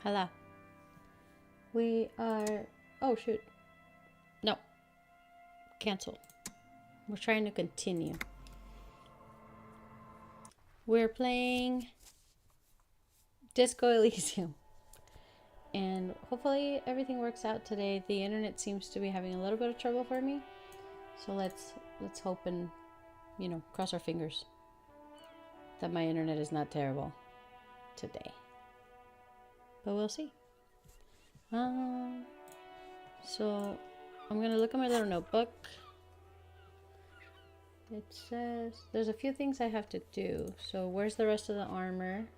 Hello. We are... Oh, shoot. No. Cancel. We're trying to continue. We're playing Disco Elysium. And hopefully everything works out today. The internet seems to be having a little bit of trouble for me. So let's hope and, you know, cross our fingers that my internet is not terrible today. But we'll see. So I'm gonna look at my little notebook. It says there's a few things I have to do. So where's the rest of the armor?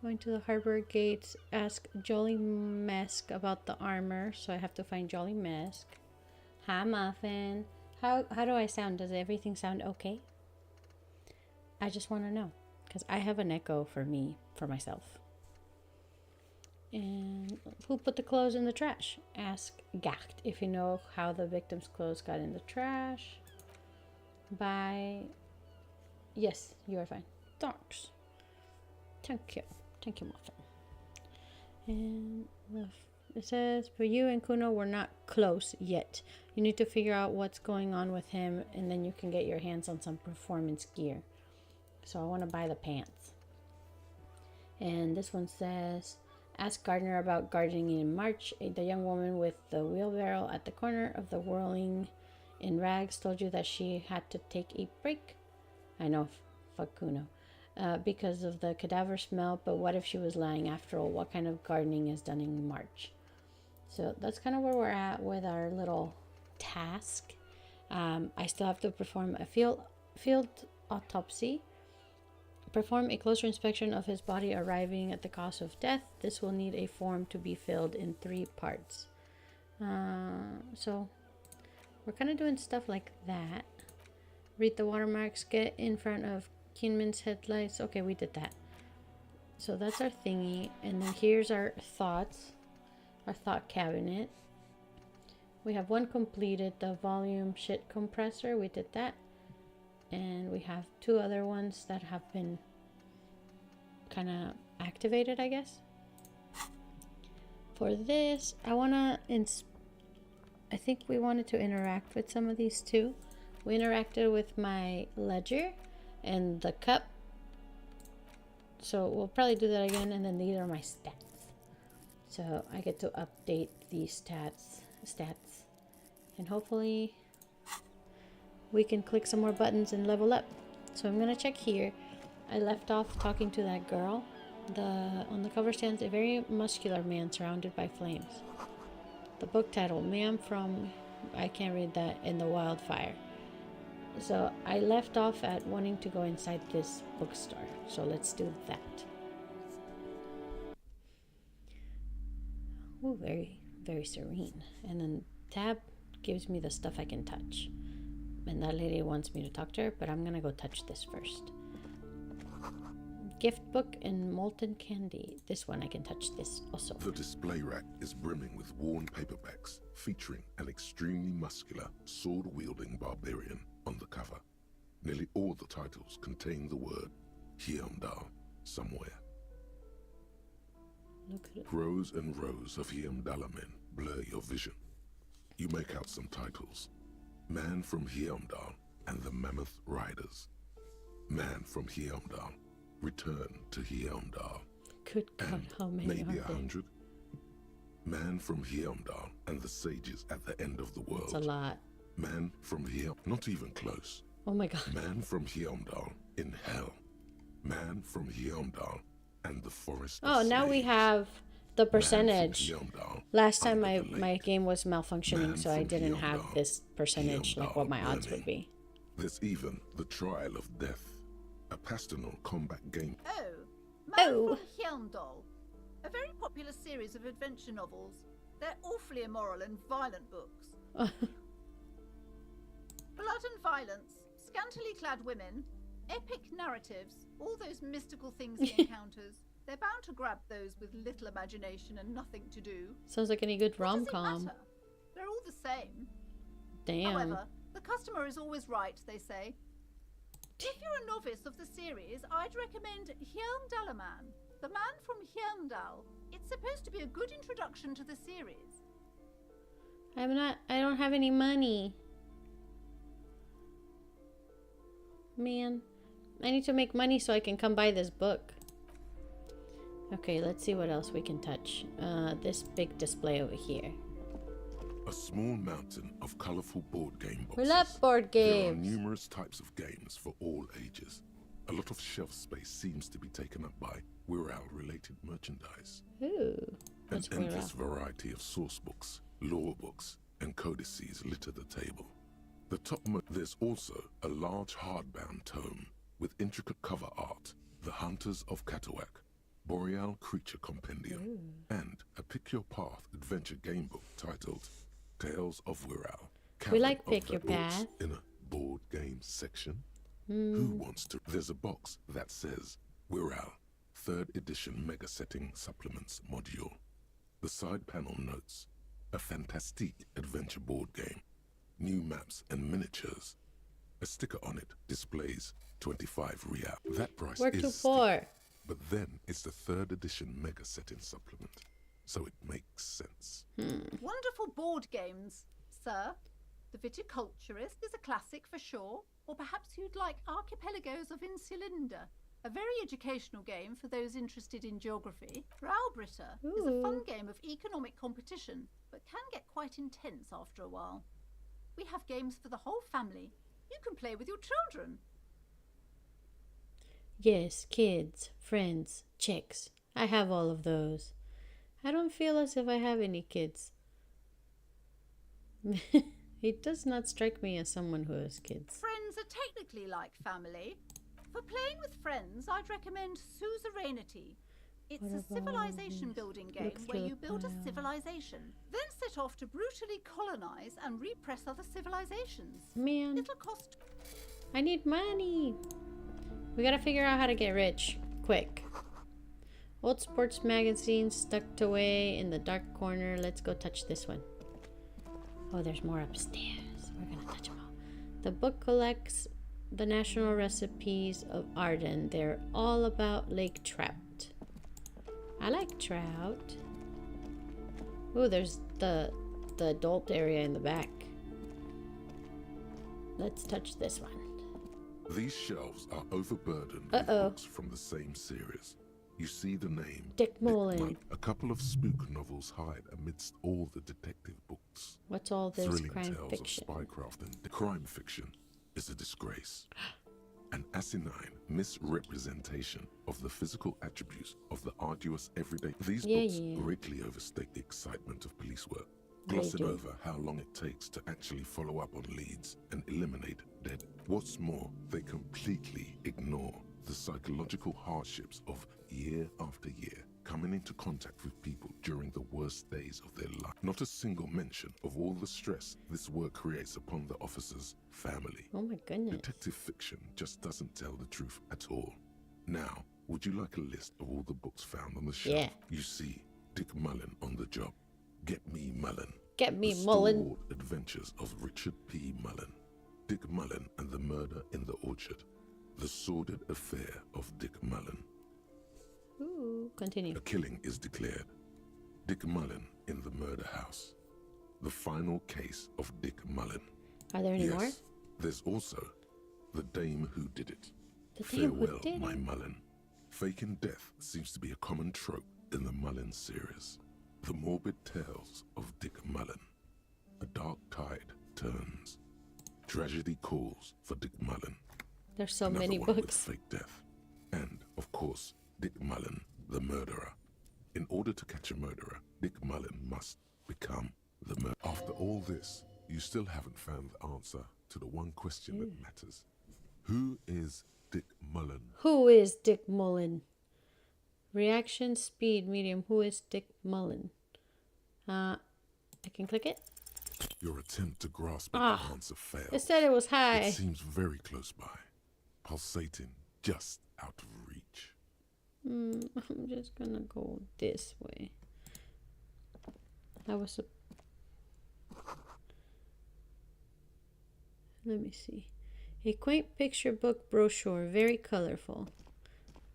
Going to the harbor gates, ask Jolly Mesk about the armor. So I have to find Jolly Mesk. Hi, Muffin. How do I sound? Does everything sound okay? I just want to know, because I have an echo for myself. And who put the clothes in the trash? Ask Gacht if you know how the victim's clothes got in the trash. Yes, you are fine. Thanks. Thank you. Thank you, Muffin. And it says, but you and Kuno were not close yet. You need to figure out what's going on with him, and then you can get your hands on some performance gear. So I want to buy the pants. And this one says, ask Gardner about gardening in March. The young woman with the wheelbarrow at the corner of the whirling in rags told you that she had to take a break. I know, fuck Kuno. Because of the cadaver smell, but what if she was lying after all? What kind of gardening is done in March? So that's kind of where we're at with our little task. I still have to perform a field autopsy. Perform a closer inspection of his body, arriving at the cause of death. This will need a form to be filled in 3 parts. So we're kind of doing stuff like that. Read the watermarks. Get in front of Keenman's headlights. Okay, we did that. So that's our thingy. And then here's our thoughts. Our thought cabinet. We have one completed. The volume shit compressor. We did that. And we have 2 other ones that have been kind of activated, I guess. For this, I think we wanted to interact with some of these too. We interacted with my ledger and the cup. So we'll probably do that again, and then these are my stats. So I get to update these stats. And hopefully we can click some more buttons and level up. So I'm gonna check here. I left off talking to that girl. On the cover stands a very muscular man surrounded by flames. The book title, Man from, I can't read that, in the Wildfire. So I left off at wanting to go inside this bookstore. So let's do that. Oh, very, very serene. And then tab gives me the stuff I can touch. And that lady wants me to talk to her, but I'm gonna go touch this first. Gift book and molten candy. This one I can touch this also. The display rack is brimming with worn paperbacks featuring an extremely muscular, sword-wielding barbarian on the cover. Nearly all the titles contain the word Heimdall somewhere. Look at it. Rows and rows of Heimdall men blur your vision. You make out some titles. Man from Heimdall and the Mammoth Riders. Man from Heimdall, Return to Heimdall. Good God, And how many maybe are there? 100. Man from Heimdall and the sages at the end of the world. That's a lot. Man from Heimdall, not even close. Oh my God. Man from Heimdall in hell. Man from Heimdall and the forest. Oh, now we have the percentage. Heimdall Last time under the my lake. game was malfunctioning, Man so I from didn't have Heimdall. this percentage, like what my odds would be. There's even the Trial of Death, a pastel combat game. Oh, Oh. Man from Heimdall. A very popular series of adventure novels. They're awfully immoral and violent books. Blood and violence, scantily clad women, epic narratives, all those mystical things he encounters. They're bound to grab those with little imagination and nothing to do. Sounds like any good What does it rom-com. matter? They're all the same. Damn. However, the customer is always right, they say. If you're a novice of the series, I'd recommend Heimdall Man. The Man from Hyandal. It's supposed to be a good introduction to the series. I don't have any money. Man, I need to make money so I can come buy this book. Okay, let's see what else we can touch. This big display over here. A small mountain of colorful board game boxes. We love board There are games. numerous types of games for all ages. A lot of shelf space seems to be taken up by Wirral-related merchandise. Ooh, An what's endless Wirral? variety of source books, lore books, and codices litter the table. There's also a large hardbound tome with intricate cover art, The Hunters of Katawak, Boreal Creature Compendium, and a Pick Your Path adventure game book titled Tales of Wirral. We like Covered Pick of Your the books Path. in a board game section. Who wants to? There's a box that says Wirral 3rd edition mega setting supplements module. The side panel notes a fantastique adventure board game, new maps and miniatures. A sticker on it displays 25 real. That price We're is too steep, poor. but then it's the 3rd edition mega setting supplement, so it makes sense. Wonderful board games, sir. The Viticulturist is a classic for sure. Or perhaps you'd like Archipelagos of Insulinda, a very educational game for those interested in geography. Raubritter is a fun game of economic competition, but can get quite intense after a while. We have games for the whole family. You can play with your children. Yes, kids, friends, chicks. I have all of those. I don't feel as if I have any kids. It does not strike me as someone who has kids. Friends are technically like family. For playing with friends, I'd recommend Suzerainty. It's What a about civilization this? building game Looks where you like build a Wild. civilization, then set off to brutally colonize and repress other civilizations. Man, It'll cost. I need money. We gotta figure out how to get rich. Quick. Old sports magazines tucked away in the dark corner. Let's go touch this one. Oh, there's more upstairs. We're gonna touch them all. The book collects the national recipes of Arden. They're all about lake trout. I like trout. Oh, there's the adult area in the back. Let's touch this one. These shelves are overburdened Uh-oh. with books from the same series. You see the name Dick Mullen. Mullen. A couple of spook novels hide amidst all the detective books. What's all this Thrilling crime tales fiction? of spycraft and crime fiction is a disgrace. An asinine misrepresentation of the physical attributes of the arduous everyday. These books greatly overstate the excitement of police work, glossing do. over how long it takes to actually follow up on leads and eliminate dead. What's more, they completely ignore the psychological hardships of year after year coming into contact with people during the worst days of their life. Not a single mention of all the stress this work creates upon the officer's family. Oh my goodness. Detective fiction just doesn't tell the truth at all. Now, would you like a list of all the books found on the shelf? Yeah. You see Dick Mullen on the job. Get Me Mullen. Get me, The Mullen. Stalwart Adventures of Richard P. Mullen. Dick Mullen and the Murder in the Orchard. The Sordid Affair of Dick Mullen. Ooh, continue. A killing is declared. Dick Mullen in the murder house. The final case of Dick Mullen. Are there any more? Yes, there's also The Dame Who Did It. The Dame Who Farewell, Did my It. Mullen. Faking death seems to be a common trope in the Mullen series. The morbid tales of Dick Mullen. A dark tide turns. Tragedy calls for Dick Mullen. There's so Another many one with books. fake death. And, of course, Dick Mullen, the murderer. In order to catch a murderer, Dick Mullen must become the murderer. After all this, you still haven't found the answer to the one question that matters. Who is Dick Mullen? Who is Dick Mullen? Reaction speed medium. Who is Dick Mullen? I can click it. Your attempt to grasp at the answer failed. It said it was It high. seems very close by, pulsating just out of reach. I'm just gonna go this way. Let me see. A quaint picture book brochure, very colorful.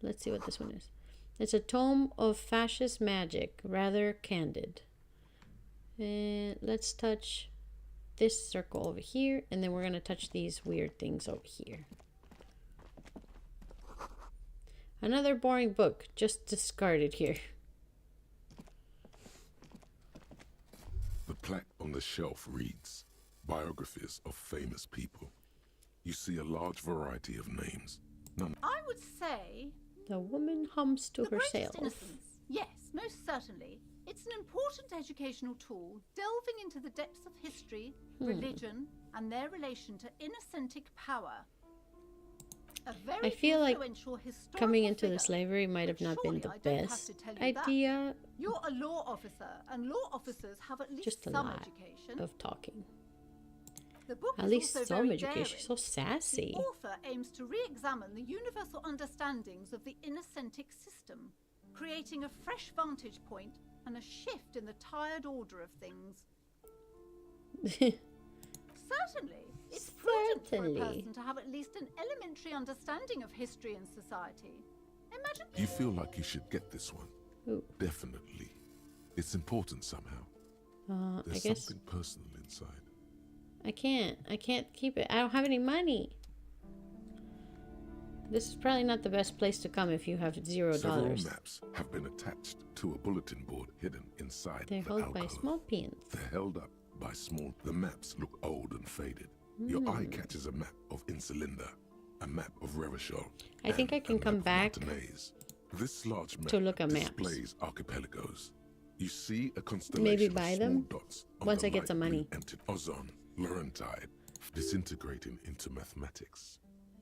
Let's see what this one is. It's a tome of fascist magic, rather candid. And let's touch this circle over here, and then we're going to touch these weird things over here. Another boring book, just discarded here. The plaque on the shelf reads, Biographies of Famous People. You see a large variety of names. None. I would say The woman hums to the greatest herself. innocence. Yes, most certainly. It's an important educational tool, delving into the depths of history, religion, and their relation to innocentic power. A very I feel like influential historical coming into the figure. slavery might have But not been surely the I don't have best to tell you that. idea. You're a law officer, and law officers have at least Just a some lot education. of talking. The book At is least also some very education. daring. So sassy. The author aims to re-examine the universal understandings of the innocentic system, creating a fresh vantage point and a shift in the tired order of things. Certainly, it's prudent for a Certainly. person to have at least an elementary understanding of history and society. Imagine You feel like you should get this one. Ooh. Definitely. It's important somehow. I There's guess something personal inside. I can't keep it. I don't have any money. This is probably not the best place to come if you have $0. Several maps have been attached to a bulletin board hidden inside They're the held alcove. by small pins. They're held up by small. The maps look old and faded. Your eye catches a map of Insulinda, a map of Revachol. I think and I can a map come of back Martinaise. This large map to look at maps. displays archipelagos. You see a constellation Maybe of buy small them dots on once the I get light some blue money. entered Ozon, Laurentide, disintegrating into mathematics.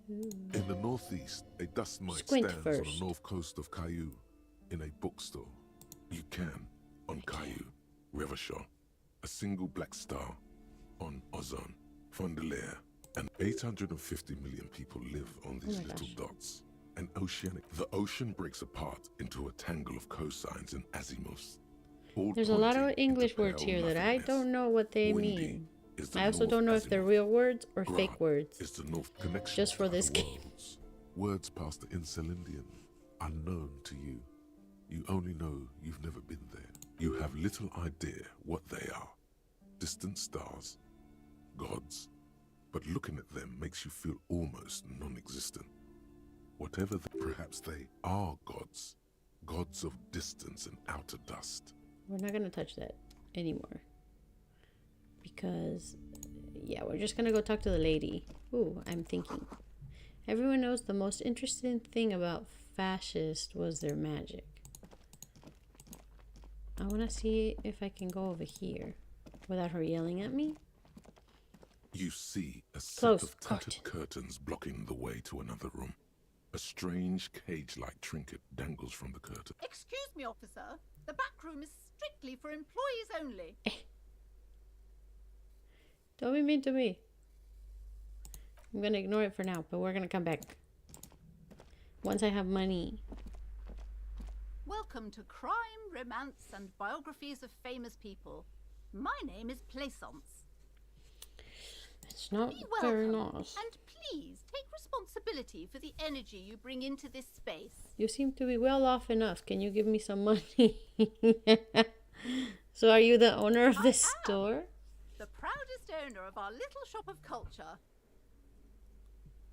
In the northeast, a dust mite Squint stands on first. the north coast of Caillou in a bookstore. You can, on Caillou, Revachol, a single black star, on Ozon, Fondelier, and 850 million people live on these my little gosh. dots. An oceanic. The ocean breaks apart into a tangle of cosines and azimuths. all There's a lot of pointing English into words pale here that I nothingness. don't know what they Windy mean. is the I also north don't know if they're azimuth. real words or Gra fake words. is the north connection Just for to this other game. worlds. Words past the Insulindian, unknown to you. You only know you've never been there. You have little idea what they are. Distant stars, gods, but looking at them makes you feel almost non-existent. Whatever perhaps they are gods, gods of distance and outer dust. We're not going to touch that anymore. Because, yeah, we're just going to go talk to the lady. Ooh, I'm thinking. Everyone knows the most interesting thing about fascist was their magic. I want to see if I can go over here without her yelling at me. You see a set Close, of tattered cut. curtains blocking the way to another room. A strange cage-like trinket dangles from the curtain. Excuse me, officer. The back room is strictly for employees only. Don't be mean to me. I'm going to ignore it for now, but we're going to come back. Once I have money. Welcome to Crime, Romance, and Biographies of Famous People. My name is Plaisance. It's not Be very welcome, nice. and please take responsibility for the energy you bring into this space. You seem to be well off enough. Can you give me some money? So are you the owner of this I am. store? The proudest owner of our little shop of culture.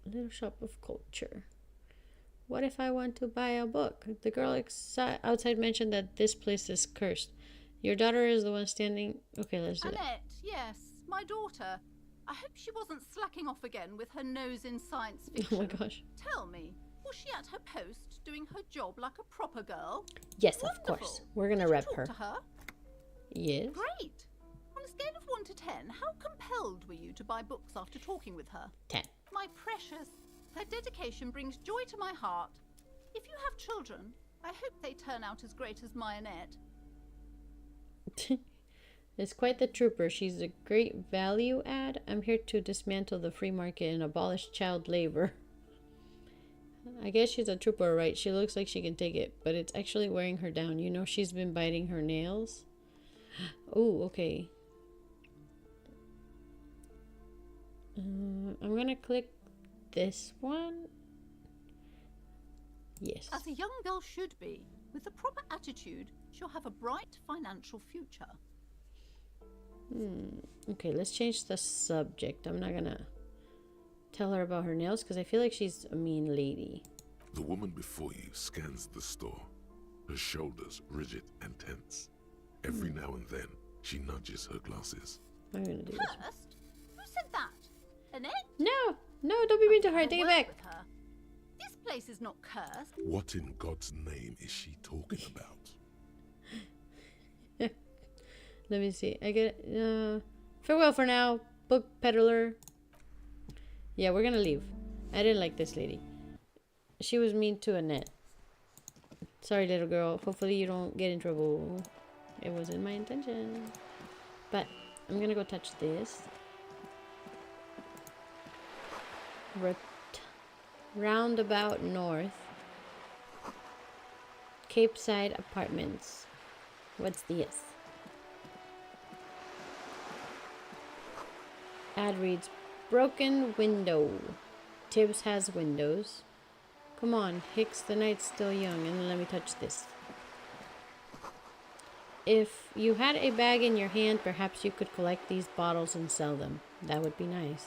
Little shop of culture. What if I want to buy a book? The girl outside mentioned that this place is cursed. Your daughter is the one standing... Okay, let's do that. Annette, yes, my daughter. I hope she wasn't slacking off again with her nose in science fiction. Oh my gosh. Tell me, was she at her post doing her job like a proper girl? Yes, of Wonderful. course. We're going to Did you rep talk her. to her? Yes. Great. On a scale of 1 to 10, how compelled were you to buy books after talking with her? 10. My precious, her dedication brings joy to my heart. If you have children, I hope they turn out as great as my Annette. It's quite the trooper. She's a great value add. I'm here to dismantle the free market and abolish child labor. I guess she's a trooper, right? She looks like she can take it, but it's actually wearing her down. You know, she's been biting her nails. Oh, okay. I'm gonna click this one. Yes. As a young girl should be. With the proper attitude, she'll have a bright financial future. Okay, let's change the subject. I'm not gonna tell her about her nails because I feel like she's a mean lady. The woman before you scans the store, her shoulders rigid and tense. Every now and then, she nudges her glasses. I'm gonna do this. Cursed? Who said that? Annette? No, don't be mean to her. Have a Take it word back. with her. This place is not cursed. What in God's name is she talking about? Let me see. I get farewell for now, book peddler. Yeah, we're gonna leave. I didn't like this lady. She was mean to Annette. Sorry, little girl. Hopefully you don't get in trouble. It wasn't my intention. But I'm gonna go touch this. Roundabout North. Cape Side Apartments. What's this? Ad reads, broken window. Tibbs has windows. Come on, Hicks, the night's still young, and let me touch this. If you had a bag in your hand, perhaps you could collect these bottles and sell them. That would be nice.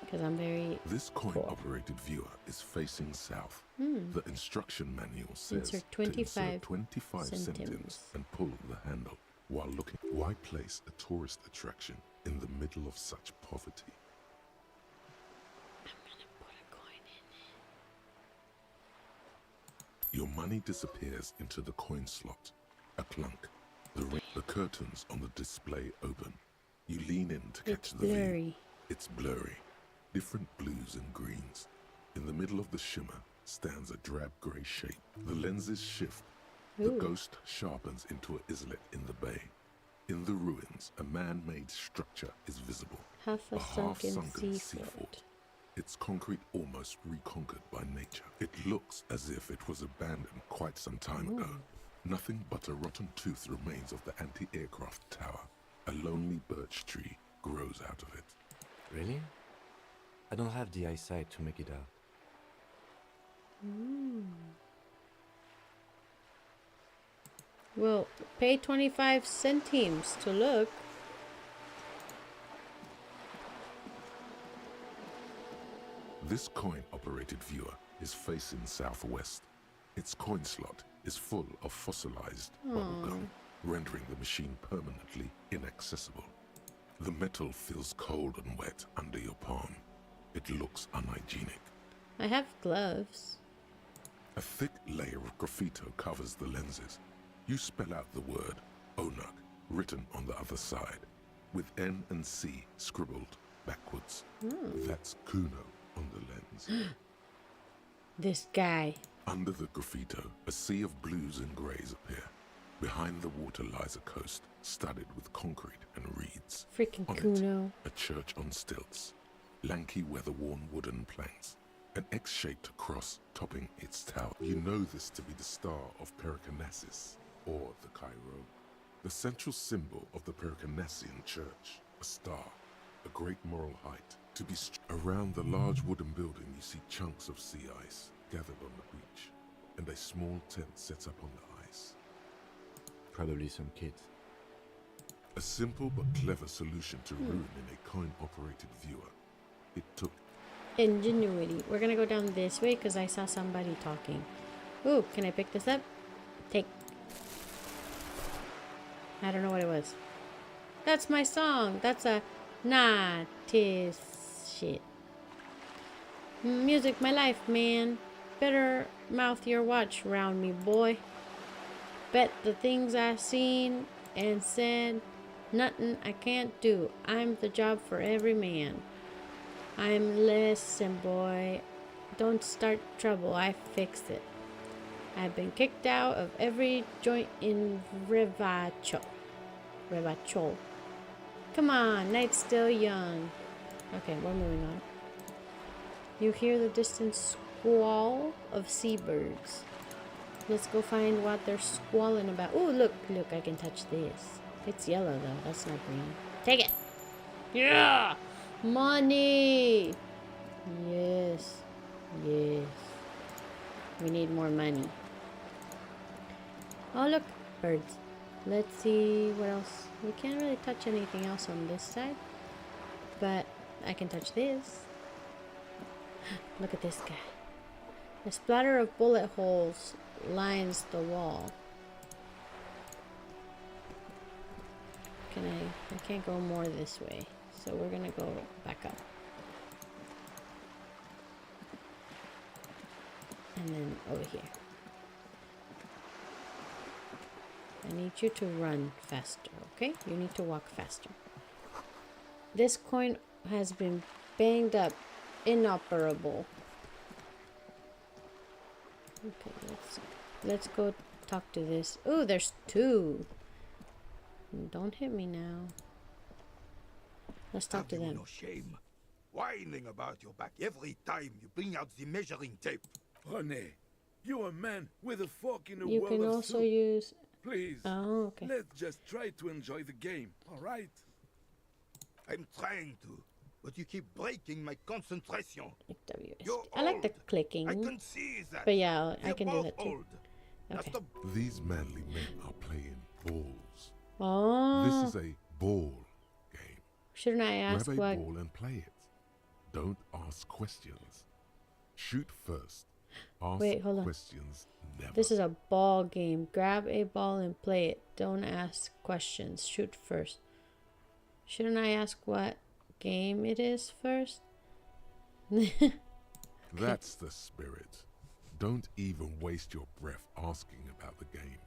Because I'm very This coin-operated viewer is facing south. The instruction manual says Insert to insert 25 25 centimes and pull the handle while looking. Why place a tourist attraction in the middle of such poverty? I'm gonna put a coin in. Your money disappears into the coin slot. A clunk. The curtains on the display open. You lean in to catch It's the view. blurry. It's blurry. Different blues and greens. In the middle of the shimmer stands a drab grey shape. The lenses shift. The Ooh. ghost sharpens into an islet in the bay. In the ruins, a man-made structure is visible. Half a sunken half-sunken sea fort. Its concrete almost reconquered by nature. It looks as if it was abandoned quite some time ago. Nothing but a rotten tooth remains of the anti-aircraft tower. A lonely birch tree grows out of it. Really? I don't have the eyesight to make it out. Well, pay 25 centimes to look. This coin-operated viewer is facing southwest. Its coin slot is full of fossilized bubblegum, rendering the machine permanently inaccessible. The metal feels cold and wet under your palm. It looks unhygienic. I have gloves. A thick layer of graffito covers the lenses. You spell out the word Onuk written on the other side, with N and C scribbled backwards. That's Kuno on the lens. This guy. Under the graffito, a sea of blues and greys appear. Behind the water lies a coast studded with concrete and reeds. Freaking On Kuno. it, a church on stilts, lanky weather-worn wooden planks, an X-shaped cross topping its tower. You know this to be the star of Pericanasis, or the Cairo, the central symbol of the Pericanassian church, a star, a great moral height. To be around the large wooden building, you see chunks of sea ice gathered on the beach, and a small tent set up on the ice. Probably some kids. A simple but clever solution to ruin in a coin-operated viewer. It took Ingenuity. We're gonna go down this way because I saw somebody talking. Ooh, can I pick this up? Take. I don't know what it was. That's my song. That's a tis shit. Music, my life, man. Better mouth your watch round me, boy. Bet the things I seen and said, nothing I can't do. I'm the job for every man. Listen, boy. Don't start trouble. I fixed it. I've been kicked out of every joint in Rivacho. Come on, night's still young. Okay, we're moving on. You hear the distant squall of seabirds. Let's go find what they're squalling about. Oh, look, I can touch this. It's yellow though, that's not green. Take it! Yeah! Money! Yes. We need more money. Oh, look, birds. Let's see what else. We can't really touch anything else on this side, but I can touch this. Look at this guy. A splatter of bullet holes lines the wall. I can't go more this way, so we're gonna go back up. And then over here. I need you to run faster, okay? You need to walk faster. This coin has been banged up, inoperable. Okay, let's go talk to this. Oh, there's two. Don't hit me now. Let's talk to them. No shame. Whining about your back every time you bring out the measuring tape. Honey, you're a man with a fork in a You world can of also soup. use... Please, Oh, okay. let's just try to enjoy the game, all right? I'm trying to, but you keep breaking my concentration. WSD. You're I like the old. clicking. I can see that. But yeah, I You're can do both that too. old. Now Okay. stop. These manly men are playing balls. Oh, This is a ball game. shouldn't I ask Grab a what? ball and play it. Don't ask questions. Shoot first. Ask Wait, hold on. questions never. This is a ball game. Grab a ball and play it. Don't ask questions. Shoot first. Shouldn't I ask what game it is first? That's the spirit. Don't even waste your breath asking about the game.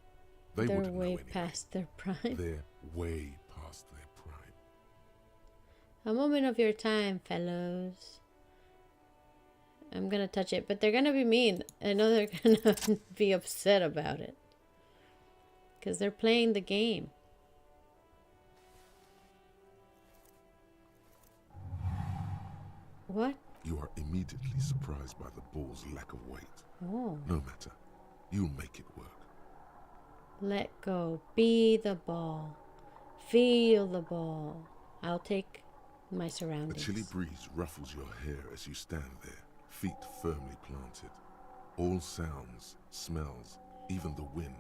They They're wouldn't know way anyway. past their prime. They're way past their prime. A moment of your time, fellows. I'm gonna touch it, but they're gonna be mean. I know they're gonna be upset about it. Because they're playing the game. What? You are immediately surprised by the ball's lack of weight. Oh. No matter. You'll make it work. Let go. Be the ball. Feel the ball. I'll take my A surroundings. chilly breeze ruffles your hair as you stand there, feet firmly planted. All sounds, smells, even the wind.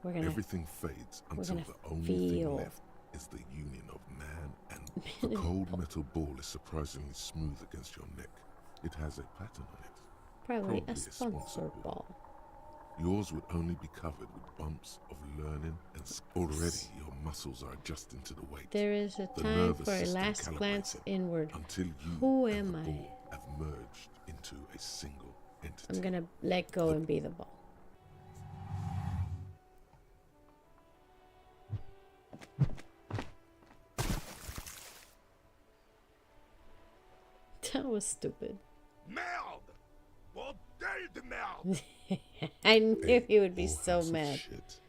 We're gonna Everything fades until gonna the only feel. thing left is the union of man and the cold metal ball is surprisingly smooth against your neck. It has a pattern on it. probably probably a a sponsor sponsored ball. Yours would only be covered with bumps of learning and already your muscles are adjusting to the weight. There is a The time nervous for a system last glance calibrated inward. until you Who and am the I? ball have merged into a single entity. I'm gonna let go and be the ball. That was stupid. Merde! Bordel de merde! I knew A he would be so whorehouse of mad. shit.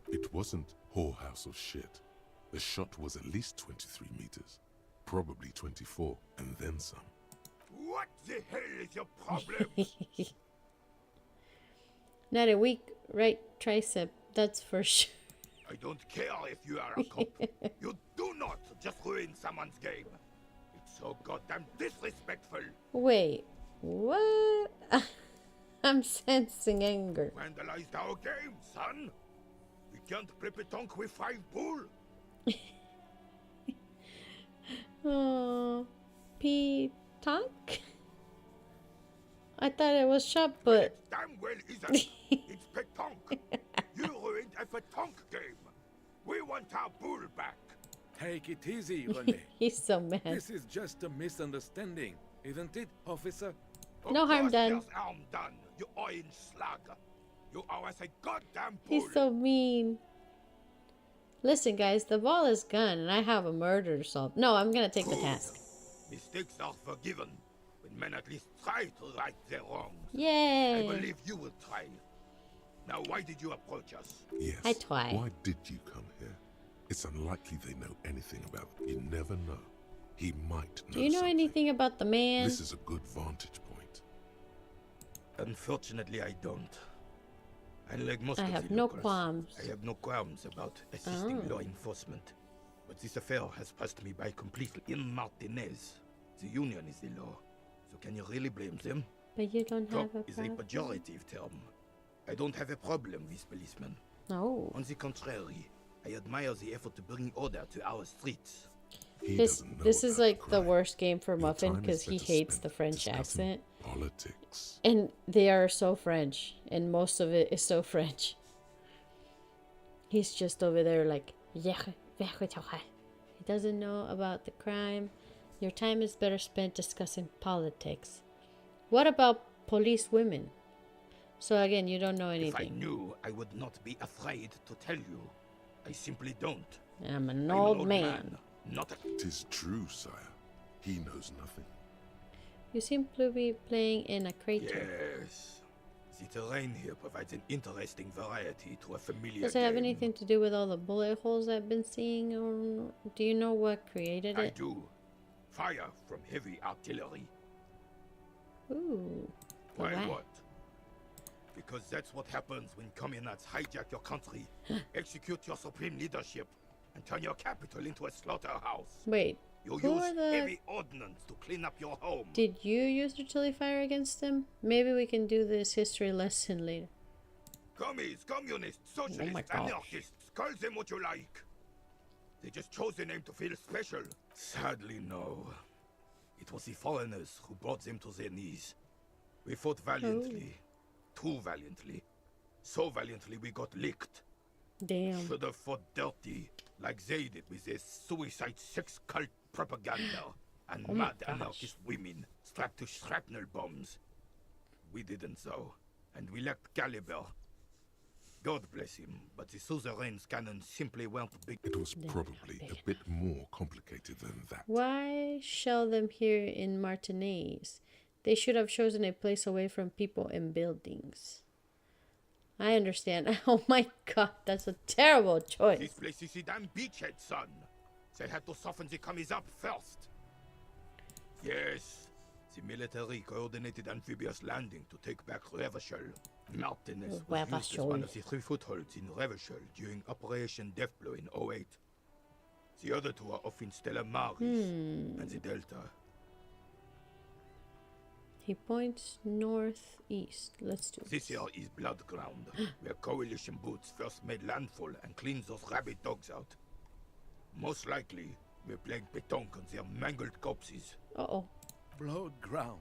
It wasn't whorehouse of shit. The shot was at least 23 meters, probably 24, and then some. What the hell is your problem? Not a weak right tricep, that's for sure. I don't care if you are a cop. You do not just ruin someone's game. It's so goddamn disrespectful. Wait, what? I'm sensing anger. Vandalized our game, son. We can't play petanque with 5 bull. Oh, P-Tonk? I thought it was shot put. It damn well isn't. It's petanque. You ruined a petanque game. We want our bull back. Take it easy, René. He's so mad. This is just a misunderstanding, isn't it, officer? Of No harm course done. There's harm done. You orange slug. You owe us a goddamn bull. He's so mean. Listen, guys, the ball is gone, and I have a murder to solve. No, I'm gonna take the task. Mistakes are forgiven when men at least try to right their wrongs. I Yay! believe you will try. Now, why did you approach us? Yes. I try. Why did you come here? It's unlikely they know anything about it. You never know. He might know Do you know something. anything about the man? This is a good vantage point. Unfortunately, I don't. Unlike most I of have the no locals, qualms. I have no qualms about assisting Oh. law enforcement. But this affair has passed me by completely. In Martinez, the union is the law. So can you really blame them? But you don't have a Cop is a problem? pejorative term. I don't have a problem with policemen. No. On the contrary, I admire the effort to bring order to our streets. He This doesn't know this is about like the crime. worst game for Your Muffin time is because he better hates spent the French discussing accent. Politics. And they are so French, and most of it is so French. He's just over there like, he doesn't know about the crime. Your time is better spent discussing politics. What about police women? So again, you don't know If I anything. knew, I would not be afraid to tell you. I simply don't. I'm an I'm old man. not a... Tis true, sire. He knows nothing. You seem to be playing in a crater. Yes. The terrain here provides an interesting variety to a familiar Does it have game. anything to do with all the bullet holes I've been seeing, or do you know what created I it? do. Fire from heavy artillery. Ooh. Why Why? what? Because that's what happens when communards hijack your country, execute your supreme leadership, and turn your capital into a slaughterhouse. Wait, You who use are the... heavy ordnance to clean up your home. Did you use artillery fire against them? Maybe we can do this history lesson later. Commies, communists, socialists, my gosh. anarchists, call them what you like. They just chose the name to feel special. Sadly, no. It was the foreigners who brought them to their knees. We fought valiantly. Too valiantly. So valiantly we got licked. Damn. Should have fought dirty, like they did with their suicide sex cult propaganda and Oh my mad gosh. anarchist women strapped to shrapnel bombs. We didn't so, and we lacked caliber. God bless him, but the suzerain's cannons simply weren't big. It was probably a bit more complicated than that. Why shell them here in Martinez? They should have chosen a place away from people and buildings. I understand. Oh my god, that's a terrible This choice. place is a damn beachhead, son. They had to soften the commies up first. Yes, the military coordinated amphibious landing to take back Revachol. Martinez was used as one of the 3 footholds in Revachol during Operation Deathblow in 08. The other 2 are off in Stella Maris and the Delta. He points northeast. Let's do This this. here is Blood Ground, where coalition boots first made landfall and cleaned those rabid dogs out. Most likely, we're playing pétanque on their mangled corpses. Uh-oh. Blood ground.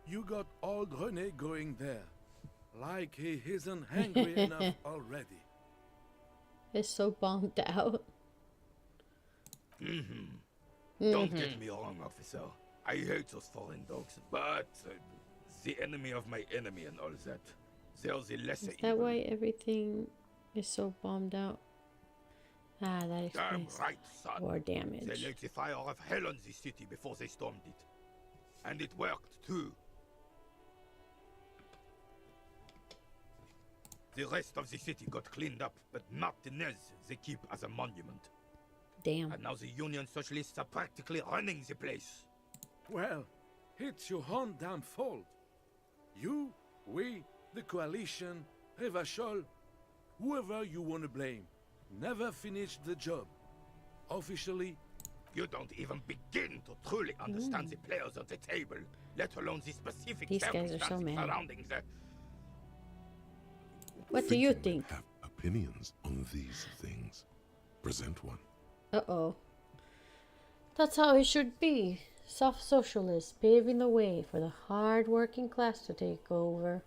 You got old René going there. Like he isn't hungry enough already. It's so bombed out. Don't get me wrong, officer. I hate those foreign dogs, but the enemy of my enemy and all that. They're the lesser Is that evil. why everything is so bombed out? Ah, that Damn explains right, son. war They damage. let the fire of hell on the city before they stormed it. And it worked, too. The rest of the city got cleaned up, but Martinez they keep as a monument. Damn. And now the Union Socialists are practically running the place. Well, it's your own damn fault. You, we, the coalition, Revachol, whoever you want to blame, never finished the job. Officially, You don't even begin to truly understand the players at the table, let alone the specific These guys are so circumstances mad. surrounding the... What do you men think? Have opinions on these things. Present one. Uh-oh. That's how it should be. Soft socialists paving the way for the hard-working class to take over.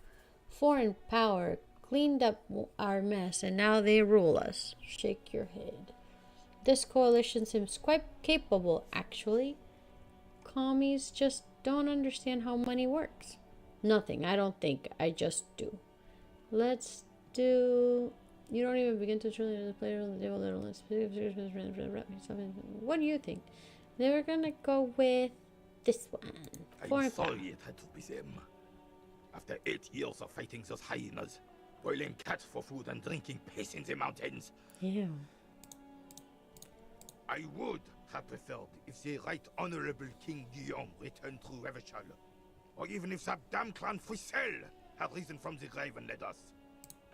Foreign power cleaned up our mess and now they rule us. Shake your head. This coalition seems quite capable, actually. Commies just don't understand how money works. Nothing, I don't think. I just do. Let's do... You don't even begin to truly the player on the table. What do you think? They were gonna go with this one. I'm Foreign power. sorry it had to be them. After 8 years of fighting those hyenas, boiling cats for food and drinking piss in the mountains, Ew. I would have preferred if the Right Honorable King Guillaume returned to Revachol, or even if that damn clan Fouissel had risen from the grave and led us.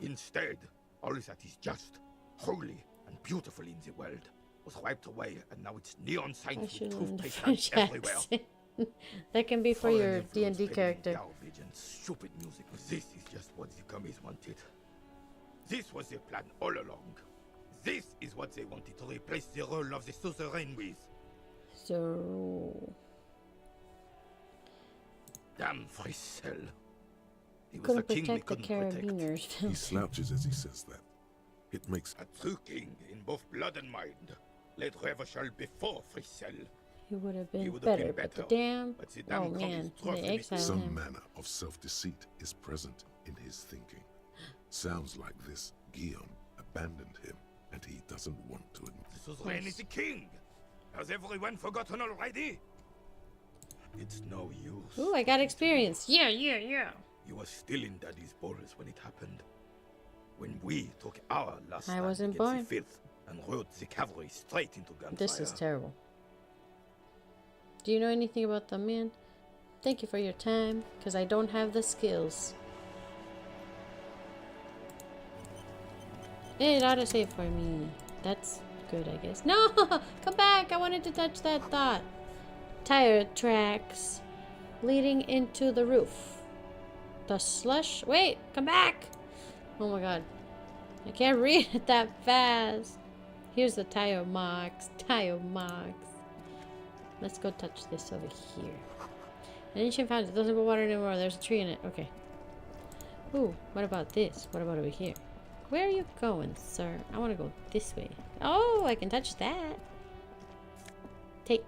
Instead, all that is just, holy, and beautiful in the world was wiped away, and now it's neon I signs should with learn the toothpaste French signs everywhere. accent. That can be for Foreign your influence D&D peddling character. Garbage and stupid music. This is just what the commies wanted. This was their plan all along. This is what they wanted to replace the role of the suzerain with. So Damn Frissel. He was couldn't a king we protect the couldn't protect. carabiners. He slouches as he says that. It makes A true king in both blood and mind. Led Revachol before Frissel. He would have He been would have better, been but the better, damn. but the damn Oh commies man, drove they him into exiled some him. manner of self-deceit is present in his thinking. Sounds like this Guillaume abandoned him, and he doesn't want to admit. The suzerain is the king. Has everyone forgotten already? It's no use. Ooh, I got experience. Yeah, yeah, yeah. You were still in Daddy's balls when it happened. When we took our last I stand wasn't against born. the filth and rode the cavalry straight into gunfire. This is terrible. Do you know anything about the man? Thank you for your time, because I don't have the skills. It autosave for me. That's good, I guess. No! Come back! I wanted to touch that thought. Tire tracks leading into the roof. The slush. Wait! Come back! Oh my god. I can't read it that fast. Here's the tire marks. Tire marks. Let's go touch this over here. An ancient fountain. It doesn't put water anymore. There's a tree in it. Okay. Ooh, what about this? What about over here? Where are you going, sir? I want to go this way. Oh, I can touch that. Take.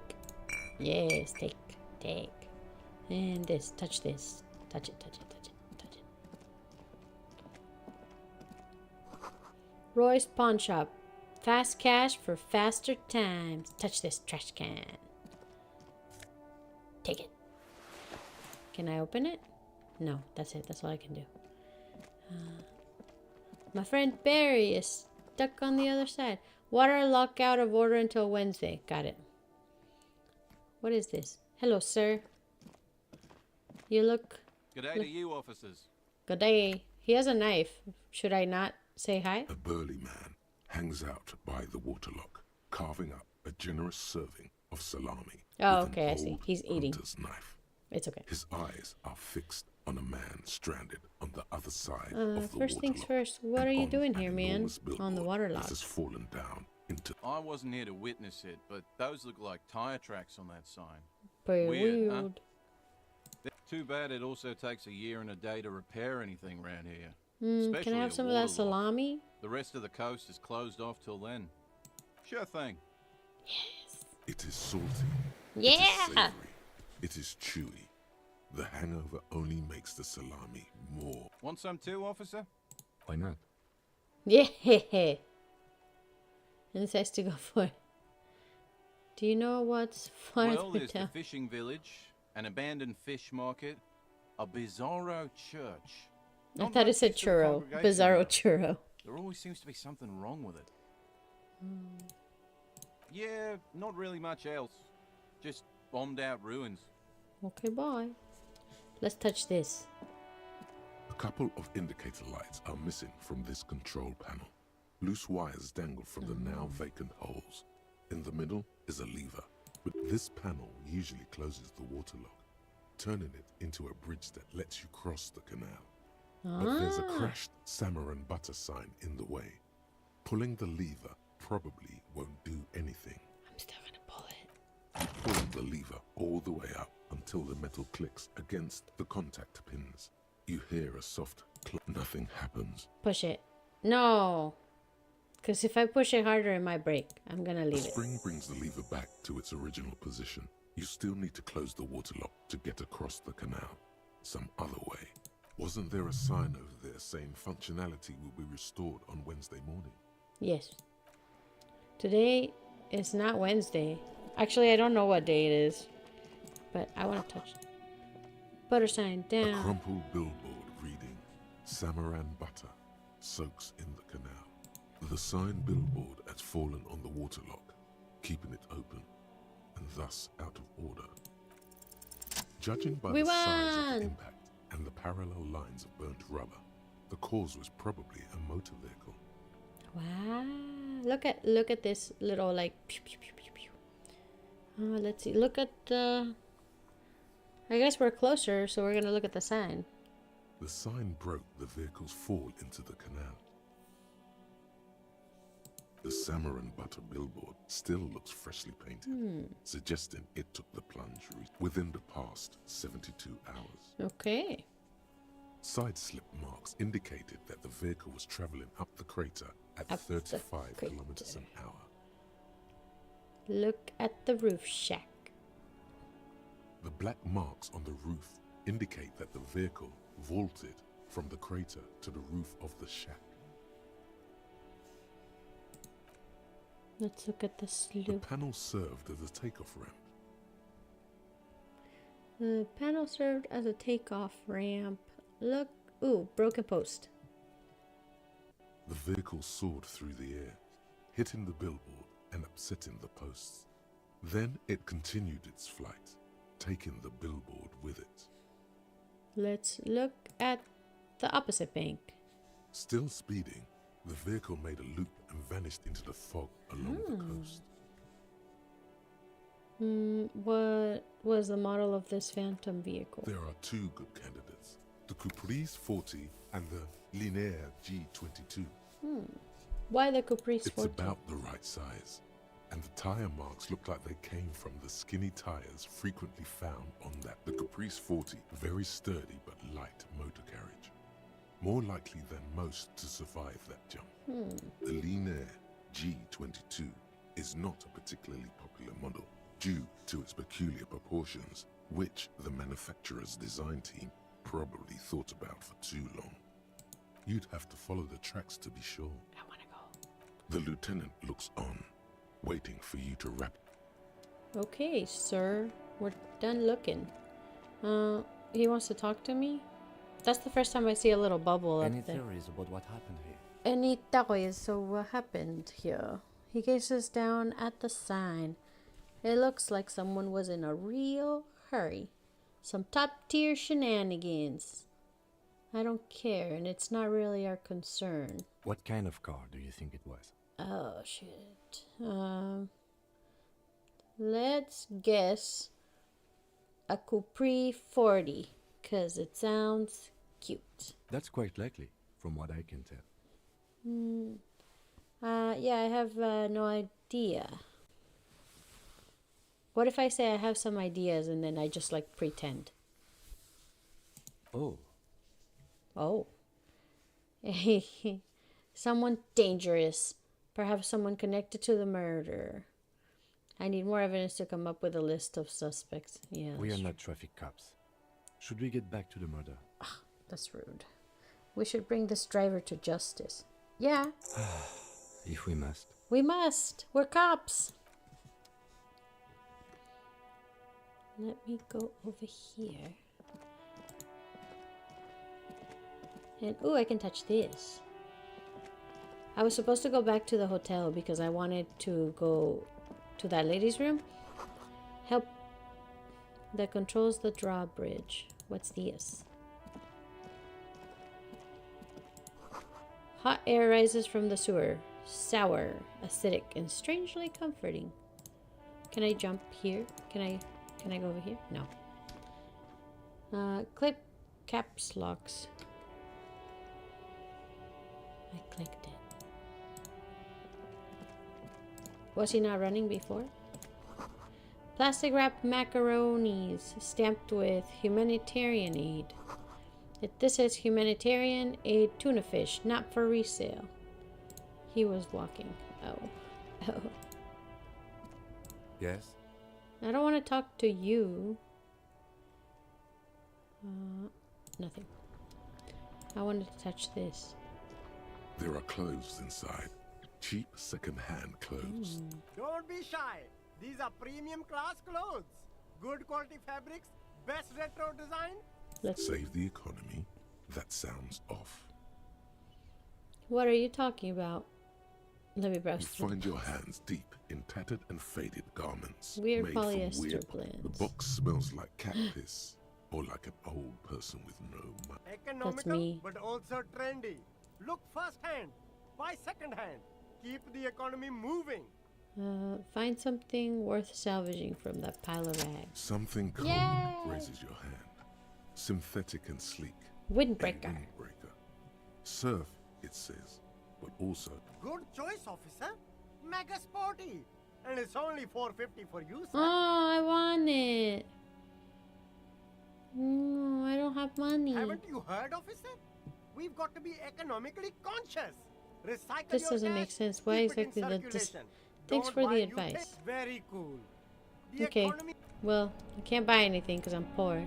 Yes, take. Take. And this. Touch this. Touch it, touch it, touch it, touch it. Roy's Pawn Shop. Fast cash for faster times. Touch this trash can. Take it. Can I open it? No, that's it. That's all I can do. My friend Barry is stuck on the other side. Water lock out of order until Wednesday. Got it. What is this? Hello, sir. You look... Good day to you, officers. Good day. He has a knife. Should I not say hi? A burly man hangs out by the waterlock, carving up a generous serving of salami. Oh, with an okay, I see. old He's eating. hunter's knife. It's okay. His eyes are fixed on a man stranded on the other side of the First things waterlock, first, what and are you on doing an here, man? enormous On the billboard water that lock. has fallen down into I wasn't here to witness it, but those look like tire tracks on that sign. Pretty Weird, huh? weird. Too bad it also takes a year and a day to repair anything around here. Can Especially I have a some of that water lock. salami? The rest of the coast is closed off till then. Sure thing. It is salty. It Yeah! is savory. It is chewy. The hangover only makes the salami more. Want some too, officer? Why not? Yeah! And it says to go for it. Do you know what's farther Well, there's the down? fishing village, an abandoned fish market, a bizarro church. I Not thought it much said use for the churro. congregation, Bizarro though. churro. There always seems to be something wrong with it. Yeah, not really much else. Just bombed out ruins. Okay, bye. Let's touch this. A couple of indicator lights are missing from this control panel. Loose wires dangle from the now vacant holes. In the middle is a lever, but this panel usually closes the waterlock, turning it into a bridge that lets you cross the canal. But there's a crashed salmon and butter sign in the way. Pulling the lever probably won't do anything. I'm still gonna pull it. You pull the lever all the way up until the metal clicks against the contact pins. You hear a soft click. Nothing happens. Push it. No. Because if I push it harder, it might break. I'm gonna The leave it. spring brings the lever back to its original position. You still need to close the waterlock to get across the canal. Some other way. Wasn't there a sign over there saying functionality will be restored on Wednesday morning? Yes. Today is not Wednesday. Actually, I don't know what day it is. But I want to touch it. Butter sign A down. crumpled billboard reading, Samaran butter soaks in the canal. The sign billboard has fallen on the waterlock, keeping it open, and thus out of order. Judging by We the size of won! the impact and the parallel lines of burnt rubber, the cause was probably a motor vehicle. Wow. Look at this little like pew, pew, pew, pew, pew. Let's see. Look at the I guess we're closer, so we're gonna look at the sign. The sign broke the vehicle's fall into the canal. The salmon butter billboard still looks freshly painted, suggesting it took the plunge within the past 72 hours. Okay. Side slip marks indicated that the vehicle was traveling up the crater at Up the 35 crater. kilometers an hour. Look at the roof shack. The black marks on the roof indicate that the vehicle vaulted from the crater to the roof of the shack. Let's look at the The slope. panel served as a takeoff ramp. The panel served as a takeoff ramp. Look. Ooh, broken post. The vehicle soared through the air, hitting the billboard and upsetting the posts. Then it continued its flight, taking the billboard with it. Let's look at the opposite bank. Still speeding, the vehicle made a loop and vanished into the fog along the coast. What was the model of this phantom vehicle? There are two good candidates, the Caprice 40 and the Linear G22. Why the Caprice It's 40? about the right size, and the tire marks look like they came from the skinny tires frequently found on that. The Caprice 40, very sturdy but light motor carriage, more likely than most to survive that jump. The Linear G22 is not a particularly popular model due to its peculiar proportions, which the manufacturer's design team probably thought about for too long. You'd have to follow the tracks to be sure. I want to go. The lieutenant looks on, waiting for you to wrap. Okay, sir. We're done looking. He wants to talk to me? That's the first time I see a little bubble Any up there. theories about what happened here? Any theories? So what happened here? He gazes down at the sign. It looks like someone was in a real hurry. Some top-tier shenanigans. I don't care, and it's not really our concern. What kind of car do you think it was? Oh, shit. Let's guess a Capri 40, because it sounds cute. That's quite likely, from what I can tell. Yeah, I have no idea. What if I say I have some ideas and then I just like pretend? Oh, Oh. Someone dangerous. Perhaps someone connected to the murder. I need more evidence to come up with a list of suspects. Yeah, we are that's not traffic cops. Should we get back to the murder? That's rude. We should bring this driver to justice. Yeah, If we must. we must. We're cops. Let me go over here. And, ooh, I can touch this. I was supposed to go back to the hotel because I wanted to go to that lady's room. Help that controls the drawbridge. What's this? Hot air rises from the sewer. Sour, acidic, and strangely comforting. Can I jump here? Can I go over here? No. Clip caps locks. I clicked it. Was he not running before? Plastic wrapped macaronis stamped with humanitarian aid. This is humanitarian aid tuna fish, not for resale. He was walking. Oh. Yes? I don't want to talk to you. Nothing. I wanted to touch this. There are clothes inside. Cheap second-hand clothes. Don't be shy. These are premium class clothes. Good quality fabrics, best retro design. Let's. Save the economy. That sounds off. What are you talking about? Let me You browse. find your hands deep in tattered and faded garments. Weird made from polyester weird. blends. The box smells like cat piss, or like an old person with no money. Economical, me. but also trendy. Look first hand, buy second hand. Keep the economy moving. Find something worth salvaging from that pile of rags. Something calm Yay! raises your hand. Synthetic and sleek. A Windbreaker. windbreaker. Surf, it says, but also Good choice, officer. Mega sporty. And it's only 450 for you, sir. Oh, I want it. No, I don't have money. Haven't you heard, officer? We've got to be economically conscious. Recycle This your doesn't cash, make sense. Why keep it in exactly that? circulation. Thanks Don't for buy the new advice. things. Very cool. The Okay. economy. Well, I can't buy anything because I'm poor.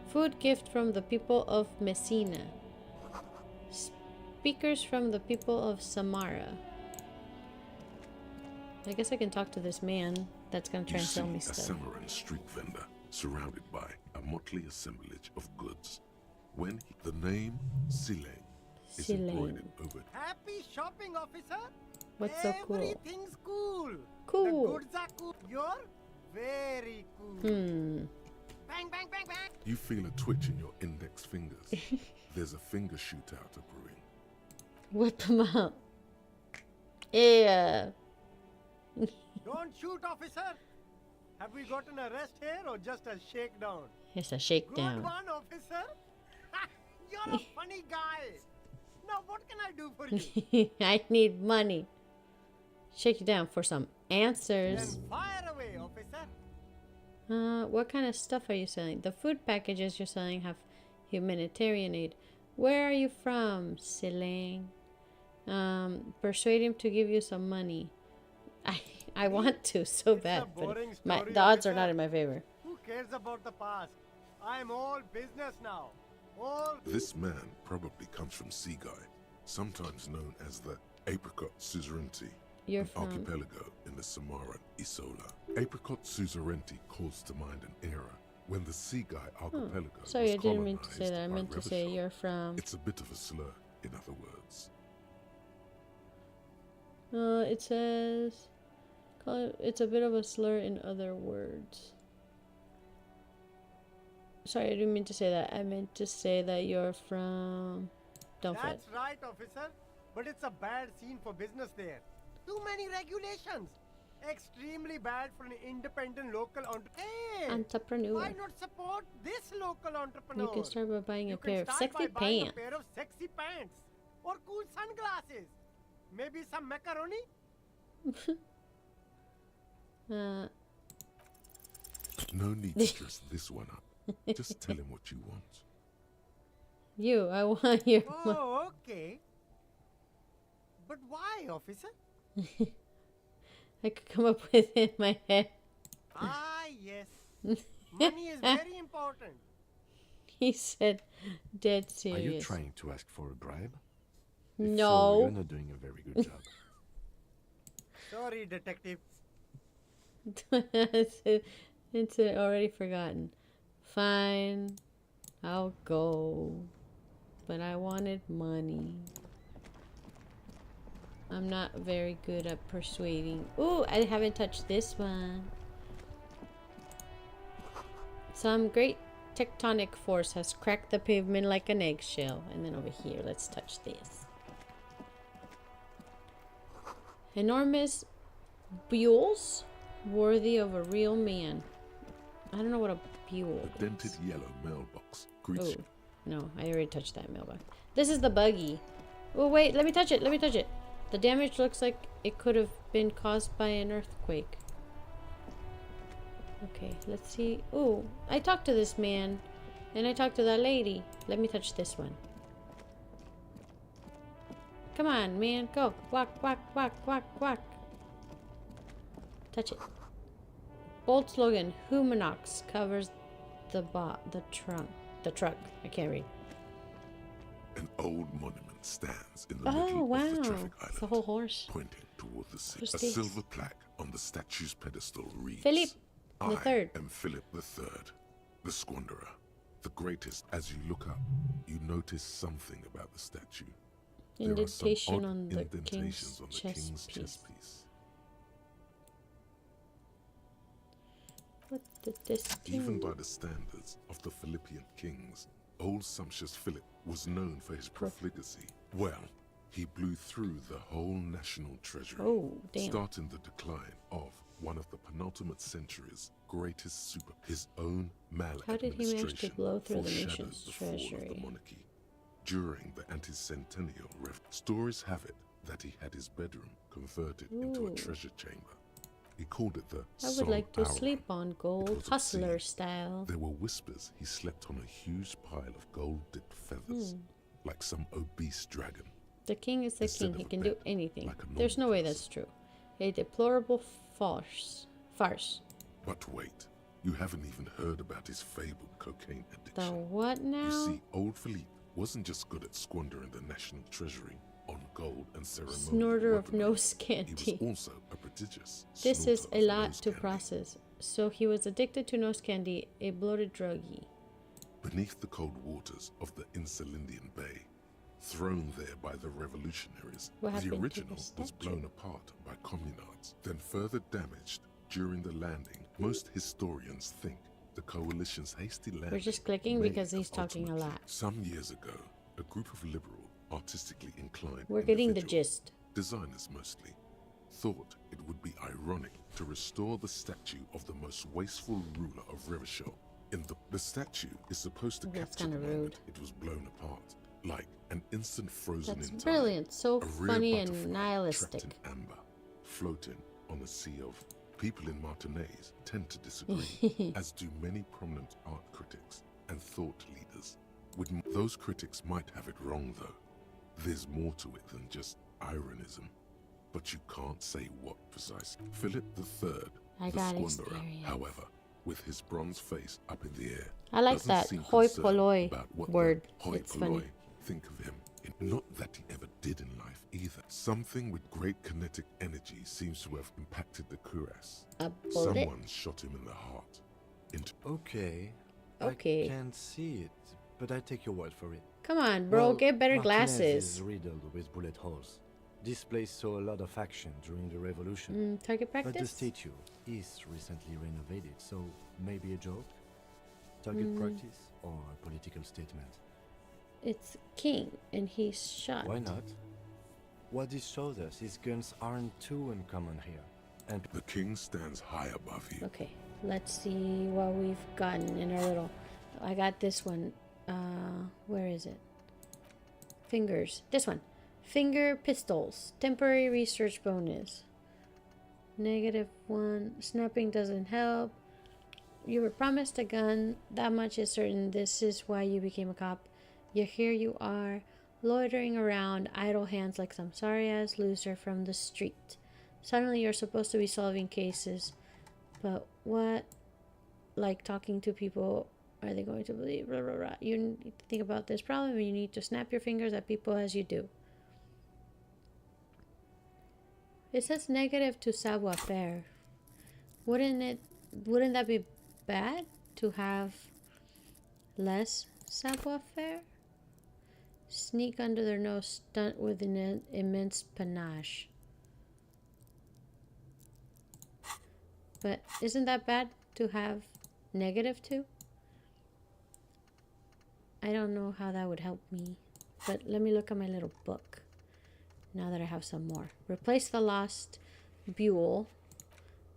Food gift from the people of Messina. Speakers from the people of Samara. I guess I can talk to this man that's gonna try you and see sell me a stuff. Samaran street vendor surrounded by a motley assemblage of goods. When the name Sileng is embroidered Sileng. over Happy shopping, officer. What's so cool? Everything's cool. Cool. The goods are cool. You're very cool. Hmm. Bang, bang, bang, bang. you feel a twitch in your index fingers. There's a finger shootout brewing. Whip him out. Yeah. Don't shoot, officer. Have we got an arrest here or just a shakedown? It's a Good shakedown. one, officer. You're a funny guy. Now, what can I do for you? I need money. Shake it down for some Then answers. fire away, officer. What kind of stuff are you selling? The food packages you're selling have humanitarian aid. Where are you from, Silang? Persuade him to give you some money. I want to so It's a bad, but boring my story, the odds are officer. not in my favor. Who cares about the past? I'm all business now. All This man probably comes from Seaguy, sometimes known as the Apricot Suzerainty, You're an from archipelago in the Samaran Isola. Apricot Suzerainty calls to mind an era when the Seaguy archipelago Sorry, was I didn't mean to say colonized that. I by meant to say Revachol. you're from. It's a bit of a slur, in other words. It says. It's a bit of a slur in other words. Sorry, I didn't mean to say that. I meant to say that you're from. Don't fret. That's right, officer. But it's a bad scene for business there. Too many regulations. Extremely bad for an independent local Hey, Entrepreneur. why not support this local entrepreneur? You can start by buying a You pair can of start sexy by buying pants. a pair of sexy pants or cool sunglasses. Maybe some macaroni. No need to dress this one up. Just tell him what you want. I want your. Oh, okay. But why, officer? I could come up with it in my head. Ah, yes. Money is very important. He said, dead Are serious. you trying to ask for a bribe? If No. So, you're not doing a very good job. Sorry, detective. It's already forgotten. Fine, I'll go. But I wanted money. I'm not very good at persuading. Ooh, I haven't touched this one. Some great tectonic force has cracked the pavement like an eggshell. And then over here, let's touch this. Enormous bules worthy of a real man. I don't know what a buell A dented is. yellow mailbox greets Oh, you. no, I already touched that mailbox. This is the buggy. Oh, wait, let me touch it. Let me touch it. The damage looks like it could have been caused by an earthquake. Okay, let's see. Oh, I talked to this man. And I talked to that lady. Let me touch this one. Come on, man. Go. Walk, walk, walk, walk, walk. Touch it. Bold slogan. Humanox covers the truck. I can't read. An old monument stands in the Oh, middle wow. of the traffic It's island, a whole horse. pointing toward the sea. Who's A this? silver plaque on the statue's pedestal reads, Philip the I Third. am Philip the Third, the Squanderer, the greatest. As you look up, you notice something about the statue. There are some Indentation odd on the indentations king's on the chest king's piece. chest piece. What did this Even do? by the standards of the Philippian kings, old sumptuous Philip was known for his profligacy. Well, He blew through the whole national treasury, Oh, damn. starting the decline of one of the penultimate century's greatest super. His own How did he manage to maladministration blow through the foreshadowed nation's the fall of treasury? the monarchy. During the anti-centennial stories have it that he had his bedroom converted into a Ooh. treasure chamber. He called it the I would Sol like to Auron. sleep on It gold, was hustler obscene. style. There were whispers he slept on a huge pile of gold-dipped feathers, like some obese dragon. The king is the Instead king. of He a can do bed, anything. like a There's no normal way person. that's true. A deplorable farce. But wait, you haven't even heard about his fabled cocaine The addiction. what now? You see, old Philippe wasn't just good at squandering the national treasury on gold and ceremonial Snorter of weaponry. nose He candy. was also a prodigious This snorter is a of lot nose to candy. process. So he was addicted to nose candy, a bloated druggie. Beneath the cold waters of the Insulindian Bay, thrown there by the revolutionaries, What the happened to the original was statue? blown apart by communards, then further damaged during the landing. Most historians think the coalition's hasty landing. We're just clicking may because he's have talking a ultimately- lot. Some years ago, a group of liberal, artistically inclined We're getting the individuals, gist. designers mostly, thought it would be ironic to restore the statue of the most wasteful ruler of Revachol. The statue is supposed to That's capture the kinda moment rude. it was blown apart, like an instant frozen That's in time. brilliant. So A rare funny and butterfly nihilistic. trapped in amber, floating on a sea of. People in Martinaise tend to disagree, as do many prominent art critics and thought leaders. Those critics might have it wrong, though. There's more to it than just ironism. But you can't say what precisely. Philip III, I the got squanderer, experience. however, with his bronze face up in the air, I like doesn't that seem hoi concerned polloi about what word. the hoi It's funny. polloi think of him. Not that he ever did in life either. Something with great kinetic energy seems to have impacted the cuirass. A bullet? Someone shot him in the heart. Okay. Okay. I can't see it, but I take your word for it. Come on, bro. Well, Get better Martinez glasses. is riddled with bullet holes. This place saw a lot of action during the revolution. Target But the practice? statue is recently renovated, so maybe a joke? Target practice or a political statement? It's king, and he's shot. Why not? What this shows us is guns aren't too uncommon here. And The king stands high above you. Okay, let's see what we've gotten in our little. I got this one. Where is it? Fingers. This one. Finger pistols. Temporary research bonus. -1. Snapping doesn't help. You were promised a gun. That much is certain. This is why you became a cop. Yet here you are, loitering around, idle hands like some sorry-ass loser from the street. Suddenly you're supposed to be solving cases. But what? Like talking to people, are they going to believe? Blah, blah, blah. You need to think about this problem and you need to snap your fingers at people as you do. It says negative to savoir-faire. Wouldn't that be bad to have less savoir-faire? Sneak under their nose, stunt with an immense panache. But isn't that bad to have -2? I don't know how that would help me. But let me look at my little book. Now that I have some more. Replace the lost buell.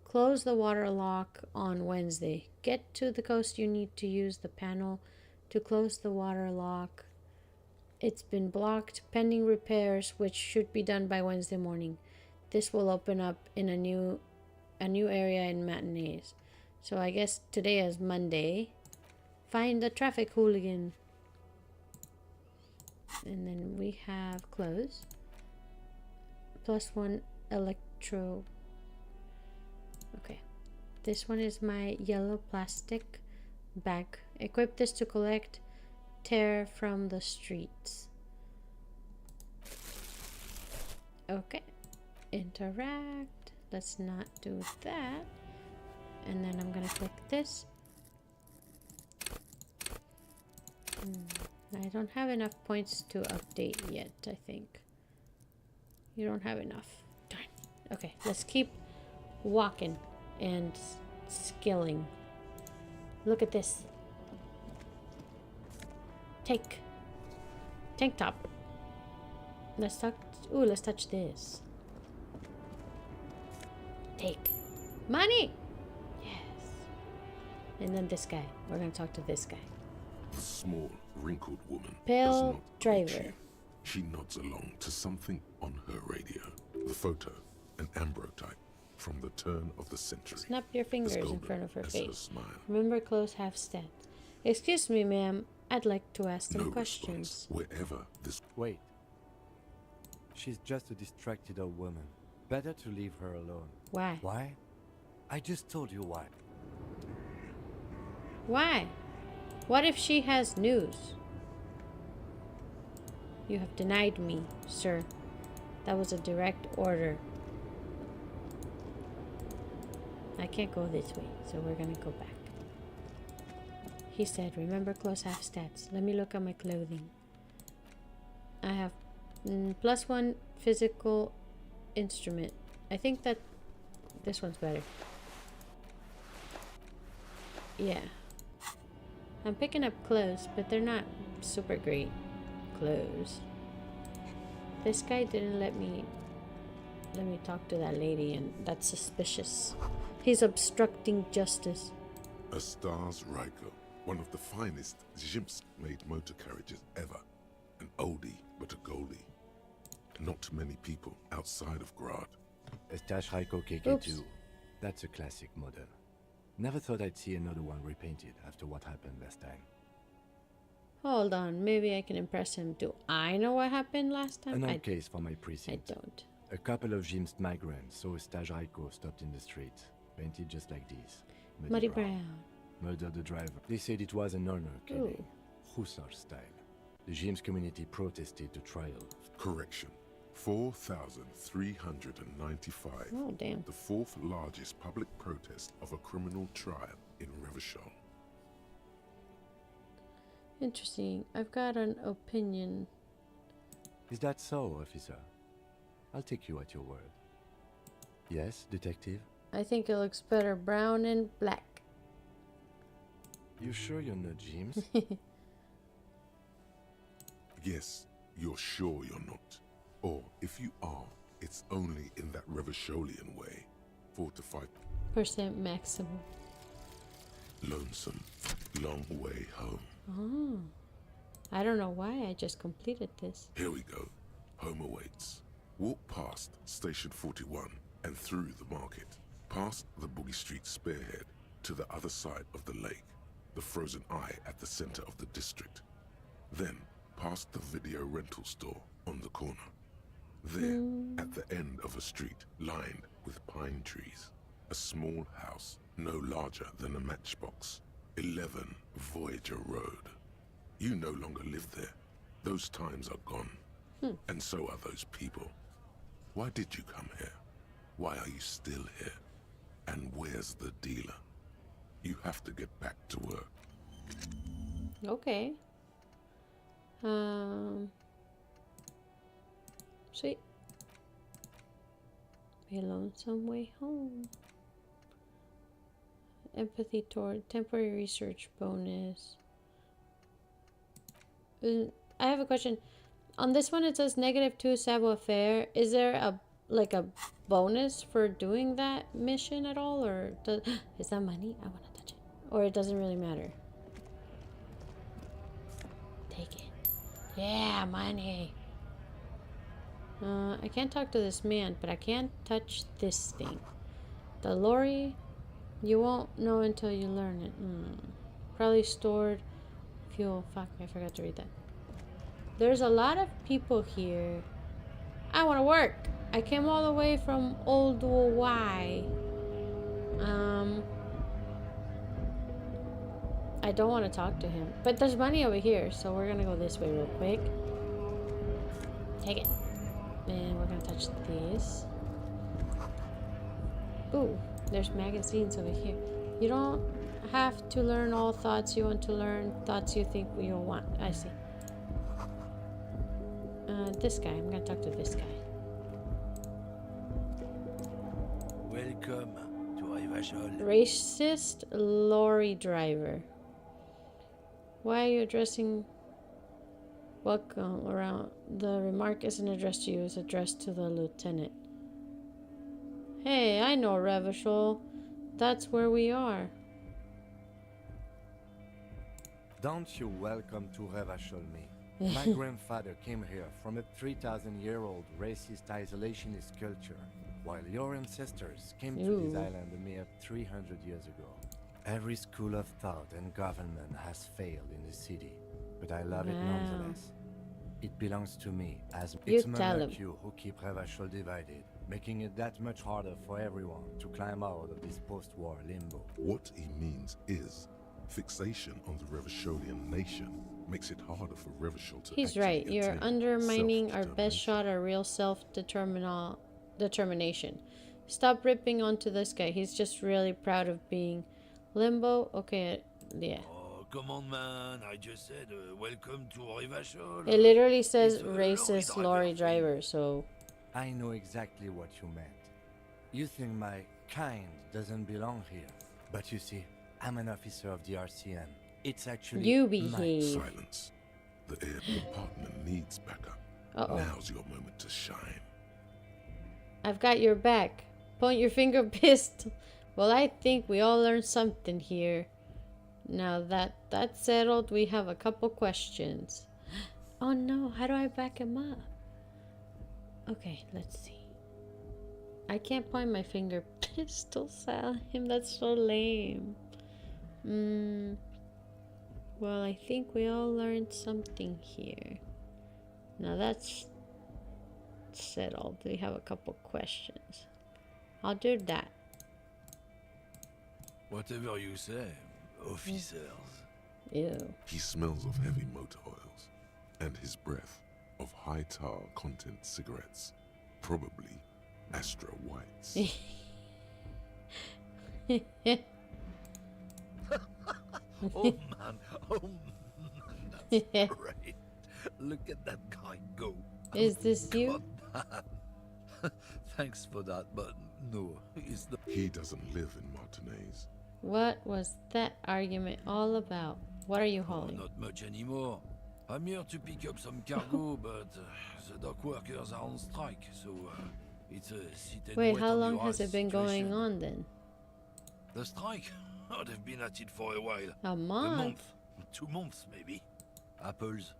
Close the water lock on Wednesday. Get to the coast. You need to use the panel to close the water lock. It's been blocked pending repairs, which should be done by Wednesday morning. This will open up in a new area in Matinees. So I guess today is Monday. Find the traffic hooligan. And then we have close. +1 electro. Okay. This one is my yellow plastic bag. Equip this to collect tear from the streets. Okay. Interact. Let's not do that. And then I'm gonna click this. I don't have enough points to update yet, I think. You don't have enough. Darn. Okay, let's keep walking and skilling. Look at this. Tank top. Let's talk Ooh, let's touch this. Take. Money! Yes. And then this guy. We're gonna talk to this guy. The small, wrinkled woman Pale does not greet driver. you. She nods along to something on her radio. The photo, an ambrotype from the turn of the century. Snap your fingers in golden front of her as her face. smile. Remember, clothes have stats. Excuse me, ma'am. I'd like to ask some No questions. response wherever this. Wait. She's just a distracted old woman. Better to leave her alone. Why? Why? I just told you why. Why? What if she has news? You have denied me, sir. That was a direct order. I can't go this way, so we're gonna go back. He said, remember, clothes have stats. Let me look at my clothing. I have +1 physical instrument. I think that this one's better. Yeah. I'm picking up clothes, but they're not super great clothes. This guy didn't let me talk to that lady, and that's suspicious. He's obstructing justice. A Stars Ryko, one of the finest Zhimsk-made motor carriages ever. An oldie, but a goldie. Not many people outside of Grad. Estash Raiko KK2. Oops. That's a classic model. Never thought I'd see another one repainted after what happened last time. Hold on, maybe I can impress him. Do I know what happened last time? An I old case for my precinct. don't. A couple of Jim's migrants saw a Staj Raiko stopped in the street, painted just like this. Muddy Brown. Murdered the driver. They said it was an honor killing. Hussar style. The Jim's community protested the trial. Correction. 4,395. Oh, damn. The fourth largest public protest of a criminal trial in Revachol. Interesting. I've got an opinion. Is that so, officer? I'll take you at your word. Yes, detective? I think it looks better brown and black. You sure you're not Jim's? Yes, you're sure you're not. Or if you are, it's only in that Revacholian way. 4 to 5% maximum. lonesome, long way home. Oh. I don't know why I just completed this. Here we go. Home awaits. Walk past Station 41 and through the market, past the Boogie Street spearhead to the other side of the lake, the frozen eye at the center of the district. Then past the video rental store on the corner. There, at the end of a street lined with pine trees, a small house no larger than a matchbox. 11 Voyager Road. You no longer live there. Those times are gone. And so are those people. Why did you come here? Why are you still here? And where's the dealer? You have to get back to work. Okay. Sweet. Be a lonesome way home. Empathy toward temporary research bonus. I have a question. On this one it says -2 savoir-faire. Is there a bonus for doing that mission at all, or is that money? I want to touch it. Or it doesn't really matter. Take it. Yeah, money. I can't talk to this man, but I can touch this thing. The lorry, you won't know until you learn it. Probably stored fuel. Fuck, I forgot to read that. There's a lot of people here. I want to work. I came all the way from Old Y. I don't want to talk to him, but there's money over here, so we're gonna go this way real quick. Take it. And we're gonna touch this. Ooh, there's magazines over here. You don't have to learn all thoughts you want to learn, thoughts you think you'll want. I see. This guy. I'm gonna talk to this guy. Welcome to Revachol. Racist lorry driver. Why are you addressing Welcome around. The remark isn't addressed to you, it's addressed to the lieutenant. Hey, I know Revachol. That's where we are. Don't you welcome to Revachol me. My grandfather came here from a 3,000-year-old racist isolationist culture, while your ancestors came to this island a mere 300 years ago. Every school of thought and government has failed in the city, but I love it nonetheless. It belongs to me, as it's men like you who keep Revachol divided, making it that much harder for everyone to climb out of this post-war limbo. What he means is, fixation on the Revacholian nation makes it harder for Revachol to. He's right. You're undermining our best shot at real self-determination. Stop ripping onto this guy. He's just really proud of being limbo. Okay, yeah. Oh, come on, man. I just said welcome to Revachol. It literally says racist lorry driver, so... I know exactly what you meant. You think my kind doesn't belong here. But you see, I'm an officer of the RCM. It's actually you behave. Silence. The air department needs backup. Now's your moment to shine. I've got your back. Point your finger, pistol. Well, I think we all learned something here. Now that that's settled, we have a couple questions. Oh no, how do I back him up? Okay, let's see. I can't point my finger pistols at him. That's so lame. Well, I think we all learned something here. Now that's settled. We have a couple questions. I'll do that. Whatever you say, officers. Ew. He smells of heavy motor oils, and his breath of high tar content cigarettes, probably Astra Whites. Oh man, that's great. Look at that guy go. Is this you? Thanks for that, but no, it's the... He doesn't live in Martinez. What was that argument all about? What are you hauling? Not much anymore. I'm here to pick up some cargo, but the dock workers are on strike, so it's a sit and Wait, wait how on long your has it been situation. going on then? The strike? Oh, they've been at it for a while. A month? A month. 2 months, maybe. Apples.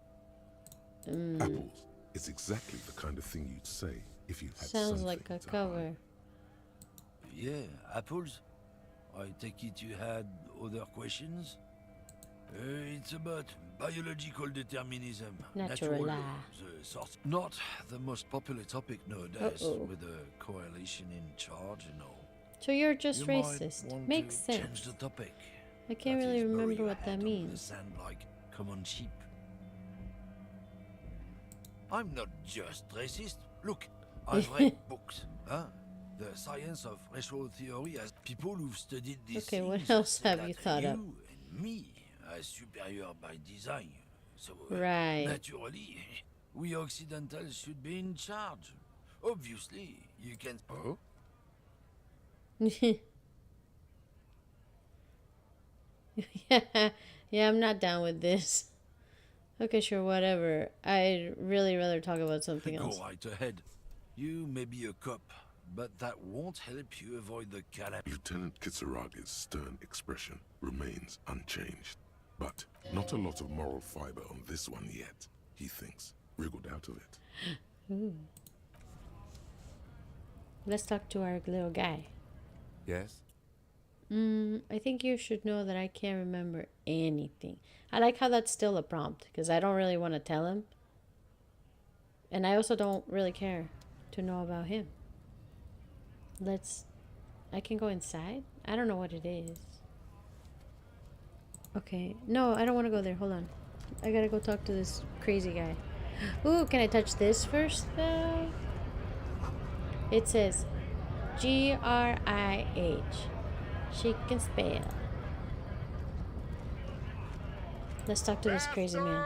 Apples. It's exactly the kind of thing you'd say if you had Sounds something like a to cover. hide. Yeah, apples. I take it you had other questions? It's about biological determinism. Natural law. The source. Not the most popular topic nowadays, with the coalition in charge and all. So you're just You racist. might want Makes to sense. Change the topic. I can't That really is bury remember your what that head under the means. sand like common sheep. I'm not just racist. Look, I've read books. The science of racial theory has people who've studied these Okay, what things else say have you that thought you of? and me are superior by design. So Right. naturally, we Occidentals should be in charge. Obviously, you can... Oh? Yeah, I'm not down with this. Okay, sure, whatever. I'd really rather talk about something else. Go right ahead. You may be a cop, but that won't help you avoid the calamity. Lieutenant Kisaragi's stern expression remains unchanged. But not a lot of moral fiber on this one yet, he thinks, wriggled out of it. Ooh. Let's talk to our little guy. Yes? I think you should know that I can't remember anything. I like how that's still a prompt, because I don't really want to tell him. And I also don't really care to know about him. I can go inside? I don't know what it is. Okay. No, I don't want to go there. Hold on. I gotta go talk to this crazy guy. Ooh, can I touch this first, though? It says Grih. She can spell. Let's talk to this crazy man.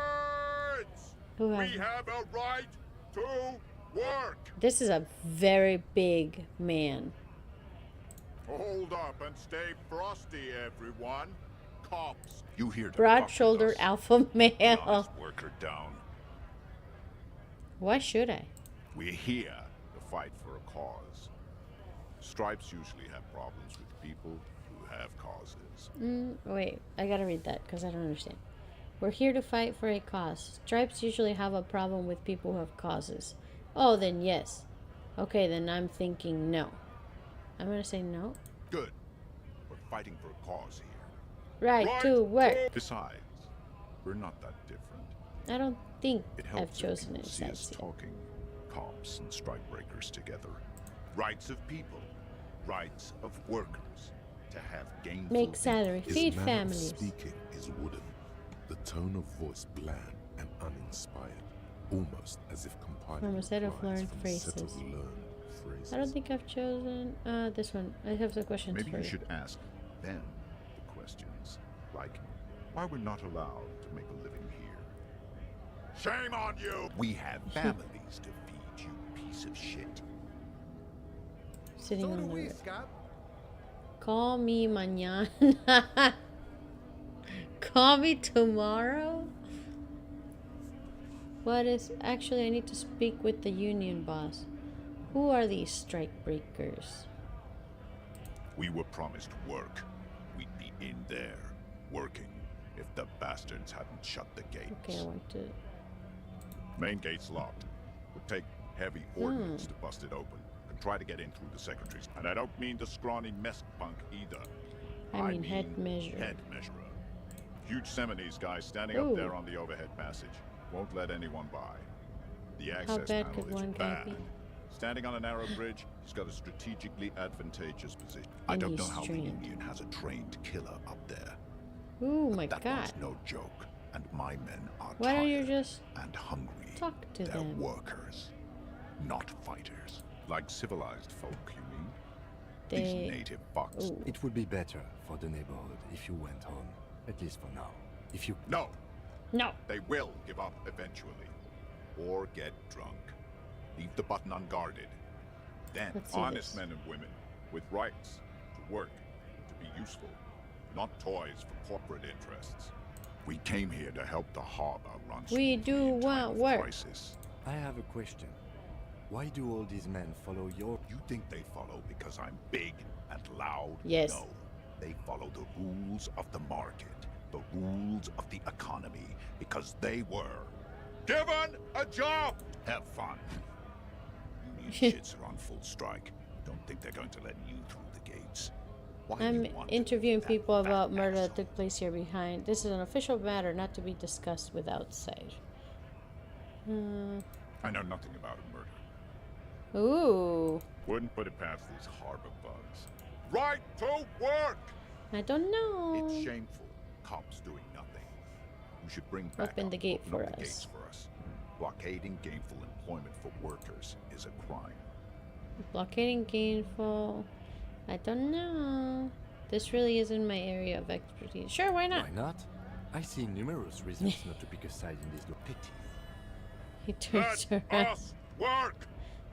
Who we have a right to work. This is a very big man. Hold up and stay frosty, everyone. Cops. You here to Broad-shouldered alpha male. work her down. Why should I? We're here to fight for a cause. Stripes usually have problems with people who have causes. Wait, I gotta read that because I don't understand. We're here to fight for a cause. Stripes usually have a problem with people who have causes. Oh, then yes. Okay, then I'm thinking no. I'm gonna say no. Good. We're fighting for a cause here. Right to work. Besides, we're not that different. I don't think It I've helps chosen if it. people see us talking, cops and strikebreakers together. Rights of people, rights of workers, to have gainful Make salary, His feed manner of families. speaking is wooden, the tone of voice bland and uninspired, almost as if compiling From a set of replies learned from phrases. set of learned phrases. I don't think I've chosen this one. I have the questions Maybe for you you. should ask them the questions, like why we're not allowed to make a living here. Shame on you! We have families to feed, you piece of shit. Sitting So on do the we, roof. Scab. Call me mañana. Call me tomorrow? What is... Actually, I need to speak with the union boss. Who are these strike breakers? We were promised work. We'd be in there, working, if the bastards hadn't shut the gates. Okay, I want to... Main gate's locked. Would take heavy ordnance to bust it open. And try to get in through the secretaries. And I don't mean the scrawny mess punk either. I mean head measure. Head measurer. Huge Seminese guy standing Ooh. up there on the overhead passage. Won't let anyone by. The access bad panel could is one guy bad. be? Standing on a narrow bridge, he's got a strategically advantageous position. I And don't know he's how the trained. Union has a trained killer up there. Oh my That god. one's no joke. And my men are Why don't you tired just and hungry. talk to They're them? workers, not fighters. Like civilized folk, you mean? They... These native fucks. Ooh. It would be better for the neighborhood if you went home, at least for now. If you... No, No. they will give up eventually. Or get drunk. Leave the button unguarded. Then Let's see honest this. men and women with rights to work, to be useful, not toys for corporate interests. We came here to help the harbor run We smoothly do in time want of work. crisis. I have a question. Why do all these men follow your... You think they follow because I'm big and loud? Yes. No. They follow the rules of the market, the rules of the economy, because they were given a job. Have fun. Union shits are on full strike. Don't think they're going to let you through the gates. Why do I'm you want interviewing that people fat about murder that asshole? took place here behind. This is an official matter not to be discussed with outside. I know nothing about a murder. Ooh. Wouldn't put it past these harbor bugs. Right to work! I don't know. It's shameful. Cops doing nothing. We should bring back Open the up- gate open for up the us. gates for us. Blockading gainful employment for workers is a crime. Blockading gainful. I don't know. This really isn't my area of expertise. Sure, why not? Why not? I see numerous reasons not to pick a side in this pity. He turns Let around. us work!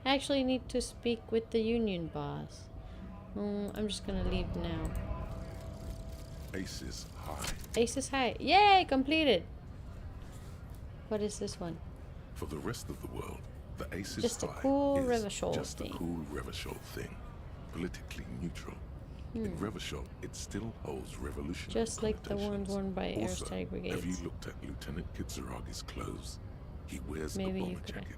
I actually need to speak with the union boss. I'm just gonna leave now. Aces high. Ace is high. Yay! Completed! What is this one? For the rest of the world, the aces Just a high cool is Revachol just thing. a cool Revachol thing. Politically neutral. In Revachol, it still holds revolutionary Just like the ones connotations. worn by Also, airstrike have brigades. you looked at Lieutenant Kitsuragi's clothes? He wears Maybe a you bomber could- jacket,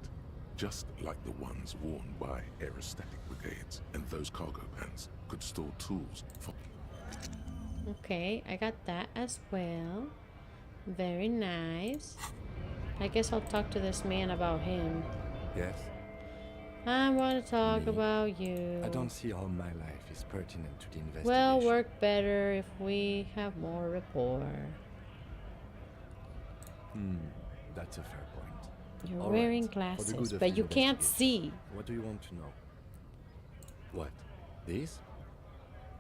just like the ones worn by aerostatic brigades. And those cargo pants could store tools for... Okay, I got that as well. Very nice. I guess I'll talk to this man about him. Yes? I want to talk Me? about you. I don't see how my life is pertinent to the investigation. Well, work better if we have more rapport. That's a fair point. You're All wearing right, for the glasses, good of but the you can't investigation. see. What do you want to know? What? This?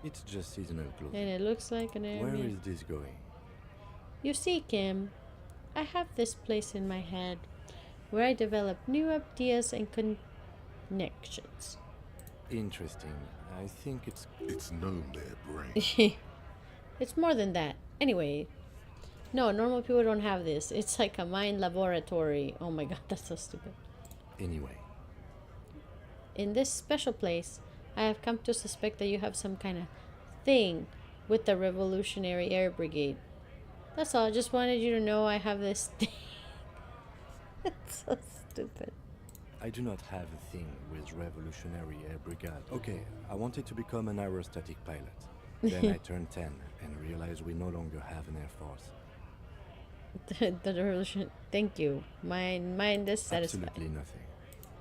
It's just seasonal clothing. And it looks like an Where area. is this going? You see, Kim, I have this place in my head where I develop new ideas and connections. Interesting. I think it's... It's known their brain. It's more than that. Anyway, no, normal people don't have this. It's like a mind laboratory. Oh my god, that's so stupid. Anyway, In this special place, I have come to suspect that you have some kind of thing with the Revolutionary Air Brigade. That's all. I just wanted you to know I have this thing. It's so stupid. I do not have a thing with Revolutionary Air Brigade. Okay, I wanted to become an aerostatic pilot. Then I turned 10 and realized we no longer have an air force. The revolution. Thank you. My mind is satisfied. Absolutely nothing.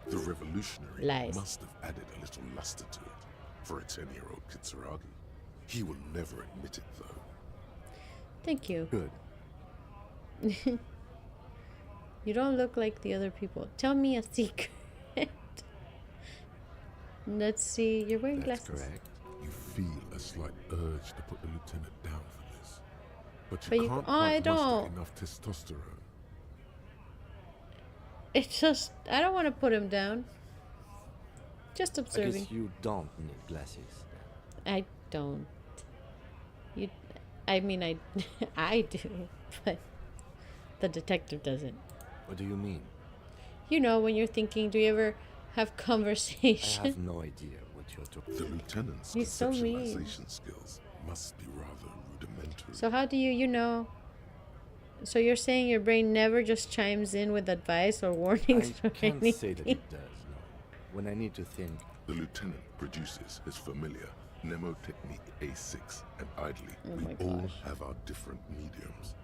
The revolutionary Lies. must have added a little luster to it for a 10-year-old Kitsuragi. He will never admit it, though. Thank you. Good. You don't look like the other people. Tell me a secret. Let's see. You're wearing That's glasses. correct. You feel a slight urge to put the lieutenant down for this. But But you you- can't oh, I quite muster don't. enough testosterone. It's just I don't want to put him down. Just I observing. guess you don't need glasses. I don't. You. I mean, I. I do, but the detective doesn't. What do you mean? You know, when you're thinking, do you ever have I conversation? have no idea what you're talking The about. lieutenant's He's so mean. conceptualization skills must be rather rudimentary. So how do you know? So you're saying your brain never just chimes in with advice or warnings I or can't anything? say that it does, no. When I need to think, The lieutenant produces his familiar mnemotechnique A6, and idly, Oh we my all gosh. have our different mediums.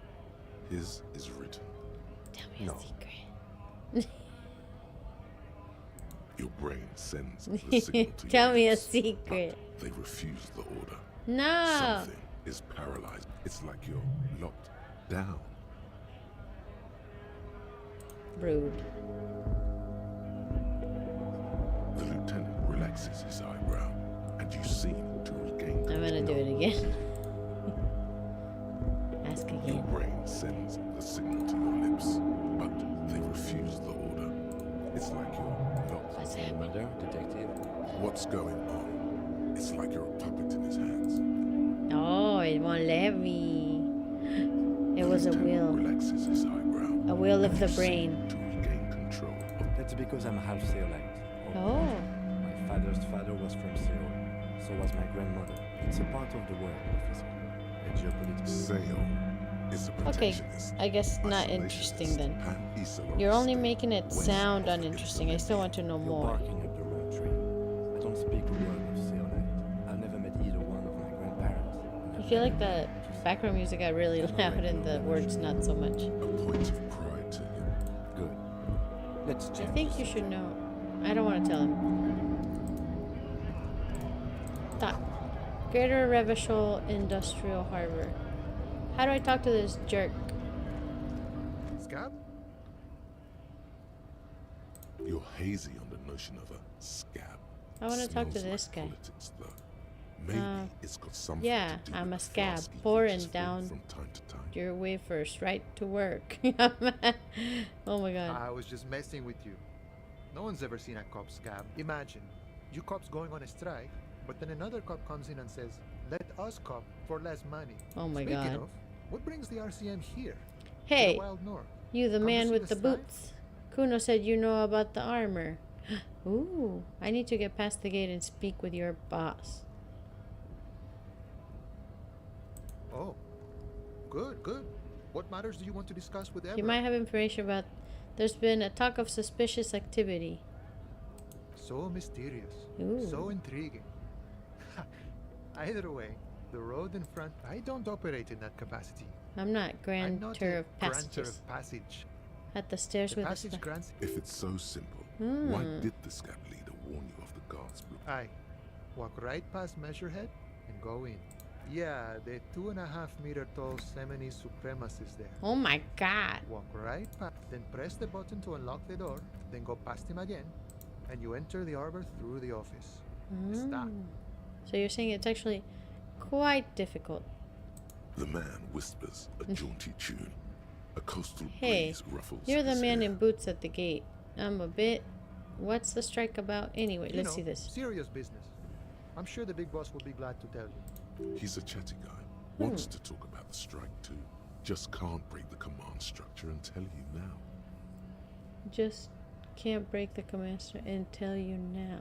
His is written. Tell me No. a secret. Your brain sends the signal to Tell your me a lips, secret. but they refuse the order. No. Something is paralyzed. It's like you're locked down. Rude. The lieutenant relaxes his eyebrow, and you seem to regain I'm gonna do it again. Ask Your again. brain sends the signal to your lips, but they refuse the order. It's like you're locked. What's hey, happening? mother, detective, What's going on? It's like you're a puppet in his hands. Oh, it won't let me. It was a Lieutenant will. relaxes his eyebrow. A will of and the you brain. seem to regain control of that's because I'm half Seolite. Oh. My father's father was from Seoul. So was my grandmother. It's a part of the world, officer. A geopolitical. Seo is a Okay, protectionist. I guess not interesting then. Pan-Isolocist You're only state making it west sound of the uninteresting. I still want to know You're more. barking up the wrong tree. I don't speak a word of Seolite. I've never met either one of my grandparents. and I I've feel like never the background music got really loud and the words not so much. A point of pride to him. Good. Let's I change think the you should subject. know. I don't want to tell him. Thought. Greater Revachol Industrial Harbor. How do I talk to this jerk? Scab? You're hazy on the notion of a scab. I want to talk to Smells this like guy. politics, though. Maybe it's got something yeah, to do I'm with a the scab, flask he pouring reaches for down from time to time. your wafers right to work. Oh my god. I was just messing with you. No one's ever seen a cop scab. Imagine, you cops going on a strike, but then another cop comes in and says, let us cop for less money. Oh my Speaking god. of, what brings the RCM here? To Hey, the Wild North. you the Come to man see with the the strike? boots. Kuno said you know about the armor. Ooh, I need to get past the gate and speak with your boss. Oh, good, good. What matters do you want to discuss with You Everett? might have information about. There's been a talk of suspicious activity. So mysterious. Ooh. So intriguing. Either way, the road in front, I don't operate in that capacity. I'm not I'm not grantor a of grantor passages. of passage. At the stairs The with a passage spe- grants. If it's so simple, why Hmm. did the scab leader warn you of the guards? Aye. Walk right past Measurehead and go in. Yeah, the 2.5-meter tall Semini supremacist there. Oh my god. Walk right past, then press the button to unlock the door, then go past him again, and you enter the arbor through the office. Stop. Mm. So you're saying it's actually quite difficult. The man whispers a jaunty tune. A coastal Hey, breeze ruffles you're the his man hair. in boots at the gate. I'm a bit. What's the strike about anyway? You Let's know, see this. Serious business. I'm sure the big boss will be glad to tell you. He's a chatty guy. Wants to talk about the strike too. Just can't break the command structure and tell you now. Just can't break the commander and tell you now.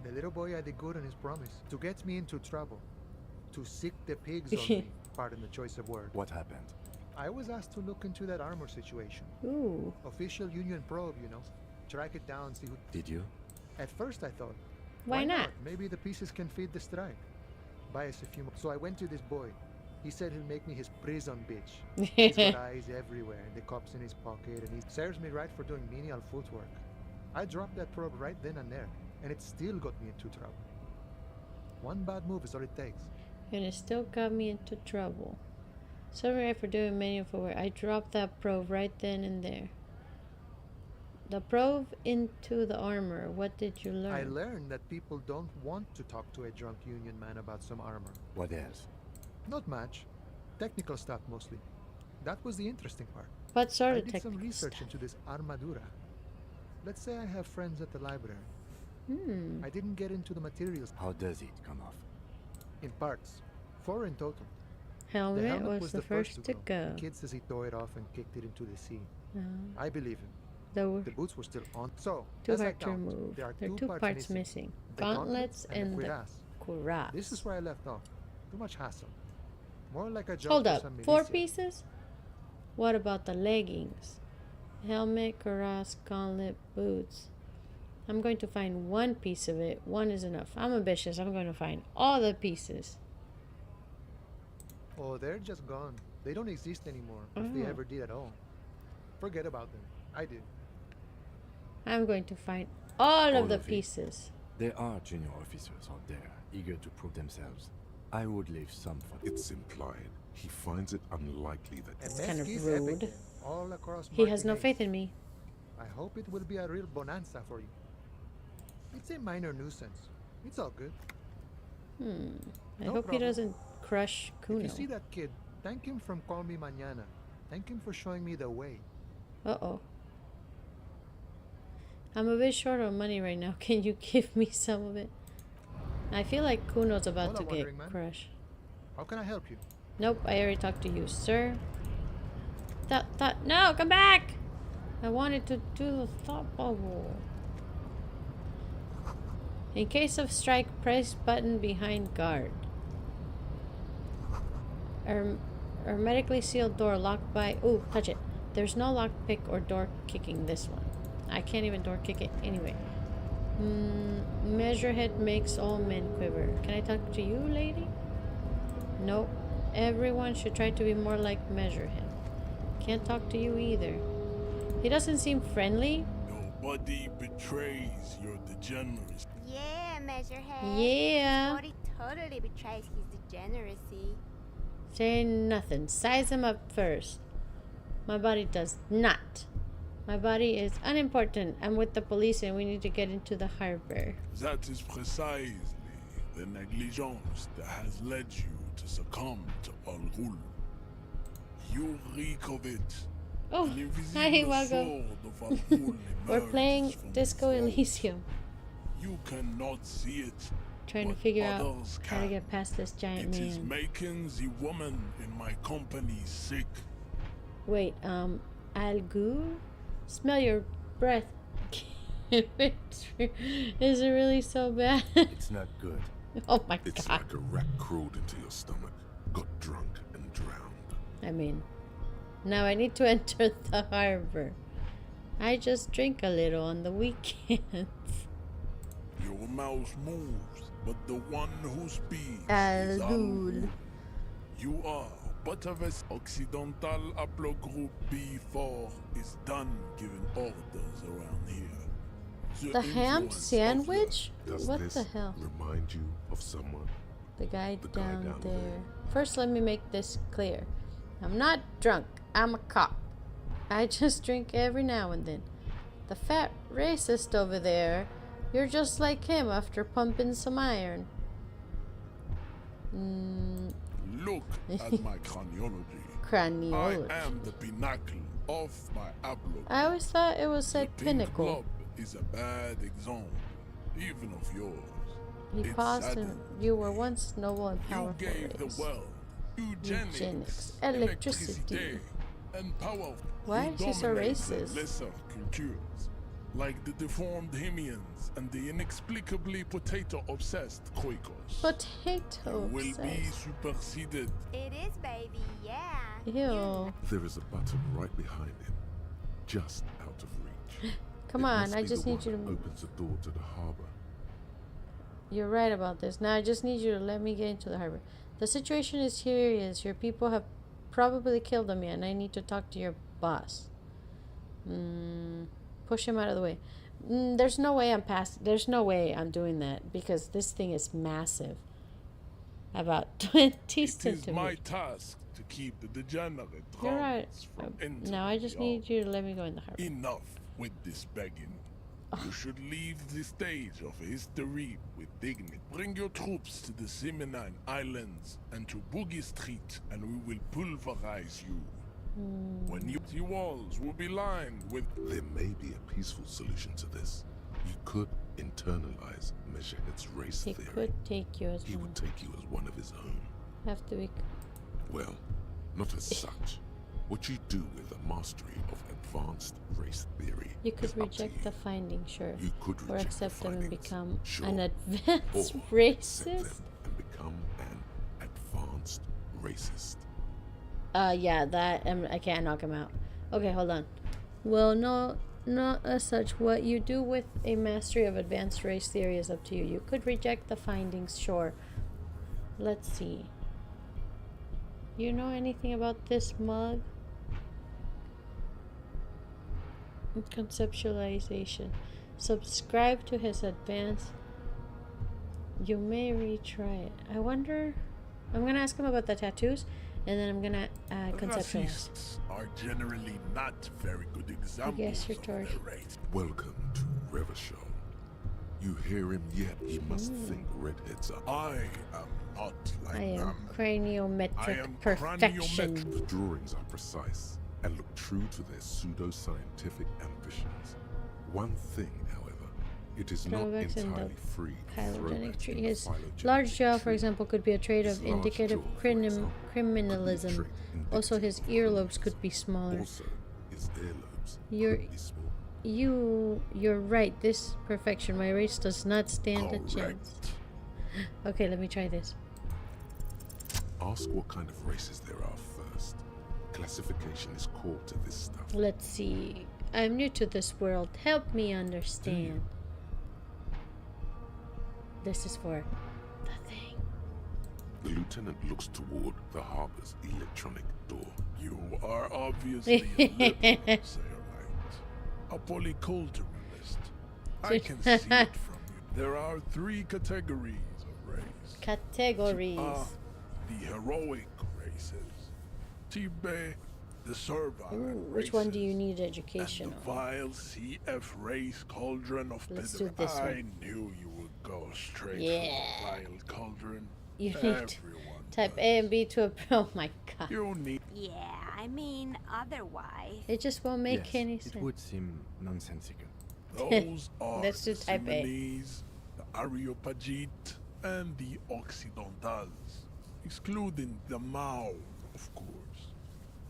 The little boy had a good on his promise to get me into trouble. To sick the pigs on me. Pardon the choice of word. What happened? I was asked to look into that armor situation. Ooh. Official union probe, you know. Track it down, see who... Did you? At first I thought, Why not? Maybe the pieces can feed the strike. Buy us a few more. So I went to this boy. He said he'll make me his prison bitch. He's got eyes everywhere and the cops in his pocket, and he serves me right for doing menial footwork. I dropped that probe right then and there, and it still got me into trouble. One bad move is all it takes. And it still got me into trouble. Sorry for doing manual forward. I dropped that probe right then and there. The probe into the armor. What did you learn? I learned that people don't want to talk to a drunk union man about some armor. What else? Not much. Technical stuff mostly. That was the interesting part. What sort I of did technical some research stuff? into this armadura. Let's say I have friends at the library. Hmm. I didn't get into the materials. How does it come off? In parts. 4 in total. The Helmet helmet was the first to go. The kid says he tore it off and kicked it into the sea. Uh, I believe him. The boots were still on. So, too as I hard to count, remove. there are There are two parts missing. The Gauntlets and the the cuirass. cuirass. This is where I left off. Too much hassle. More like a job Hold for up. some 4 militia. pieces? What about the leggings? Helmet, cuirass, gauntlet, boots. I'm going to find one piece of it. One is enough. I'm ambitious. I'm going to find all the pieces. Oh, they're just gone. They don't exist anymore, if they ever did at all. Forget about them. I did. I'm going to find all of the of it. pieces. There are junior officers out there, eager to prove themselves. I would leave some for them. It's implied. He finds it unlikely that And It's kind of Mesqui's rude. epic, all across He has no Martinez. faith in me. I hope it will be a real bonanza for you. It's a minor nuisance. It's all good. I No hope he problem. doesn't crush Kuno. If you see that kid, thank him from Call Me Mañana. Thank him for showing me the way. Uh-oh. I'm a bit short on money right now. Can you give me some of it? I feel like Kuno's about Hold to on, get Wandering Man. crushed. How can I help you? Nope, I already talked to you, sir. No, come back! I wanted to do the thought bubble. In case of strike, press button behind guard. Hermetically sealed door locked by... Ooh, touch it. There's no lockpick or door kicking this one. I can't even door kick it anyway. Measurehead makes all men quiver. Can I talk to you, lady? Nope. Everyone should try to be more like Measurehead. Can't talk to you either. He doesn't seem friendly. Nobody betrays your degeneracy. Yeah, Measurehead. Yeah. His body totally betrays his degeneracy. Say nothing. Size him up first. My body does not. My body is unimportant. I'm with the police and we need to get into the harbor. That is precisely the negligence that has led you to succumb to Al Ghul. You reek of it. Oh, An invisible hi, Wago. sword of Al Ghul We're emerges playing from Disco its Elysium. You cannot see it. Trying to but figure out others how to can. get past this giant It is man. making the woman in my company sick. Wait, Al Ghul? Smell your breath. Is it really so bad? It's not good. Oh my it's god. like a rat crawled into your stomach, got drunk and drowned. I mean, now I need to enter the harbor. I just drink a little on the weekends. Your mouth moves, but the one who speaks Al is Al Ghul. Ghul. You are but of a Occidental Haplogroup B4 is done giving orders around here. The ham influence of sandwich? Does What this the hell? remind you of someone? The guy The guy down down there. there. First, let me make this clear. I'm not drunk. I'm a cop. I just drink every now and then. The fat racist over there, you're just like him after pumping some iron. Look at my craniology. Craniology. I am the pinnacle of my haplogroup. I always thought it was said The pink pinnacle. blob is a bad example, even of yours. He It paused and saddens you were once noble and You powerful gave race. the world eugenics, Eugenics, electricity. and powerful. Why who is he so dominate the racist? lesser cultures, like the deformed Hemians and the inexplicably potato-obsessed Khoikos. Potato You will be obsessed. superseded. It is, baby, yeah. Ew. There is a button right behind him, just out of reach. Come It on, must I be just the need you one that to. opens the door to the harbor. You're right about this. Now I just need you to let me get into the harbor. The situation is serious. Your people have probably killed them, and I need to talk to your boss. Push him out of the way. There's no way I'm past. There's no way I'm doing that because this thing is massive. About 20 It is centimeters. my task to keep the degenerate You're right. drums from entering Now I just the need you to let me go in the harbor. Enough with this begging. You should leave the stage of history with dignity. Bring your troops to the Simonine Islands and to Boogie Street, and we will pulverize you. When the walls will be lined with... There may be a peaceful solution to this. You could internalize Meshached's race He theory. could take you as He one. would take you as one of his own. Have to be. Well, not as such. What you do with a mastery of advanced race theory You could is up to reject the you. findings, sure. You could Or reject accept the them and findings, become sure. an Or advanced accept racist. them and become an advanced racist. Yeah, that I can't knock him out. Okay, hold on. Well, no, not as such. What you do with a mastery of advanced race theory is up to you. You could reject the findings, sure. Let's see. You know anything about this mug? Conceptualization. Subscribe to his advanced. You may retry it. I wonder. I'm gonna ask him about the tattoos, and then I'm gonna conceptualize. Racists are generally not very good examples you're of Tory. their race. Welcome to Revachol. You hear him yet? He must think redheads are. I am not like I am them. craniometric perfection. The drawings are precise and look true to their pseudo-scientific ambitions. One thing, however, it is not Drawbacks in entirely the free of Phylogenetic throwbacks tree. in the His phylogenetic large jaw, for tree. example, could be a trait His of large indicative jaw, for example, could be a criminalism. trait Also, his indicative of earlobes could be smaller. Also, his earlobes You're- could be small. You're right. This perfection, my race does not stand a chance. Correct. Okay, let me try this. Ask what kind of races there are first. Classification is core to this stuff. Let's see. I'm new to this world. Help me understand. This is for the thing. The lieutenant looks toward the harbor's electronic door. You are obviously a liberal, Sayerite. A polyculturalist. I can see it from you. There are 3 categories of race. Categories. The heroic races. Tibet, the servile Ooh, which one do you races, need and education the on? vile CF race cauldron of Let's do pederasty. this I one. knew you would go straight Yeah. for the vile cauldron. You need Everyone type does. A and B to a. Oh my god. You need Yeah, I mean, otherwise. It just won't make Yes, any it sense. would seem nonsensical. those are Let's do the type A. Simonese, the Areopagite, and the Occidentals, excluding the Maun, of course.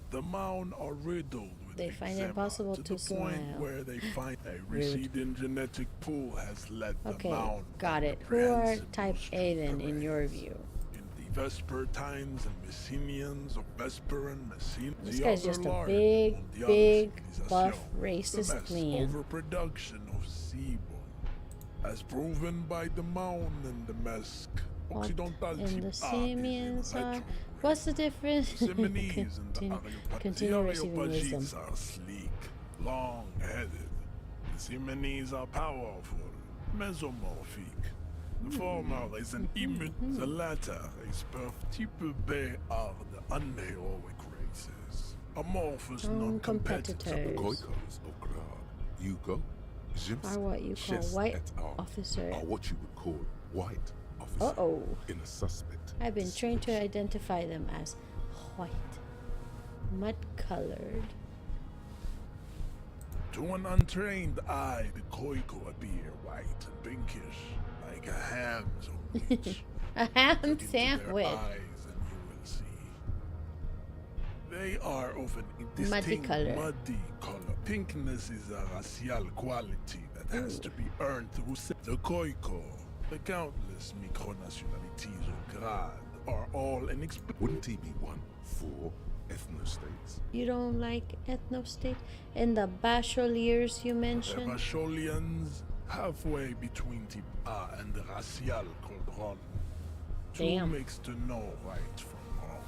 The Maun are riddled with They find it eczema impossible to to the point smile. where they find a receding genetic pool has led Okay, the Maun got on it. the Who are rancid type A street then, in your parades. view? In the Vespertines and Messenians of Vesper and Messene, This the guy's other just a large big, on the other big, civilization. buff, The racist mass man. overproduction of sebum, as proven by the Maun and the Mesk. What? Occidental And the type A is Simians a are. retro What's the difference? the Simonese and the Continue receiving wisdom. Areopagites are sleek, long-headed. The Simonese are powerful, mesomorphic. The former is an image, the latter is petit peu B are the unheroic races. Amorphous non-competitors. competitors. Khoikos of Grad, Hugo, Are what you call white officer. are what you would call white officer. Uh-oh. In a suspect. I've been trained to identify them as white, mud-colored. To an untrained eye, the Khoiko appear white and pinkish, like a ham sandwich. A ham Look into their sandwich. eyes and you will see. They are of an Muddy distinct color. muddy color. Pinkness is a racial quality that has to be earned through the Koiko. The countless micronationalities of Grad are all Wouldn't he be one for ethnostates? You don't like ethnostate? And the bacheliers you mentioned? Revacholians, halfway between Tipa and the racial Cauldron. Two Damn. makes to know right from wrong.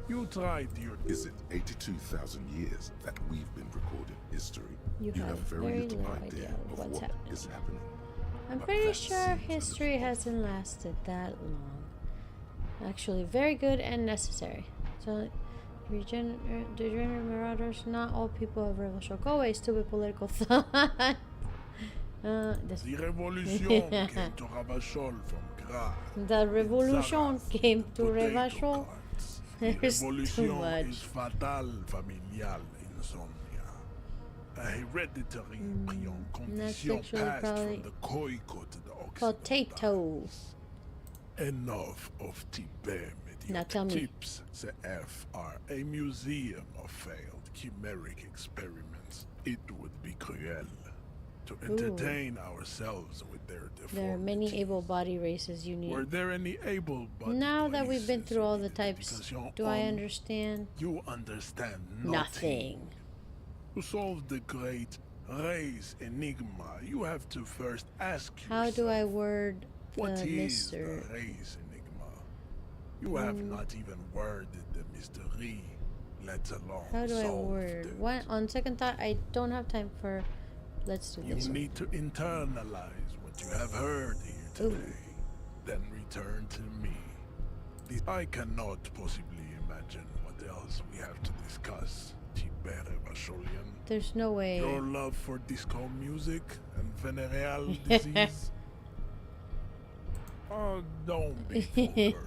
You tried your... Is it 82,000 years that we've been recording history? You have very little idea of what's happening. Is happening. I'm But pretty that sure seems a history little off. hasn't lasted that long. Actually, very good and necessary. So, degenerate marauders, not all people of revolution. Go away, stupid political thought. This The revolution came to Ravachol from Grad. The revolution Zaraz, came to potato Revachol. carts. The There's too revolution much. is fatal familial insomnia. A hereditary Not condition sexually, passed probably. from the Koiko to the Potato. Occidentals. Enough of Tibet Now tell me. mediocre tips. The F are a museum of failed chimeric experiments. It would be cruel to entertain ourselves with their deformities. There are many able-bodied races you Were need. there any able-bodied Now that we've been races through all you the needed? types, Because you're do I on- understand? You understand Nothing. To solve the great race enigma, you have to first ask How yourself, do I word what the is the Mr. race enigma? You have not even worded the mystery, let alone How do I solved word? it. What? On second thought, I don't have time for. Let's do You this one. need to internalize what you have heard here today, then return to me. I cannot possibly imagine what else we have to discuss, Tibet Vacholian. There's no way. Your love for disco music and venereal disease? Oh, don't be vulgar.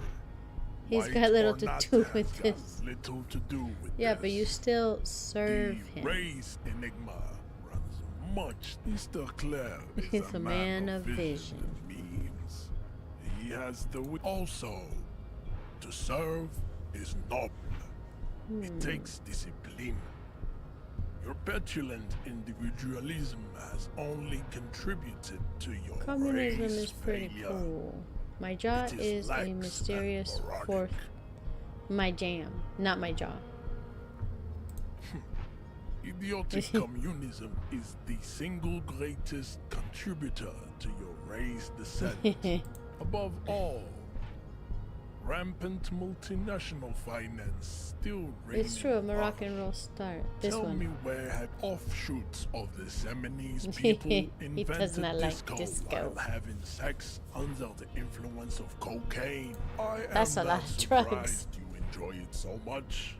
He's White got little or to not do has with got this. little to do with Yeah, this. but you still serve The him. race enigma runs much. Mr. Claire is He's a man of vision. and means. He has the also to serve is noble. It takes discipline. Your petulant individualism has only contributed to your Communism race is pretty failure. cool. My jaw It is lax a and mysterious moronic. fourth. My jam, not my jaw. Idiotic communism is the single greatest contributor to your race descent. Above all, rampant multinational finance still reigns. It's true, a Moroccan roll start. This Tell one. me where have offshoots of the Seminese people He invented does not like disco. while having sex under the influence of cocaine. I That's am a lot not of drugs. surprised you enjoy it so much.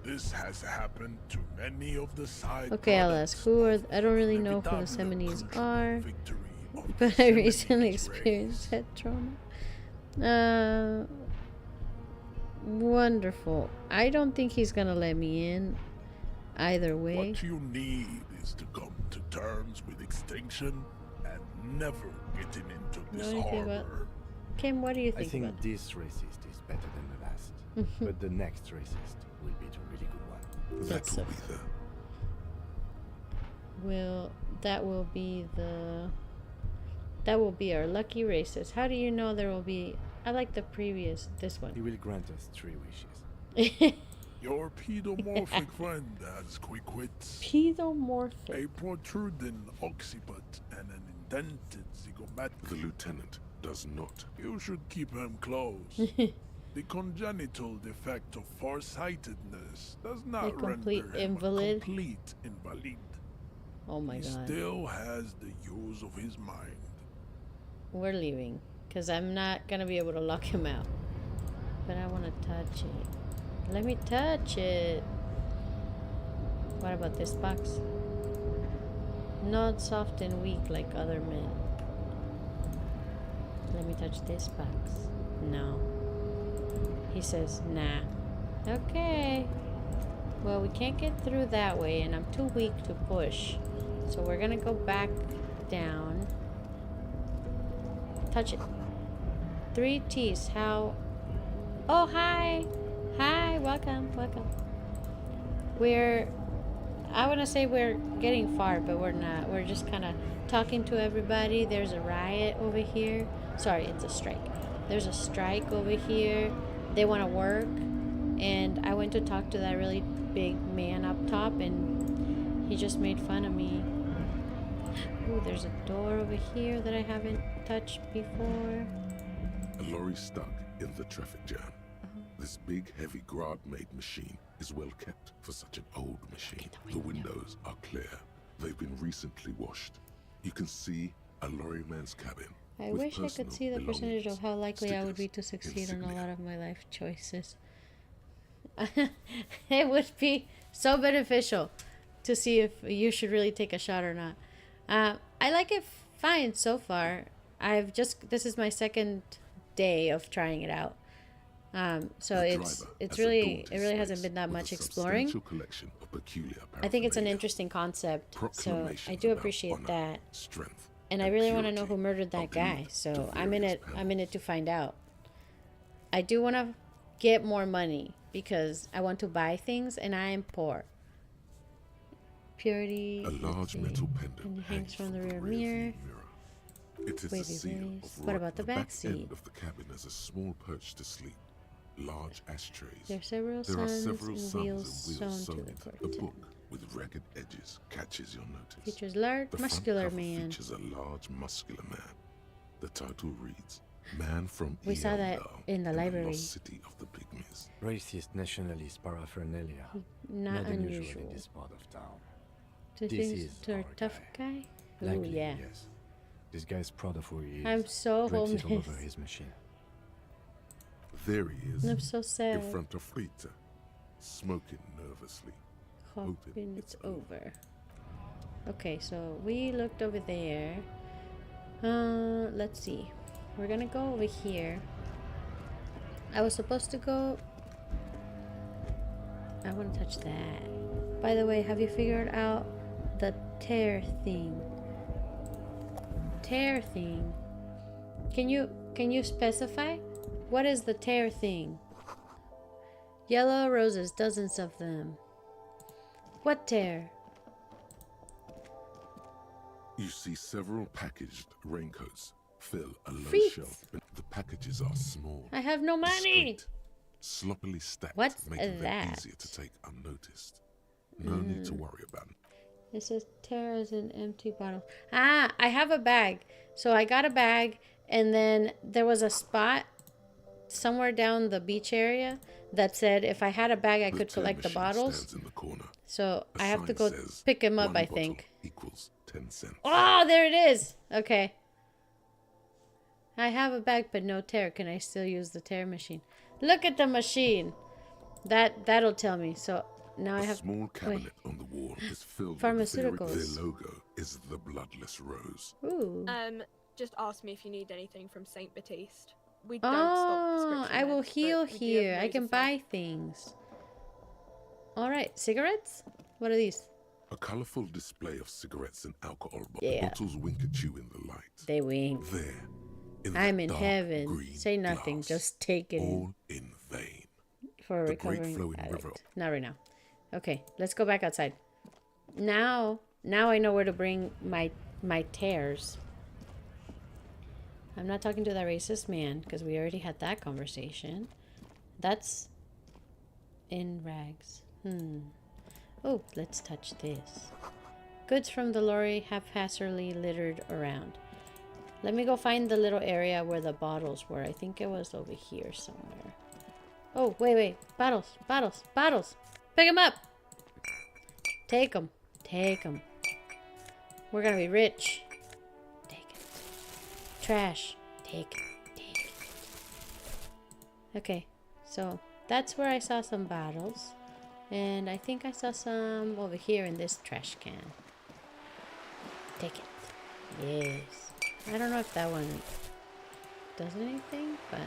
This has happened to many of the side Okay, I'll products ask. Who are? of I don't really know who the inevitable Seminese conjugal are, victory of the but I recently Seminese experienced race. that trauma. Wonderful. I don't think he's gonna let me in. Either way. What you need is to come to terms with extinction and never getting into this Know anything about- harbor. Kim, what do you I think think about this racist is better than the last, but the next racist will be the really good one. That That's will a- be the that will be the that will be our lucky racist. How do you know there will be? I like the previous this He one. will grant us 3 wishes. Your pedomorphic friend has quick wits, a Pedomorphic. protruding occiput, and an indented zygomatic. the lieutenant does not. You should keep him close. The congenital defect of farsightedness does not A complete render him invalid? a complete invalid. Oh my He god. still has the use of his mind. We're leaving because I'm not gonna be able to lock him out. But I want to touch it. Let me touch it. What about this box? Not soft and weak like other men. Let me touch this box. No. He says, nah. Okay. Well, we can't get through that way, and I'm too weak to push. So we're gonna go back down. Touch it. 3 T's. How? Oh, hi. Hi. Welcome. Welcome. I want to say we're getting far, but we're not. We're just kind of talking to everybody. There's a riot over here. Sorry, it's a strike. There's a strike over here. They want to work. And I went to talk to that really big man up top, and he just made fun of me. Ooh, there's a door over here that I haven't touched before. A lorry stuck in the traffic jam. This big, heavy Grad-made machine is well kept for such an old machine. The windows are clear. They've been recently washed. You can see a lorryman's cabin. I with wish I could see the percentage of how likely I would be to succeed on a lot of my life choices. It would be so beneficial to see if you should really take a shot or not. I like it fine so far. This is my second day of trying it out. So it really hasn't been that much exploring. I think it's an interesting concept, so I do appreciate that. And I really want to know who murdered that guy, so I'm in it to find out. I do want to get more money because I want to buy things and I am poor. Purity. A large metal pendant and hangs from the rear mirror. It is Wavy a seal waist. of What about the back seat? end of the cabin is a small perch to sleep. Large ashtrays. There are several suns and wheels sewn to the A curtain. book with ragged edges catches your notice. Features large, The front muscular cover man. features a large, muscular man. The title reads, "Man from We saw that Eondale in the in library. lost city of the Pygmies." Racist nationalist paraphernalia. Not unusual unusual. in this part of town. This This is is our our tough guy. Oh Likely, yeah. yes. This guy's proud of who he is. I'm so Drapes it all homeless. over his machine. There he is, I'm so sad. in front of Rita, smoking nervously. Hoping it's over. Okay, so we looked over there. Let's see. We're gonna go over here. I was supposed to go. I want to touch that. By the way, have you figured out the tear thing? Tear thing. Can you specify? What is the tear thing? Yellow roses, dozens of them. What tear? You see several packaged raincoats fill a low Freaks. shelf. The packages are small, I have no money. discreet, sloppily stacked, What's making them that? easier to take unnoticed. No need to worry about it. It says tear as an empty bottle. Ah, I have a bag. So I got a bag, and then there was a spot somewhere down the beach area that said if I had a bag, I The could tear collect the machine bottles. stands in the corner. So A I have to sign go says, pick him up, "One I bottle think. equals 10 cents. Oh, there it is. Okay. I have a bag, but no tear. Can I still use the tear machine? Look at the machine. That'll tell me. So now I A have. small Wait. cabinet on the wall is filled Pharmaceuticals. with their logo is the bloodless rose. Ooh. Just ask me if you need anything from Saint Baptiste. We don't stock Oh, prescription I will meds, but heal we do have here. I loads can of buy things. All right, cigarettes. What are these? A colorful display of cigarettes and alcohol Yeah. bottles wink at you in the light. They wink. There, in I'm that in dark heaven. green Say nothing. glass, Just take it in all in vain. for a the great recovering flowing addict. river. Not right now. Okay, let's go back outside. Now I know where to bring my tears. I'm not talking to that racist man because we already had that conversation. That's in rags. Oh, let's touch this. Goods from the lorry haphazardly littered around. Let me go find the little area where the bottles were. I think it was over here somewhere. Oh, wait. Bottles. Pick them up. Take them. We're gonna be rich. Take it. Trash. Take it. Okay, so that's where I saw some bottles. And I think I saw some over here in this trash can. Take it. Yes. I don't know if that one does anything, but...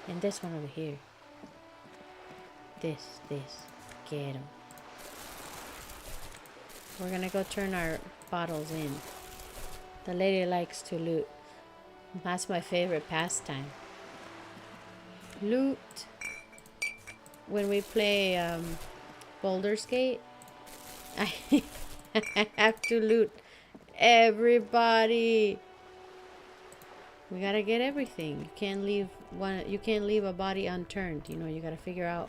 And this one over here. This. Get them. We're gonna go turn our bottles in. The lady likes to loot. That's my favorite pastime. Loot. When we play Boulder's Gate. I have to loot everybody. We gotta get everything. You can't leave one. You can't leave a body unturned. You know, you gotta figure out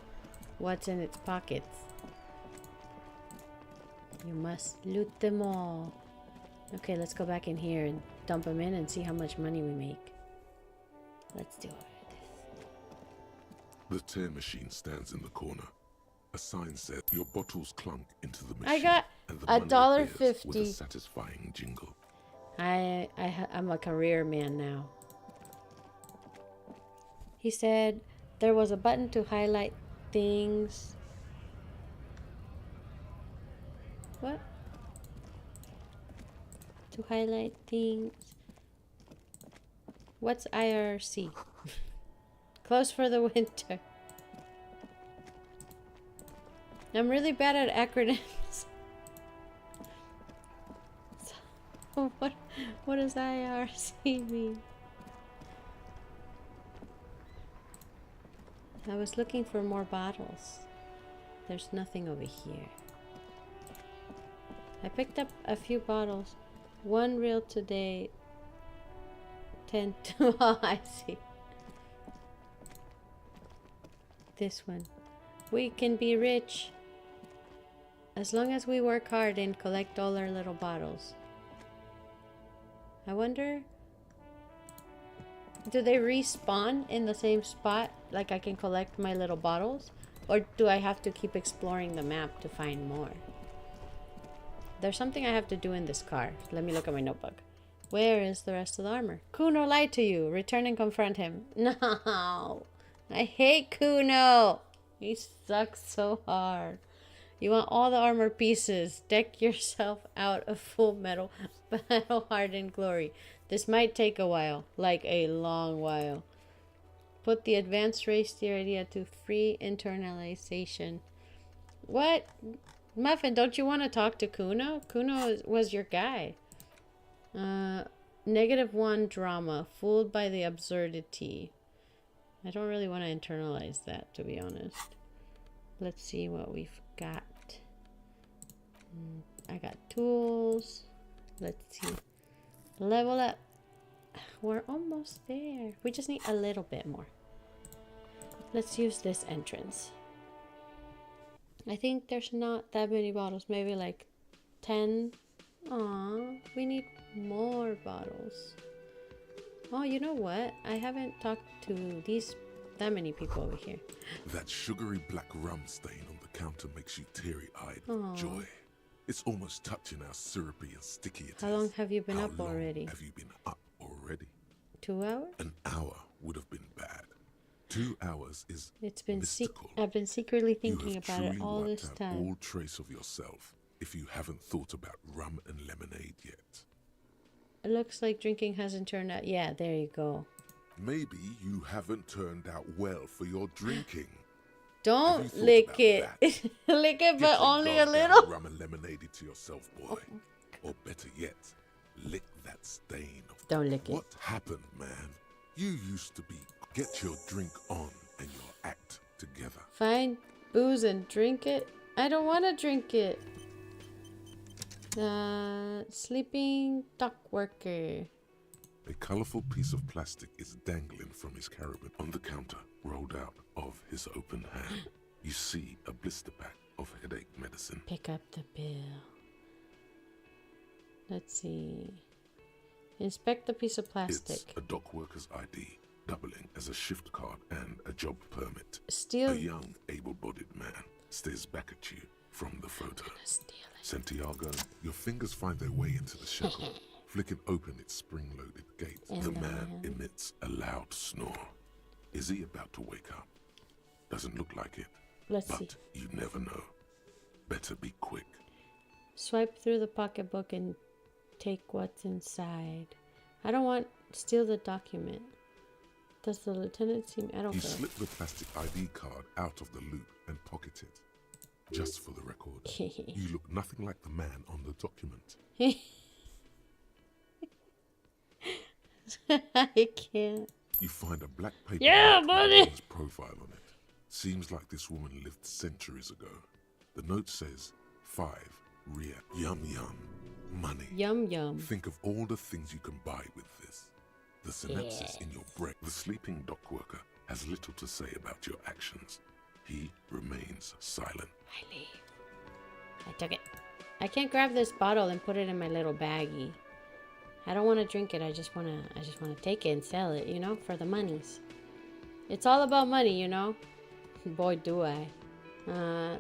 what's in its pockets. You must loot them all. Okay, let's go back in here and dump them in and see how much money we make. Let's do it. The tear machine stands in the corner. A sign said your bottles clunk into the machine. I got and the money appears with a $1.50. satisfying jingle. I'm a career man now. He said there was a button to highlight things. What? To highlight things. What's IRC? Closed for the winter. I'm really bad at acronyms. So, what does IRC mean? I was looking for more bottles. There's nothing over here. I picked up a few bottles. One reel today. 10 to... Oh, I see. This one. We can be rich. As long as we work hard and collect all our little bottles. I wonder... Do they respawn in the same spot? Like I can collect my little bottles? Or do I have to keep exploring the map to find more? There's something I have to do in this car. Let me look at my notebook. Where is the rest of the armor? Kuno lied to you. Return and confront him. No. I hate Kuno. He sucks so hard. You want all the armor pieces. Deck yourself out of full metal hardened glory. This might take a while. Like a long while. Put the advanced race theory idea to free internalization. What? Muffin, don't you want to talk to Kuno? Kuno was your guy. -1 drama. Fooled by the absurdity. I don't really want to internalize that, to be honest. Let's see what we've got. I got tools. Let's see. Level up. We're almost there. We just need a little bit more. Let's use this entrance. I think there's not that many bottles. Maybe like 10. Aw, we need more bottles. Oh, you know what? I haven't talked to that many people over here. That sugary black rum stain on the counter makes you teary-eyed with Aw. joy. It's almost touching how syrupy and sticky it is. How long have you been How up long already? have you been up already? 2 hours? An hour would have been bad. 2 hours is It's been mystical. I've been secretly You thinking have about it truly all wiped this out time. all trace of yourself if you haven't thought about rum and lemonade yet. It looks like drinking hasn't turned out. Yeah, there you go. Maybe you haven't turned out well for your drinking. Don't Have you thought lick about it. that? Lick it, Get but your only a goddamn little. rum and lemonade to yourself, boy. Or better yet, lick that stain of... Don't lick it. What happened, man? You used to be get your drink on and your act together. Find booze and drink it. I don't want to drink it. Sleeping dock worker. A colorful piece of plastic is dangling from his carabin on the counter, rolled out of his open hand. You see a blister pack of headache medicine. Pick up the bill. Let's see. Inspect the piece of plastic. It's a dock worker's ID, doubling as a shift card and a job permit. Steal. A young, able-bodied man stares back at you from the photo. Santiago, your fingers find their way into the shackle, flicking open its spring-loaded gate. And the the man man. emits a loud snore. Is he about to wake up? Doesn't look like it. Let's but see. you never know. Better be quick. Swipe through the pocketbook and take what's inside. I don't want steal the document. Does the lieutenant seem? I don't You care. slip the plastic ID card out of the loop and pocket it. Just for the record, you look nothing like the man on the document. I can't. You find a black paper Yeah, with buddy! a woman's profile on it. Seems like this woman lived centuries ago. The note says 5 real. Yum yum. Money. Yum yum. Think of all the things you can buy with this. The synapses in your brain. The sleeping dock worker has little to say about your actions. He remains silent. I leave. I took it. I can't grab this bottle and put it in my little baggie. I don't want to drink it. I just want to take it and sell it, you know, for the monies. It's all about money, you know. Boy, do I.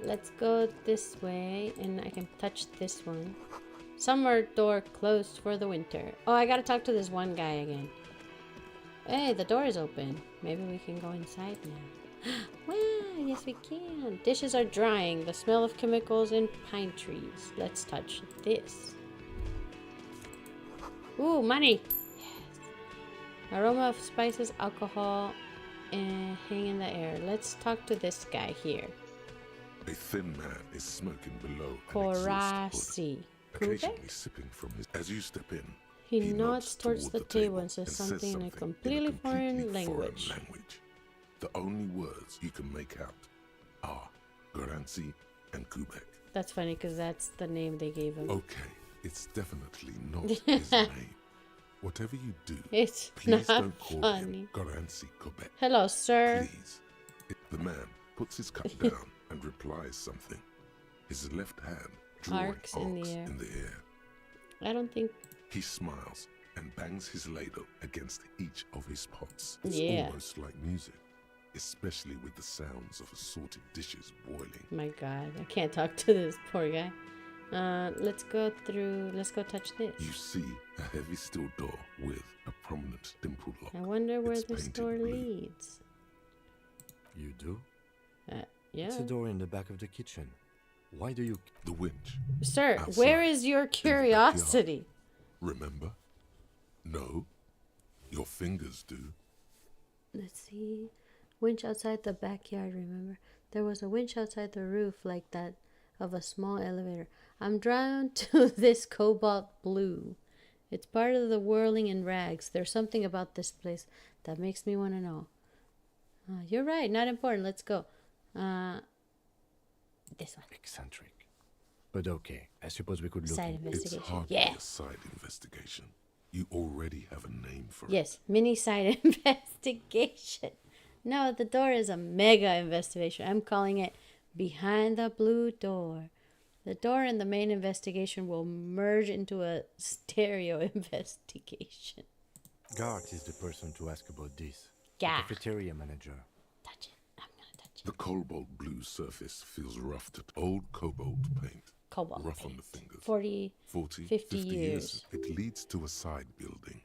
Let's go this way, and I can touch this one. Summer door closed for the winter. Oh, I gotta talk to this one guy again. Hey, the door is open. Maybe we can go inside now. Wow, yes we can. Dishes are drying. The smell of chemicals and pine trees. Let's touch this. Ooh, money. Yes. Aroma of spices, alcohol, and hang in the air. Let's talk to this guy here. A thin man is smoking below an exhaust hood, occasionally sipping from his. As you step in, he nods towards the table and says something in a completely foreign language. The only words you can make out are Garancy and Kubek. That's funny because that's the name they gave him. Okay, it's definitely not his name. Whatever you do, it's please not don't call funny. him Garancy Kubek. Hello, sir. Please. The man puts his cup down and replies something. His left hand drawing arcs in the air. I don't think... He smiles and bangs his ladle against each of his pots. It's almost like music, especially with the sounds of assorted dishes boiling. My God, I can't talk to this poor guy. Let's go touch this. You see a heavy steel door with a prominent dimple lock. I wonder where this door leads. You do? Yeah. It's a door in the back of the kitchen. Why do you... The winch. Sir, where is your curiosity? Remember? No. Your fingers do. Let's see. Winch outside the backyard, remember? There was a winch outside the roof like that of a small elevator. I'm drawn to this cobalt blue. It's part of the whirling in rags. There's something about this place that makes me want to know. You're right, not important. Let's go. This one. Eccentric. But okay, I suppose we could look side investigation. It's hardly a side investigation. You already have a name for it. Yes, mini side investigation. No, the door is a mega investigation. I'm calling it Behind the Blue Door. The door and the main investigation will merge into a stereo investigation. Gart is the person to ask about this. Gart. The cafeteria manager. Touch it. I'm gonna touch it. The cobalt blue surface feels rough to old cobalt paint. Cobalt rough paint. on the fingers. 40, 50 years. It leads to a side building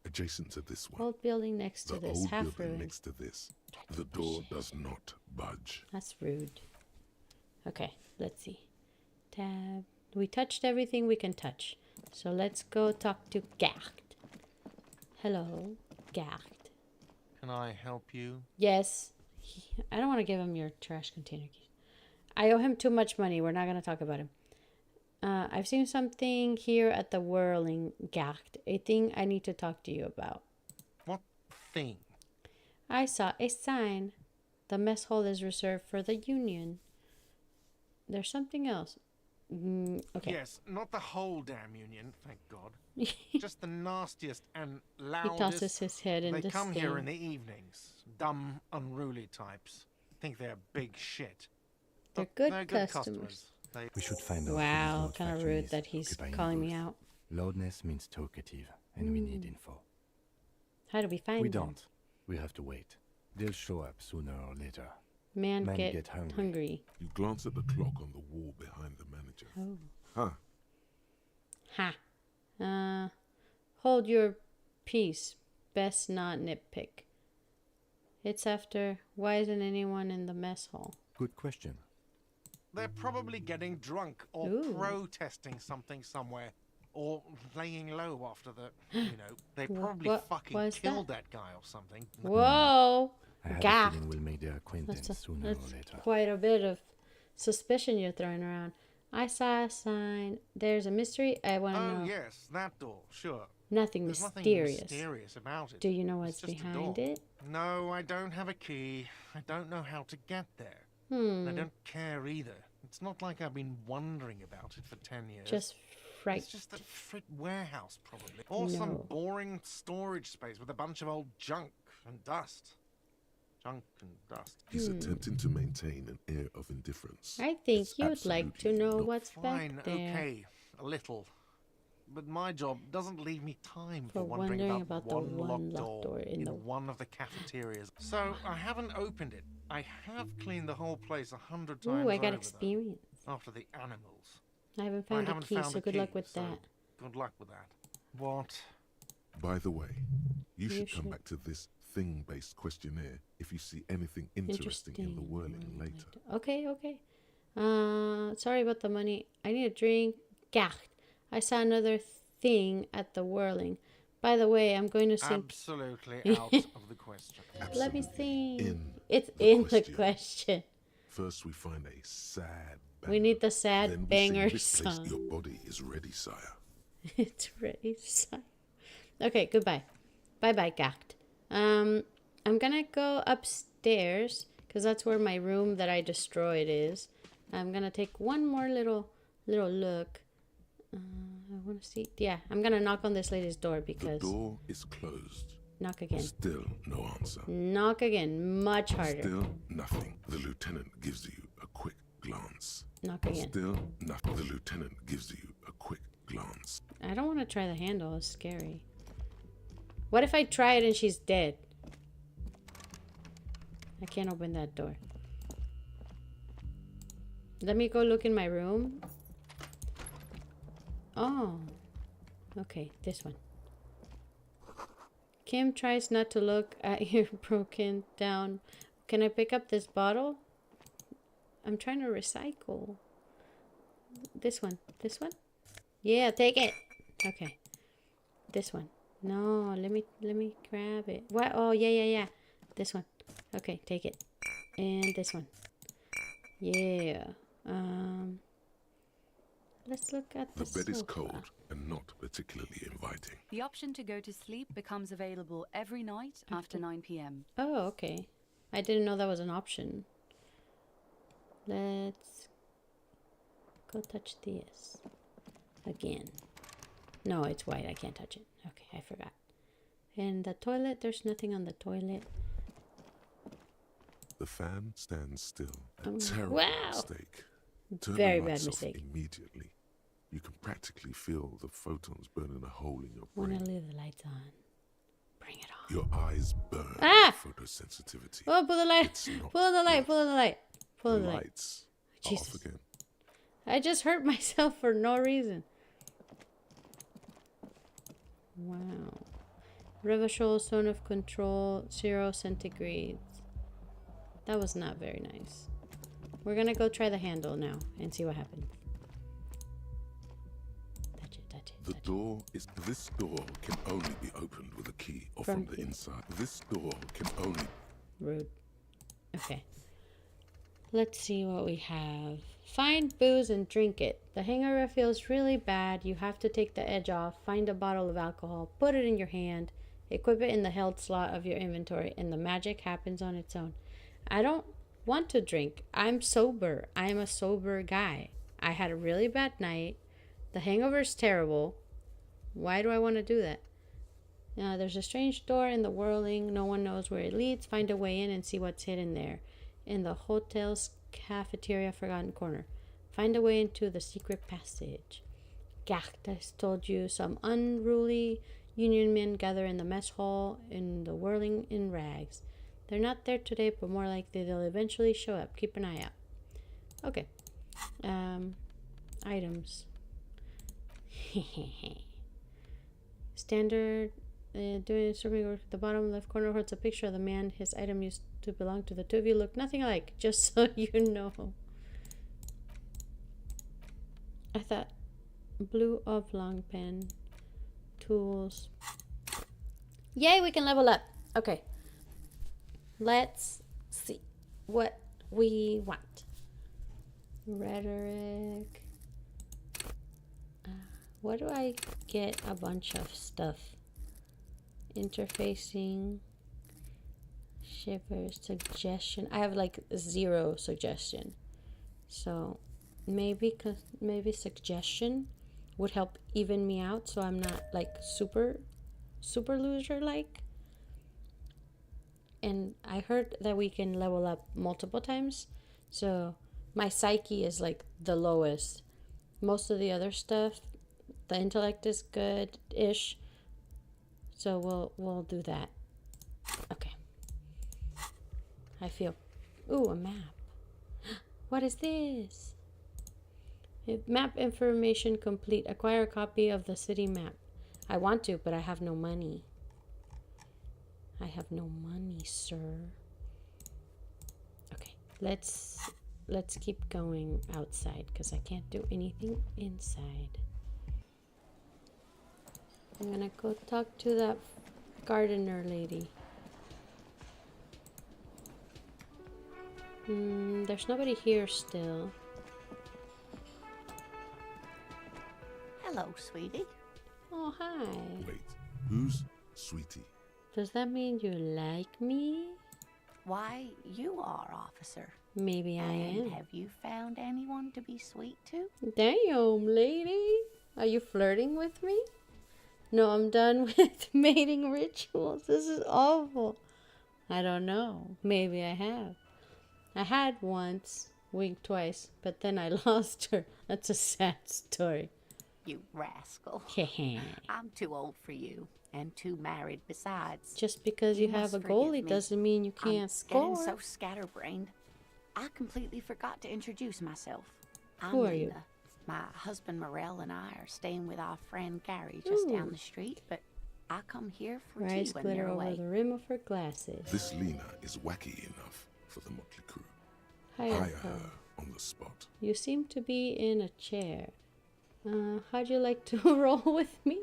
adjacent to this one. Old building next to this. Old Half building ruined. next to this. The door does not budge. That's rude. Okay, let's see. Tab. We touched everything we can touch. So let's go talk to Gart. Hello, Gart. Can I help you? Yes. I don't want to give him your trash container keys. I owe him too much money. We're not going to talk about him. I've seen something here at the Whirling, Gart. A thing I need to talk to you about. What thing? I saw a sign. The mess hall is reserved for the Union. There's something else. Okay. Yes, not the whole damn Union, thank God. Just the nastiest and loudest. He tosses his head in They come disdain. here in the evenings. Dumb, unruly types. Think they're big shit. They're But good they're customers. We should find out. Wow, kind of rude that he's calling me out. Loudness means talkative, and we need info. How do we find We them? don't. We have to wait. They'll show up sooner or later. Man Men get hungry. You glance at the clock on the wall behind the manager. Oh. Huh. Ha. Hold your peace. Best not nitpick. It's after. Why isn't anyone in the mess hall? Good question. They're probably getting drunk or protesting something somewhere. Or laying low after the, they probably fucking killed that guy or something. Whoa! I have a Gart. feeling we'll make their acquaintance sooner or later. Quite a bit of suspicion you're throwing around. I saw a sign. There's a mystery. I want to know. Oh, yes, that door, sure. Nothing There's mysterious. Nothing mysterious about it. Do you know It's what's just a behind door. it? No, I don't have a key. I don't know how to get there. Hmm. I don't care either. It's not like I've been wondering about it for 10 years. Just right. It's just a frit warehouse, probably. Or some boring storage space with a bunch of old junk and dust. Junk and dust. He's attempting to maintain an air of indifference. I think you'd like to know what's Fine, back there. okay, a little. But my job doesn't leave me time for wondering wondering about about the one one locked door in in the- one of the cafeterias. So I haven't opened it. I have cleaned the whole place 100 times Ooh, I got over, though, experience. after the animals. I haven't found a key, so good luck with that. Good luck with that. What? By the way, you should come should. back to this thing-based questionnaire if you see anything interesting in the whirling later. Okay, okay. Sorry about the money. I need a drink. Gach. I saw another thing at the whirling. By the way, I'm going to sing. Absolutely out of the question. Let me sing. It's the in the question. question. First, we find a sad banger. We need the sad Then we banger sing, "This place, song. your body is ready, sire." It's ready, sire. Okay, goodbye. Bye-bye, Gacht. I'm gonna go upstairs because that's where my room that I destroyed is. I'm gonna take one more little look. I want to see. Yeah, I'm gonna knock on this lady's door The because door is closed. knock again. Still no answer. Knock again, much harder. Still nothing. The lieutenant gives you a quick glance. Knock again. Still nothing. The lieutenant gives you a quick glance. I don't want to try the handle. It's scary. What if I try it and she's dead? I can't open that door. Let me go look in my room. Oh. Okay, this one. Kim tries not to look at your broken down. Can I pick up this bottle? I'm trying to recycle. This one. This one? Yeah, take it. Okay. This one. No, let me grab it. What? Oh, yeah. This one. Okay, take it. And this one. Yeah. Let's look at the bed is sofa. cold and not particularly inviting. The option to go to sleep becomes available every night after 9 p.m. Oh, okay. I didn't know that was an option. Let's go touch this again. No, it's white. I can't touch it. Okay, I forgot. And the toilet, there's nothing on the toilet. The fan stands still. A Oh, terrible wow. mistake. Turn Very the bad lights off mistake. immediately. You can practically feel the photons burning a hole in your Wanna brain. leave the lights on. Bring it on. Your eyes burn. Ah! Photosensitivity. Oh, pull the light. It's not Pull the light. Pull the light. Pull The the light. lights Jesus. off again. I just hurt myself for no reason. Wow. Revachol zone of control, 0 centigrades. That was not very nice. We're gonna go try the handle now and see what happens. Touch it, touch it. The door is. This door can only be opened with a key or from the inside. This door can only. Rude. Okay. Let's see what we have. Find booze and drink it. The hangover feels really bad. You have to take the edge off. Find a bottle of alcohol. Put it in your hand. Equip it in the health slot of your inventory. And the magic happens on its own. I don't want to drink. I'm sober. I am a sober guy. I had a really bad night. The hangover is terrible. Why do I want to do that? There's a strange door in the whirling. No one knows where it leads. Find a way in and see what's hidden there. In the hotel's cafeteria forgotten corner. Find a way into the secret passage. Gacht has told you some unruly union men gather in the mess hall in the whirling in rags. They're not there today, but more likely they'll eventually show up. Keep an eye out. Okay. Items. Standard. Doing serving work at the bottom left corner holds a picture of the man. His item used to belong to the two of you. Look nothing alike, just so you know. I thought blue oblong pen. Tools. Yay, we can level up. Okay. Let's see what we want. Rhetoric. What do I get a bunch of stuff? Interfacing. Shiver. Suggestion. I have like 0 suggestion. So maybe suggestion would help even me out, so I'm not like super loser like. And I heard that we can level up multiple times, so my psyche is like the lowest. Most of the other stuff, the intellect is good-ish, so we'll do that. Okay. I feel... Ooh, a map. What is this? Map information complete. Acquire a copy of the city map. I want to, but I have no money. I have no money, sir. Okay, let's keep going outside because I can't do anything inside. I'm gonna go talk to that gardener lady. There's nobody here still. Hello, sweetie. Oh, hi. Wait, who's Sweetie? Does that mean you like me? Why, you are, officer. Maybe I am. And have you found anyone to be sweet to? Damn, lady. Are you flirting with me? No, I'm done with mating rituals. This is awful. I don't know. Maybe I have. I had once, winked twice, but then I lost her. That's a sad story. You rascal. I'm too old for you, and too married besides. Just because you have a goalie doesn't mean you can't score. I'm so scatterbrained. I completely forgot to introduce myself. Who are you? My husband Morel and I are staying with our friend Gary just down the street, but I come here for tea when glitter they're over away. the rim of her glasses. This Lena is wacky enough for the motley crew. Hire Hire her on the spot. You seem to be in a chair. How'd you like to roll with me?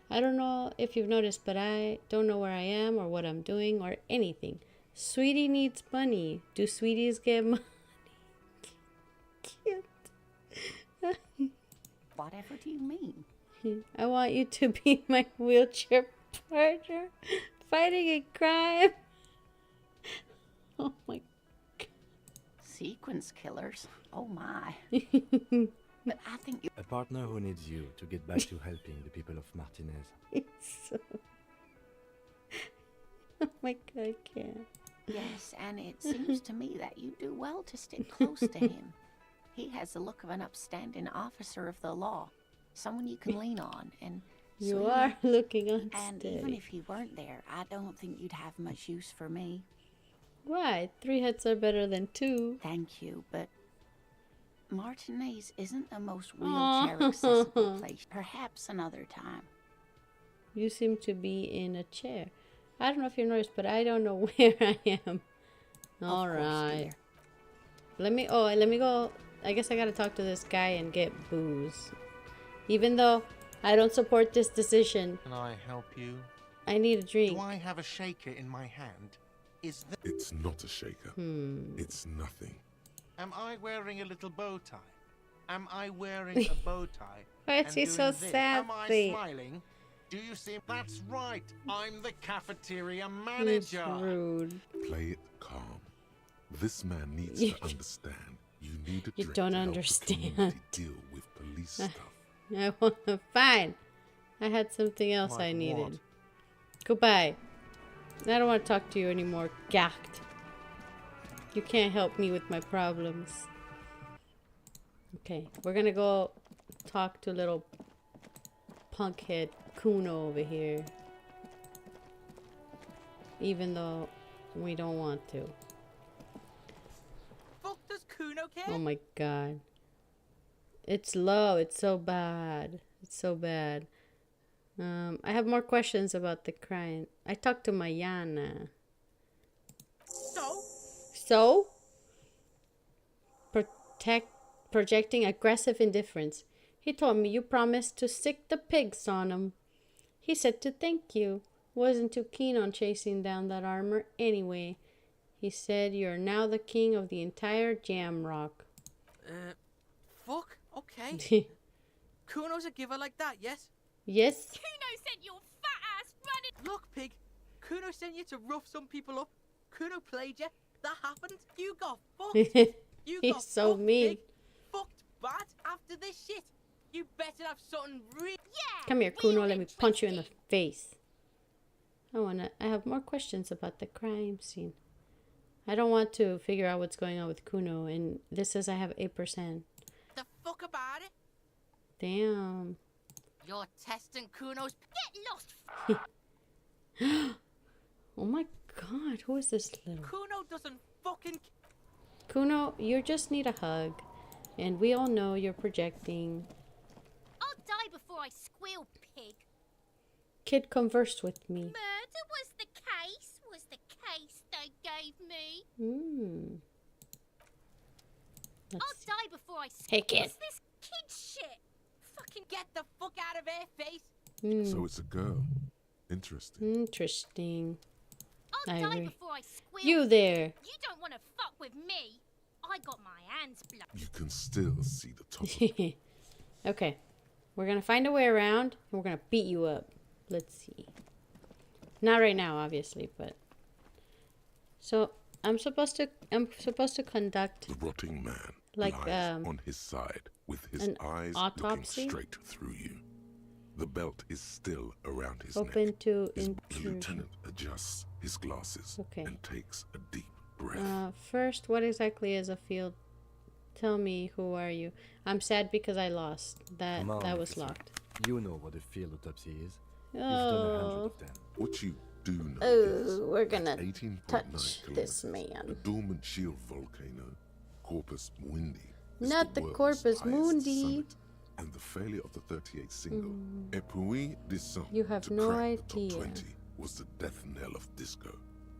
I don't know if you've noticed, but I don't know where I am or what I'm doing or anything. Sweetie needs money. Do sweeties get money? Cute. Whatever do you mean? I want you to be my wheelchair partner fighting a crime. Oh my God. Sequence killers? Oh my. But I think you... A partner who needs you to get back to helping the people of Martinez. Oh my God, I can't. Yes, and it seems to me that you do well to stick close to him. He has the look of an upstanding officer of the law, someone you can lean on, and... You sweetie, are looking unsteady. And even if he weren't there, I don't think you'd have much use for me. Why? 3 hits are better than 2. Thank you, but Martinez isn't the most wheelchair-accessible place. Perhaps another time. You seem to be in a chair. I don't know if you noticed, but I don't know where I am. All right. Let me go. I guess I gotta talk to this guy and get booze. Even though I don't support this decision. Can I help you? I need a drink. Do I have a shaker in my hand? Is that... It's not a shaker. It's nothing. Am I wearing a little bow tie? Am I wearing a bow tie? Why is he so sad? Am I smiling? Do you see? That's right. I'm the cafeteria manager. It's rude. Play it calm. This man needs to understand. You need a You drink don't to help understand. the community deal with police stuff. I want to. Fine. I had something else Like I needed. what? Goodbye. I don't want to talk to you anymore. Gacked. You can't help me with my problems. Okay, we're gonna go talk to little punkhead Kuno over here. Even though we don't want to. Fuck does Kuno care? Oh my God. It's low. It's so bad. It's so bad. I have more questions about the crime. I talked to Mayana. So? Projecting aggressive indifference. He told me you promised to stick the pigs on him. He said to thank you. Wasn't too keen on chasing down that armor anyway. He said you're now the king of the entire Jam Rock. Fuck? Okay. Kuno's a giver like that, yes? Yes. Kuno sent your fat ass running. Look, pig. Kuno sent you to rough some people up. Kuno played you. That happened. You got fucked. You He's got so fucked, mean. pig. Fucked bad after this shit? You better have something real. Yeah. Come here, Kuno. Let me punch you in the face. I have more questions about the crime scene. I don't want to figure out what's going on with Kuno, and this says I have 8%. The fuck about it? Damn. You're testing Kuno's. Get lost. Oh my god, who is this little? Kuno doesn't fucking. Kuno, you just need a hug, and we all know you're projecting. I'll die before I squeal, pig. Kid conversed with me. Murder was the case they gave me. I'll die before I squeal. Hey, kid. What's this kid shit? Fucking get the fuck out of here, face. So it's a girl. Interesting. Interesting. I'll I die agree. before I squeal. You there. You don't want to fuck with me. I got my hands bloody. You can still see the top. Okay. We're going to find a way around, and we're going to beat you up. Let's see. Not right now, obviously, but... So, I'm supposed to conduct... The rotting man like, lies on his side with his eyes autopsy? looking straight through you. The belt is still around his Open neck. to The intrusion. lieutenant adjusts his glasses and takes a deep breath. First, what exactly is a field? Tell me, who are you? I'm sad because I lost. That was officer. locked. You know what a field autopsy is. Oh. You've done 100 of them. What you do know is we're gonna 18.9 touch this kilometers, man. the dormant shield volcano, Corpus Mundi, is Not the world's Corpus highest Mundi. summit, and the failure of the 38 single, Epui Descent, You have to no crack the idea. top 20 was the death knell of disco.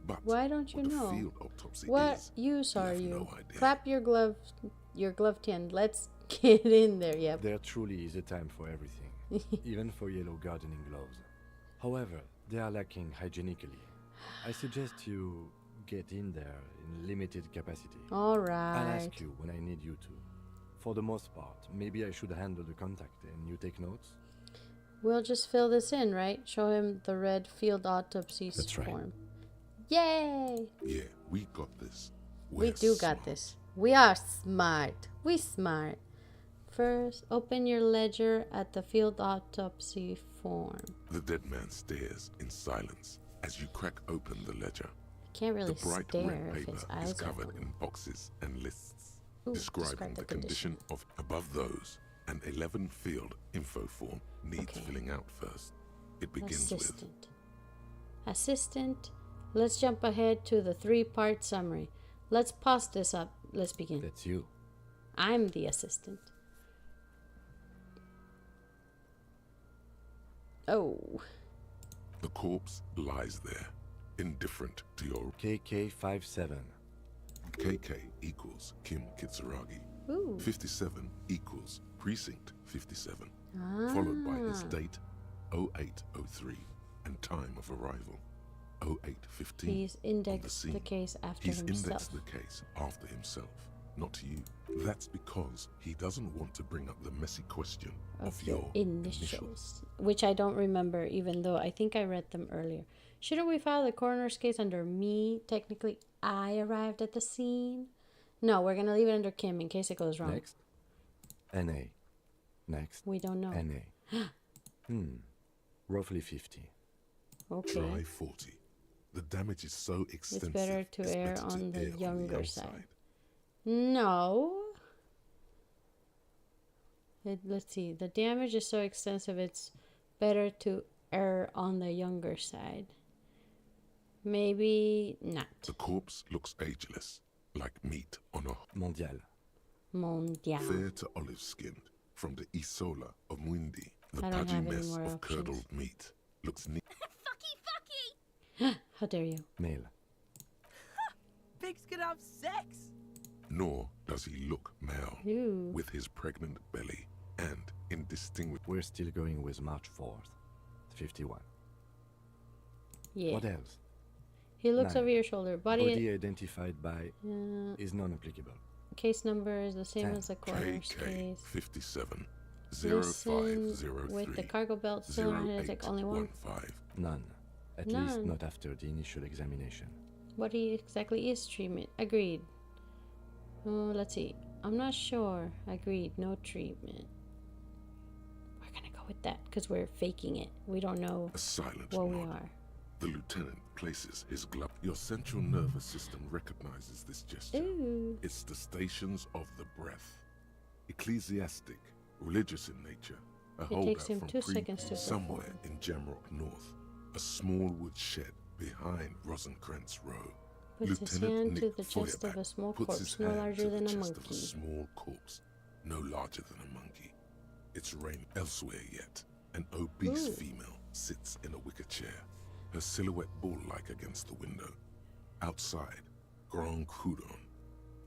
But Why don't you what the know? field autopsy What is, use are have you? no idea. Clap your gloved hand. Let's get in there. Yep. There truly is a time for everything, even for yellow gardening gloves. However, they are lacking hygienically. I suggest you get in there in limited capacity. All I'll right. ask you when I need you to. For the most part, maybe I should handle the contact and you take notes? We'll just fill this in, right? Show him the red field autopsy That's right. form. Yay! Yeah, we got this. We We're do got smart. this. We are smart. We smart. First, open your ledger at the field autopsy form. The dead man stares in silence as you crack open the ledger. Can't really The bright stare red if paper his is eyes are covered open. in boxes and lists, Ooh, describing describe the the condition of above those. An 11 field info form needs filling out first. It begins Assistant. Assistant. Let's jump ahead to the 3-part summary. Let's pause this up. Let's begin. That's you. I'm the assistant. Oh. with the corpse lies there, indifferent to your KK57. KK equals Kim Kitsuragi. Ooh. 57 equals Precinct 57, followed by his date 0803 and time of arrival 0815. He's indexed on the scene. case after He's himself. indexed the case after himself, not you. That's because he doesn't want to bring up the messy question of your initials, which I don't remember, even though I think I read them earlier. Shouldn't we file the coroner's case under me? Technically, I arrived at the scene. No, we're gonna leave it under Kim in case it goes wrong. Next. NA. Next. We don't know. NA. Roughly 50. Okay. Try 40. The damage is so extensive. It's better to err better on the err younger outside. side. No. Let's see. The damage is so extensive, it's better to err on the younger side. Maybe not. The corpse looks ageless, like meat on a Mondial. Mondial. fair to olive skinned from the Isola of Mundi. The I don't pudgy have any mess more of options. curdled meat looks neat. How dare you? Male. Pigs can have sex. Nor does he look male, Ew. with his pregnant belly and indistinguishable. We're still going with March 4th. 51. Yeah. What else? He looks 9. over your shoulder. Body identified by is non-applicable. case number is the same 10. as the coroner's KK case. 57 Listen 0503 with the cargo belt still on it, take only one. 0815. None. At least None. not after the initial examination. What exactly is treatment? Agreed. Let's see. I'm not sure. Agreed. No treatment. We're gonna go with that because we're faking it. We don't know A silent what we nod. are. The lieutenant places his glove. Your central nervous system recognizes this gesture. Ooh. It's the stations of the breath. Ecclesiastic, religious in nature. A It holdout takes him from 2 seconds to somewhere in Jamrock North. A small wood shed behind Rosencrantz Row. Puts his hand to the chest of a small puts his corpse, no hand larger to the than a chest of monkey. small corpse, no larger than a monkey. It's rain elsewhere yet. An obese Ooh. female sits in a wicker chair, her silhouette bull-like against the window. Outside, Grand Coudon.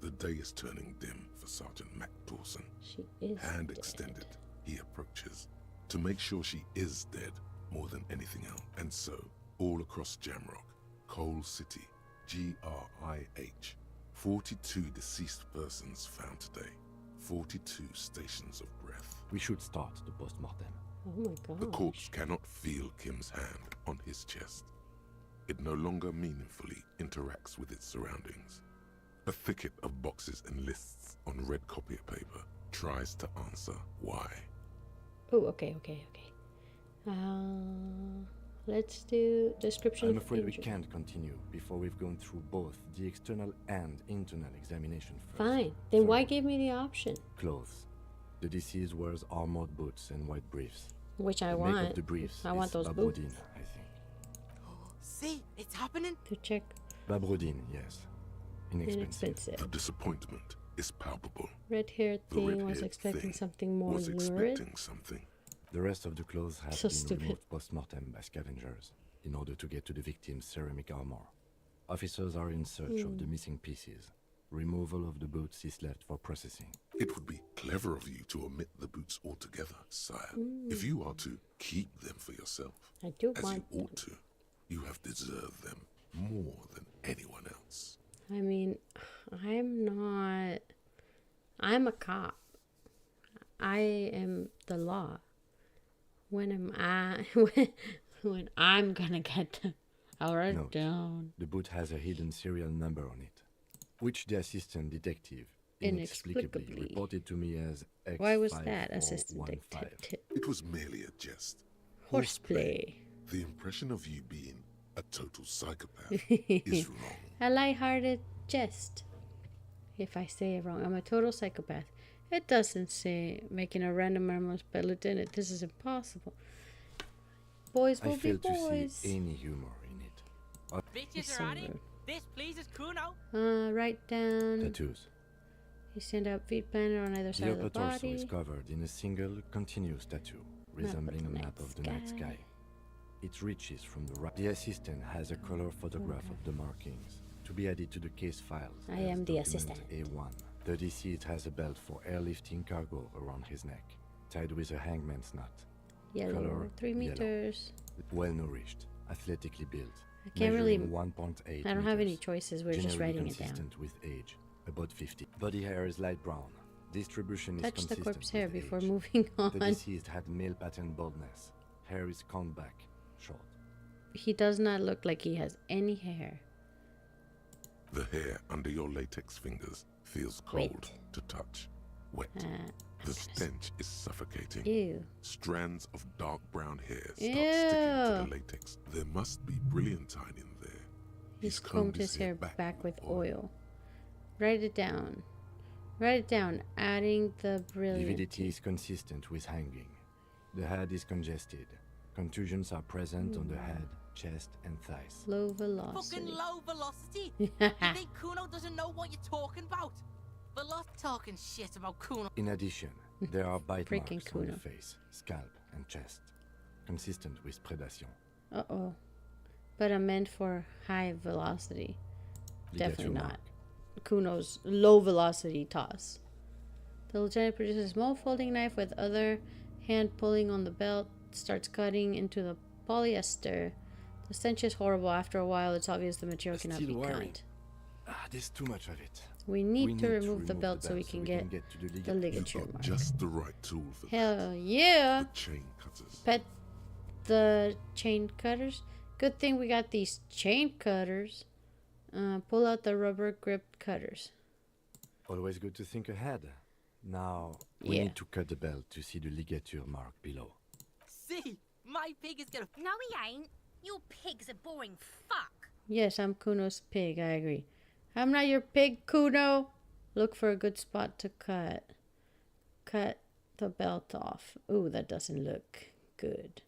The day is turning dim for Sergeant Mac Dawson. She is Hand dead. extended, he approaches to make sure she is dead more than anything else. And so, all across Jamrock, Coal City, GRIH, 42 deceased persons found today, 42 stations of breath. We should start the post-mortem. Oh my god. The corpse cannot feel Kim's hand on his chest. It no longer meaningfully interacts with its surroundings. A thicket of boxes and lists on red copier paper tries to answer why. Oh, okay. Let's do description. I'm of afraid we injury. can't continue before we've gone through both the external and internal examination first. Fine. Then why give me the option? Clothes. The deceased wears armored boots and white briefs. Which I The make want. of the briefs I want is those boots. Babrodine, I think. See, it's happening. To check. Babrodine, yes. Inexpensive. The disappointment is palpable. Red-haired The thing was red-haired expecting thing something more was lurid. expecting something. The rest of the clothes have So been stupid. removed post-mortem by scavengers in order to get to the victim's ceramic armor. Officers are in search of the missing pieces. Removal of the boots is left for processing. It would be clever of you to omit the boots altogether, sire. If you are to keep them for yourself, I do as want you ought to, you have deserved them more than anyone else. I mean, I'm a cop. I am the law. When am I, when I'm gonna get them? I'll write it Note, down. The boot has a hidden serial number on it, which the assistant detective inexplicably Inexplicably. reported to me as X5415. Why was that, assistant detective? It was merely a jest. Horseplay. The impression of you being a total psychopath is wrong. A lighthearted jest. If I say it wrong, I'm a total psychopath. It doesn't say making a random animal but lieutenant. This is impossible. Boys will I be fail to boys. see any humor in it. Bitches so are at it. rude. This pleases Kuno. Write down. Tattoos. You send out feet planted on either side The of the upper torso body. is covered in a single continuous tattoo, resembling a map of the night sky. It reaches from the right. The assistant has a color photograph of the markings to be added to the case files. I as am the document assistant. A1. The deceased has a belt for airlifting cargo around his neck, tied with a hangman's knot. Yellow, Color 3 yellow. meters. Well nourished, athletically built. I can't really. measuring 1.8 I don't have any meters, choices. We're just generally writing it down. consistent with age, about 50. Body hair is light brown. Distribution is Touch the consistent corpse hair with before age. moving on. The deceased had male pattern baldness. Hair is combed back, short. He does not look like he has any hair. The hair under your latex fingers feels cold to touch. Wet. The stench is suffocating. Ew. Strands of dark brown hair start Ew. sticking to the latex. There must be brilliantine in there. He's combed his hair back with oil. Write it down. Write it down, adding the brilliant. Lividity is consistent with hanging. The head is congested. Contusions are present on the head, chest, and thighs. Low velocity. Fucking low velocity. You think Kuno doesn't know what you're talking about? Velot talking shit about Kuno. In addition, there are bite Freaking marks on the Kuno. face, scalp, and chest, consistent with predation. Uh-oh. But I'm meant for high velocity. Definitely Ligature not. mark. Kuno's low velocity toss. The lieutenant produces a small folding knife with other hand pulling on the belt, starts cutting into the polyester. The stench is horrible. After a while, it's obvious the material cannot Still be wiring. cut. There's too much of it. We need to remove the belt so we can get to the ligature You've got mark. just the right tool for Hell yeah! the chain cutters. Pet the chain cutters. Good thing we got these chain cutters. Pull out the rubber grip cutters. Always good to think ahead. Now, we need to cut the belt to see the ligature mark below. See? My pig is gonna... No, he ain't. Your pig's a boring fuck. Yes, I'm Kuno's pig, I agree. I'm not your pig, Kuno. Look for a good spot to cut. Cut the belt off. Ooh, that doesn't look good.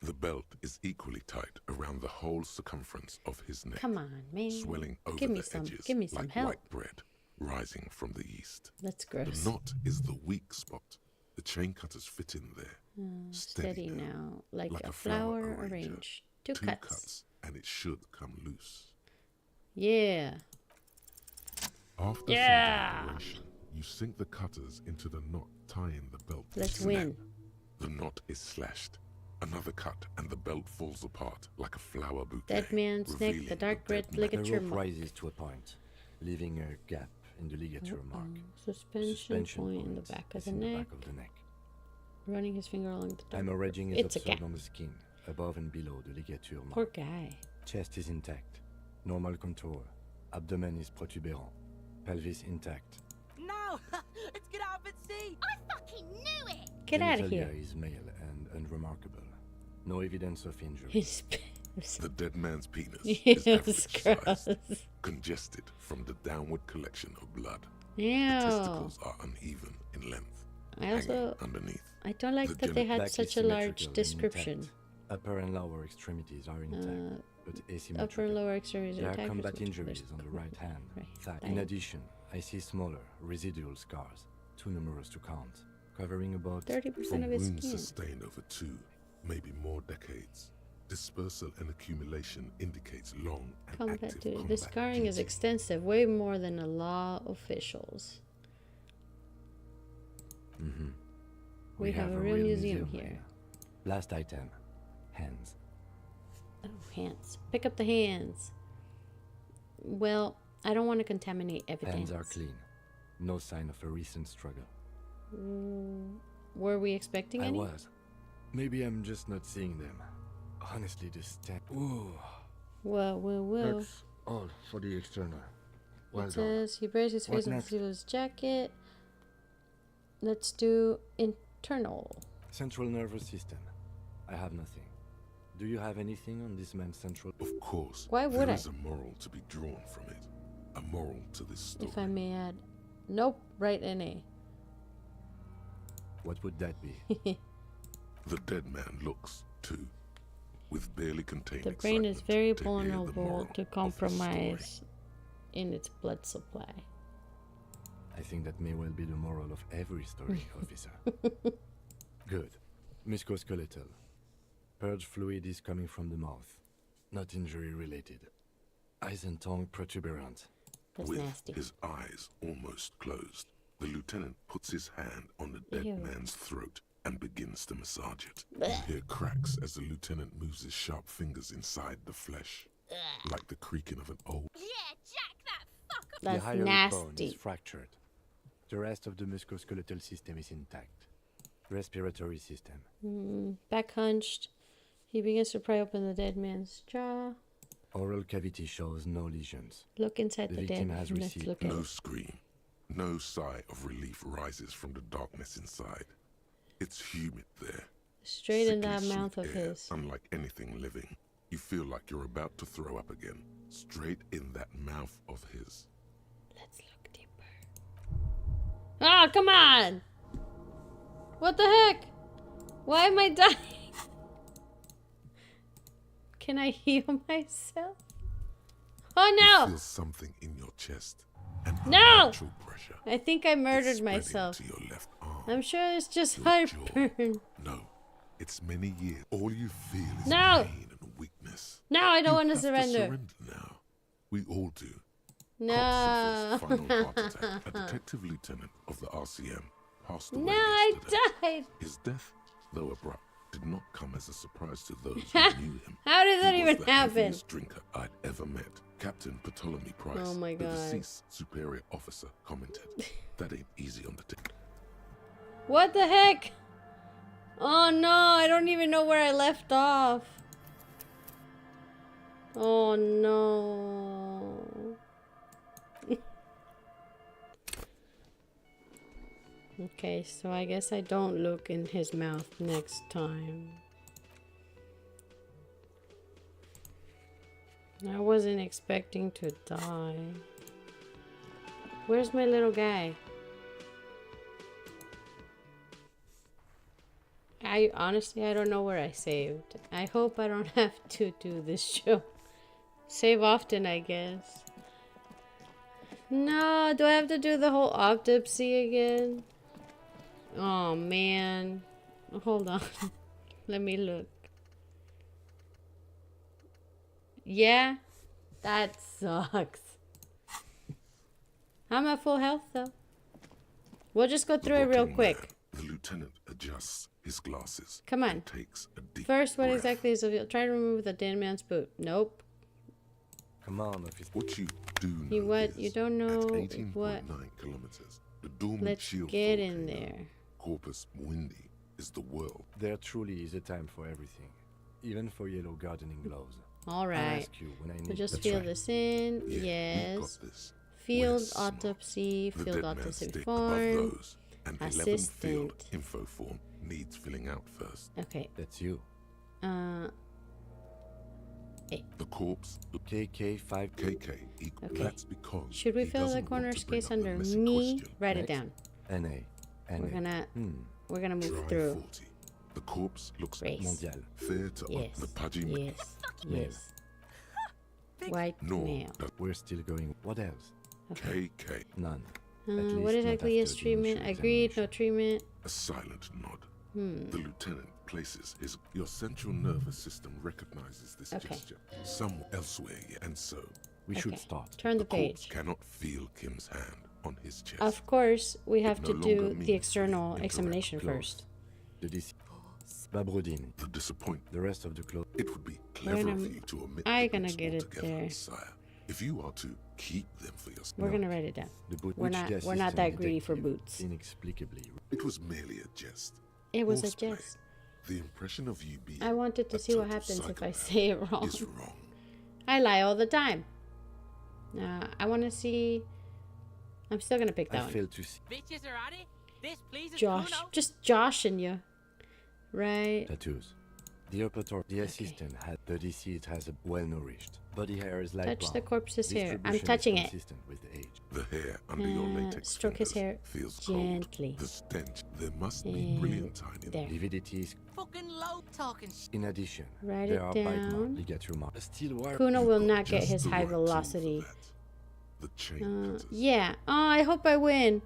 The belt is equally tight around the whole circumference of his neck. Come on, man. Swelling over Give me the some. edges Give me some like help. white bread rising from the yeast. That's gross. The knot is the weak spot. The chain cutters fit in there. Steady now. Like a flower arranged. Two cuts. And it should come loose. Yeah. After some preparation, you sink the cutters into the knot tying the belt. Let's win. The knot is slashed. Another cut and the belt falls apart like a flower bouquet. Dead man's neck, the dark red ligature The rope mark. rises to a point, leaving a gap in the ligature mark. Suspension point in the back of the neck. Running his finger along the dark. Hemorrhaging is It's a observed gap. on the skin, above and below the ligature mark. Poor guy. Chest is intact. Normal contour. Abdomen is protuberant. Pelvis intact. No! It's get out at sea! I fucking knew it! Get out of Genitalia here. is male and unremarkable. No evidence of injury. His The dead man's penis Yes, is average gross. size, congested from the downward collection of blood. Ew. The testicles are uneven in length, I also hanging underneath. I don't like that they had such a large description. Upper and lower extremities are intact, but asymmetrical. Upper and lower extremities are There are intact. combat but injuries on the right hand, thigh. In addition, I see smaller, residual scars, too numerous to count, covering about 30% of his wounds skin. sustained over 2, maybe more decades. Dispersal and accumulation indicates long and Combat active duty. combat The scarring is duty. extensive, way more than the law officials. Mm-hmm. We have a real museum here. Last item, hands. Oh, hands. Pick up the hands. Well, I don't want to contaminate evidence. Hands are clean. No sign of a recent struggle. Were we expecting I any? was. Maybe I'm just not seeing them. Honestly, this step. Ooh. Well. That's all for the external. Well It done. says he braced his What face on the next? sleeve of his jacket. Let's do internal. Central nervous system. I have nothing. Do you have anything on this man's central? Of course. Why would there I? is a moral to be drawn from it. A moral to this story. If I may add. Nope, right NA. What would that be? The dead man looks, too, with barely contained The brain is very excitement to hear the vulnerable moral to of his compromise in its blood supply. I think that may well be the moral of every story, officer. Good. Musculoskeletal. Purge fluid is coming from the mouth. Not injury related. Eyes and tongue protuberant. That's With nasty. his eyes almost closed, the lieutenant puts his hand on the dead Ew. man's throat and begins to massage it. Blech. You hear cracks as the lieutenant moves his sharp fingers inside the flesh, like the creaking of an old... Yeah, Jack, that fucker. The That's higher bone nasty. is fractured. The rest of the musculoskeletal system is intact. Respiratory system. Back hunched. He begins to pry open the dead man's jaw. Oral cavity shows no lesions. Look inside The the victim dead. has Let's received look at No it. scream, no sigh of relief rises from the darkness inside. It's humid there. Straight in that Sickly mouth sweet of air, his. Unlike anything living. You feel like you're about to throw up again. Straight in that mouth of his. Let's look deeper. Ah, come on! What the heck? Why am I dying? Can I heal myself? Oh You no! feel something in your chest. An No! unnatural pressure. I think I murdered It's spreading myself. to your left arm. I'm sure it's just Your heartburn. No, it's many years. All you feel is No! pain and weakness. No, I don't You want to have surrender. surrender now. We all do. No. Cop suffers final heart attack. A detective lieutenant of the RCM passed away No, I yesterday. died. His death, though abrupt, did not come as a surprise to those who knew him. How did that He even was the happen? heaviest drinker I'd ever met. Captain Ptolemy Price, Oh my the God. deceased superior officer, commented, "That ain't easy on the tick." What the heck? Oh no, I don't even know where I left off. Oh no. Okay, so I guess I don't look in his mouth next time. I wasn't expecting to die. Where's my little guy? I honestly don't know where I saved. I hope I don't have to do this show. Save often, I guess. No, do I have to do the whole autopsy again? Oh man. Hold on. Let me look. Yeah, that sucks. I'm at full health though. We'll just go through it real quick. The lieutenant adjusts his glasses. Come on. Takes a deep First, what breath. exactly is it? Try to remove the dead man's boot. Nope. Come on, what you do know You what? is You don't know at 18.9 what? kilometers, the dormant Let's shield get in volcano, there. Corpus Mundi, is the world. There truly is a time for everything, even for yellow gardening gloves. All I'll right. ask you when I So need just that's fill right. this in. Yeah, we've Yes. got this. Field We're smart. autopsy. The Field dead man's autopsy stick form. above those, and 11 field Assistant. info form needs filling out first. Okay. That's you. The corpse, KK5. KK equals. Okay. That's because Should we he fill the doesn't want corner's to bring case up the under messy me? question. Write Next. it down. NA. We're gonna move Dry through. 40. The corpse looks Race. Mondial. fair to Yes. the pudgy Yes. Male. Yes. White No, male. We're still going. What else? Okay. KK, None. At What least not exactly is after the treatment? initial Agreed. No examination. treatment. a silent nod. Hmm. The lieutenant places his. Your central nervous system recognizes this Okay. gesture somewhere elsewhere, and so We should Okay. start. Turn the corpse page. cannot feel Kim's hand on his chest. Of course, we have no to longer do means the external indirect examination Close. first. The DC. Babrodin. The disappointment. The rest of the clothes. It would be clever gonna- of you to omit I the gonna boots get it altogether, there. sire. If you are to keep them for yourself, We're gonna write it down. The boot We're which not. the We're not that assistant greedy for detective boots. Inexplicably. it was merely a jest. It was a Horseplay. jest. The impression of you being I wanted to a see what total happens if I psychopath say it wrong. is wrong. I lie all the time. I want to see. I'm still gonna pick that I one. failed to see Bitches are at it. This pleases Josh, Kuno. just joshing you, right? tattoos. The operator, the assistant had the deceased has a well-nourished body hair is light Touch brown. the corpse's hair. I'm Distribution is touching it. consistent with age. The hair under your latex Stroke his fingers hair feels gently. cold. The stench. There must be And brilliantine in there. Lividity is. Fucking low talking shit. In addition, Write there it are bite down. marks, ligature marks. A steel wire. Kuno will You've not got get just his the high right tool for velocity. that. The chain cutters. Yeah. Oh, I hope I win.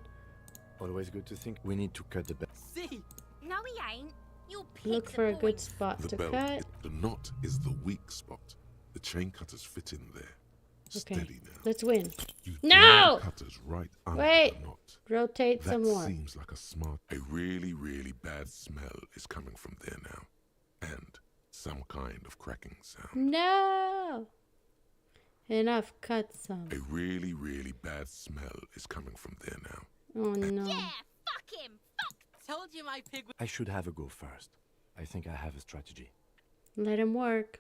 Always good to think. We need to cut the belt. See? No, he ain't. You'll pick Look the for a boy. good spot The to belt. cut. The knot is the weak spot. The chain cutters fit in there. Okay. Steady now. Let's win. You No! throw the cutters right under Wait. the knot. Rotate That some more. seems like a smart. A really, really bad smell is coming from there now, and some kind of cracking sound. No. Enough. Cut some. A really, really bad smell is coming from there now. Oh no. Yeah, fuck him. Fuck. Told you my pig. I should have a go first. I think I have a strategy. Let him work.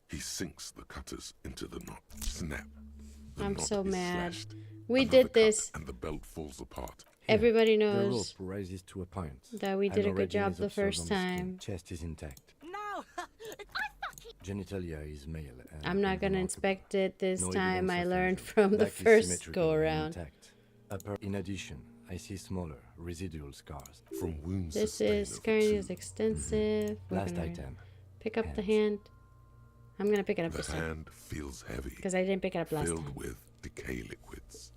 He sinks the cutters into the knot. Snap. The I'm knot so is mad. slashed. We Another did cut, this. and the belt falls apart. Everybody The knows rope rises to a point. that we did a good Already job is the observed first on the skin. time. Chest is intact. No. Genitalia is male. And I'm not gonna unremarkable. inspect it this No time. evidence I of learned injury. from the Back is first symmetrical go and around. intact. In addition, I see smaller residual scars. From wounds This sustained is over scarring is two. extensive. We're Last gonna item. pick up the Hands. hand. I'm gonna pick it up The this time hand feels heavy. because I didn't pick it up last filled time. with decay liquids.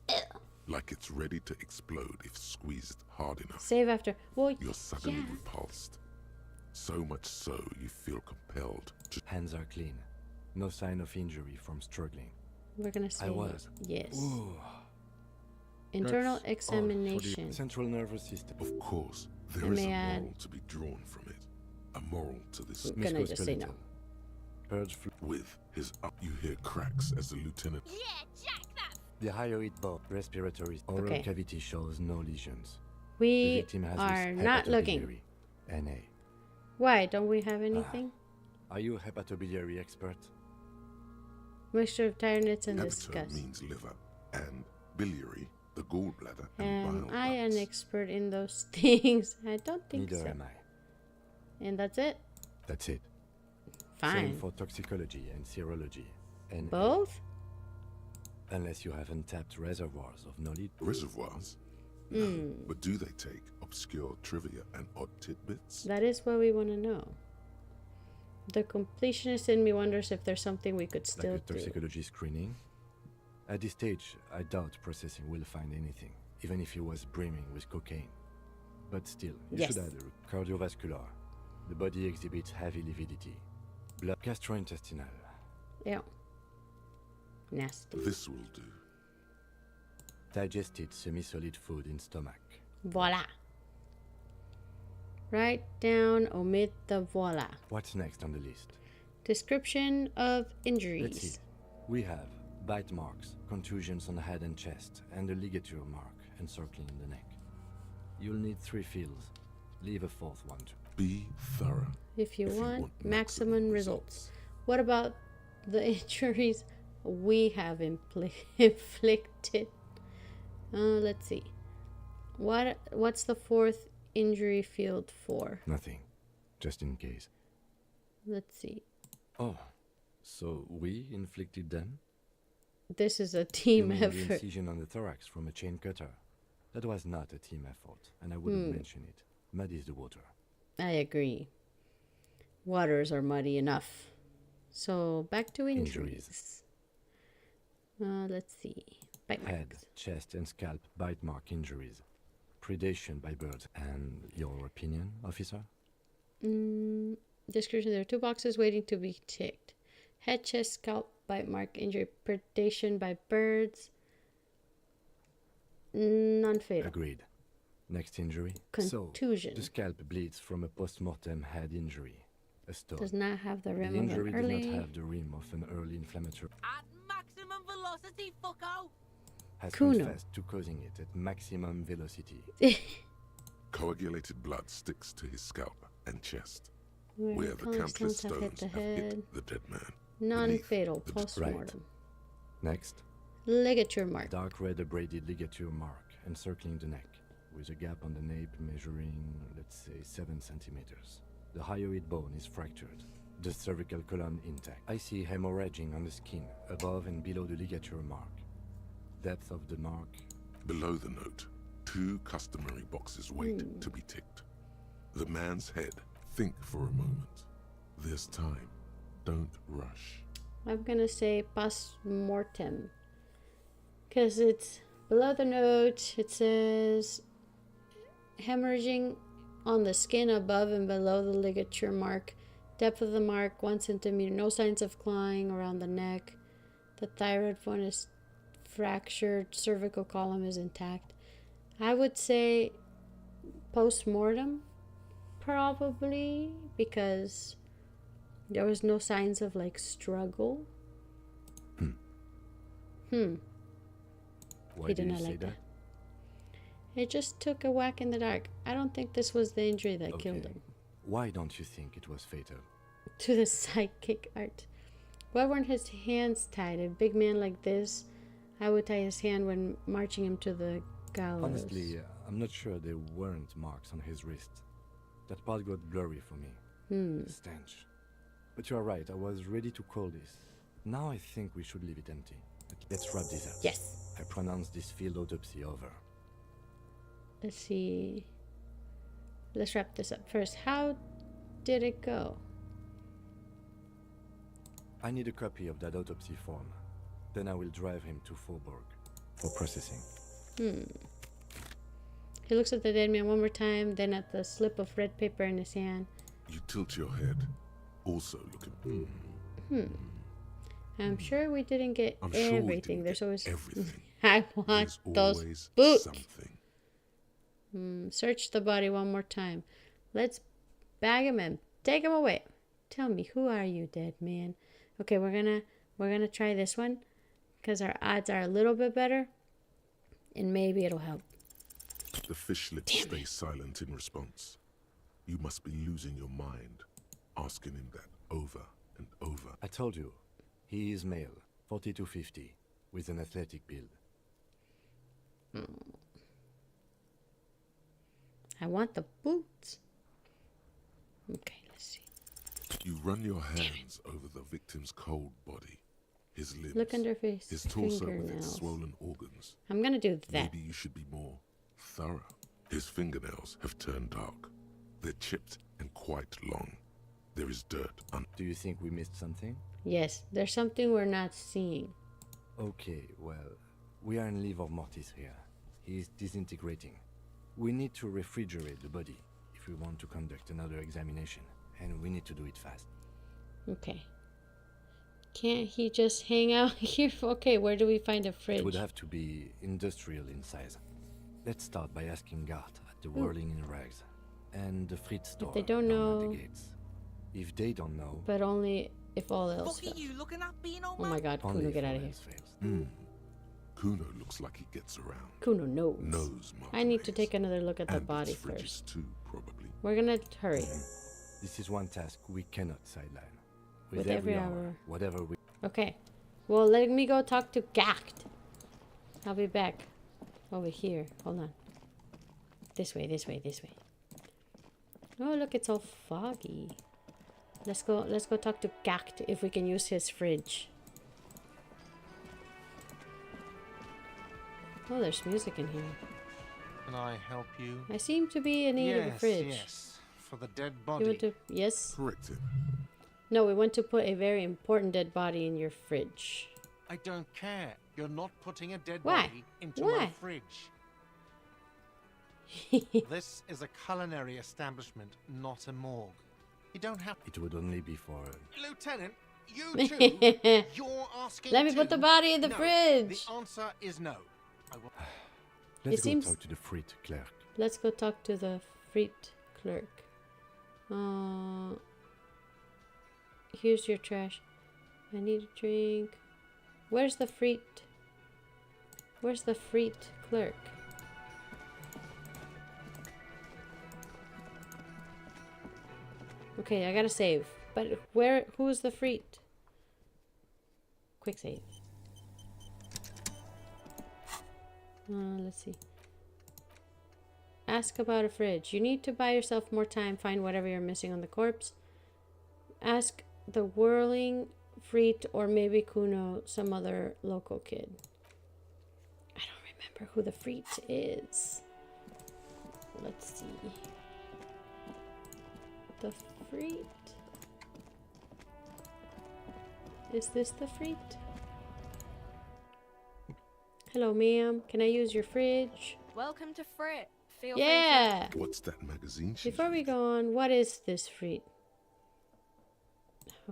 Like it's ready to explode if squeezed hard enough. Save after. Well, You're suddenly yeah. repulsed. So much so you feel compelled to. Hands are clean. No sign of injury from struggling. We're gonna see. I was. Yes. Ooh. Internal That's all for the examination. central nervous system. Of course, I there is a may add- moral to be drawn from it. A moral to this. We're gonna just say no. Musculoskeletal. Purge flu. With his up, you hear cracks as the lieutenant. Yeah, jack that. The hyoid bone. Respiratory. Oral Okay. cavity shows no lesions. The We victim has are this not looking. hepatobiliary. NA. Why? Don't we have anything? Are you a hepatobiliary expert? Mixture of tiredness and Hepata disgust. means liver, and biliary the gallbladder, Am and bile I an ducts. expert in those things? I don't think Neither so. am I. And that's it? That's it. Fine. Same for toxicology and serology. And Both? Unless you have untapped reservoirs of knowledge. Reservoirs? No, but do they take obscure trivia and odd tidbits? That is what we want to know. The completionist in me wonders if there's something we could still Like a do. toxicology screening? At this stage, I doubt processing will find anything, even if he was brimming with cocaine. But still, you should add a cardiovascular. The body exhibits heavy lividity. Blood gastrointestinal. Yeah. Nasty. This will do. Digested semi-solid food in stomach. Voila. Write down, omit the voila. What's next on the list? Description of injuries. Let's see. We have bite marks, contusions on the head and chest, and a ligature mark encircling the neck. You'll need 3 fields. Leave a 4th one too. Be thorough. If you want maximum results. What about the injuries we have inflicted? Let's see. What's the 4th injury field for? Nothing. Just in case. Let's see. Oh, so we inflicted them? This is a You team mean the effort. incision on the thorax from a chain cutter? That was not a team effort, and I wouldn't mention it. Muddies the water. I agree. Waters are muddy enough. So back to injuries. Let's see. Bite Head, marks. chest, and scalp bite mark injuries. Predation by birds. And your opinion, officer? Description. There are 2 boxes waiting to be ticked. Head, chest, scalp, bite mark, injury, predation by birds. Non-fatal. Agreed. Next injury? Contusion. So, the scalp bleeds from a post-mortem head injury. A stone. Does not have the The rim of injury an does early. not have the rim of an early inflammatory. At maximum velocity, fucko! Has Kuno. confessed to causing it at maximum velocity. Coagulated blood sticks to his scalp and chest, Where where the countless countless stones have hit stones the have head. hit the dead man. Non-fatal the post-mortem. Next, Ligature mark. dark red abraded ligature mark encircling the neck, with a gap on the nape measuring, let's say, 7 centimeters. The hyoid bone is fractured. The cervical column intact. I see hemorrhaging on the skin, above and below the ligature mark. Depth of the mark. Below the note, 2 customary boxes wait to be ticked. The man's head. Think for a moment. There's time. Don't rush. I'm gonna say post-mortem. Because it's below the note, it says hemorrhaging on the skin above and below the ligature mark. Depth of the mark 1 centimeter. No signs of clawing around the neck. The thyroid bone is fractured. Cervical column is intact. I would say post-mortem, probably, because there was no signs of like struggle. Why He do did you not say like that? It just took a whack in the dark. I don't think this was the injury that killed him. Why don't you think it was fatal? To the psychic art. Why weren't his hands tied? A big man like this, I would tie his hand when marching him to the gallows. Honestly, I'm not sure there weren't marks on his wrist. That part got blurry for me. The stench. But you're right, I was ready to call this. Now I think we should leave it empty. Let's wrap this up. Yes. I pronounce this field autopsy over. Let's see. Let's wrap this up first. How did it go? I need a copy of that autopsy form. Then I will drive him to Faubourg for processing. He looks at the dead man one more time, then at the slip of red paper in his hand. You tilt your head, also looking. I'm sure we didn't get I'm sure we everything. didn't There's get always everything. I want There's those always boots. something. Search the body one more time. Let's bag him and take him away. Tell me, who are you, dead man? Okay, we're gonna try this one because our odds are a little bit better, and maybe it'll help. The fish lips stay silent in response. You must be losing your mind, asking him that over and over. I told you, he is male, 40 to 50, with an athletic build. I want the boots. Okay, let's see. You run your hands over the victim's cold body, his limbs, Look under his torso with its fingernails. swollen organs. I'm gonna do that. Maybe you should be more thorough. His fingernails have turned dark. They're chipped and quite long. There is dirt on. Do you think we missed something? Yes, there's something we're not seeing. Okay, well, we are in livor mortis here. He is disintegrating. We need to refrigerate the body if we want to conduct another examination, and we need to do it fast. Okay. Can't he just hang out here? Okay, where do we find a fridge? It would have to be industrial in size. Let's start by asking Gart at the Whirling in Rags and the Frit store they don't down know, at the gates. If they don't know, but only if all else What are fails. you looking at, Beano? Oh my god, only Kuno, get if out of all here. else fails. Kuno looks like he gets around. Kuno knows. Knows I need to take another look at the and body its fridges first. too, probably. We're gonna hurry. This is one task we cannot sideline. With every hour. Whatever we... Okay. Well, let me go talk to Gacht. I'll be back. Over here. Hold on. This way, this way, this way. Oh, look, it's all foggy. Let's go talk to Gacht if we can use his fridge. Oh, there's music in here. Can I help you? I seem to be in need of a fridge. Yes, for the dead You body. want to... Yes? Correct him. No, we want to put a very important dead body in your fridge. I don't care. You're not putting a dead Why? body into Why? my fridge. This is a culinary establishment, not a morgue. You don't have... It would only be for... Lieutenant, you too. You're asking Let me put the body in the No, fridge. The answer is no. I will... Let's It go seems- talk to the Frit clerk. Let's go talk to the freight clerk. Here's your trash. I need a drink. Where's the freight? Where's the freight clerk? Okay, I gotta save. But where? Who's the freight? Quick save. Let's see. Ask about a fridge. You need to buy yourself more time. Find whatever you're missing on the corpse. Ask the Whirling, Freet, or maybe Kuno, some other local kid. I don't remember who the Freet is. Let's see. The Freet. Is this the Freet? Hello, ma'am. Can I use your fridge? Welcome to Frit. Feel Yeah. What's that magazine she's Before we go on, what is this Freet?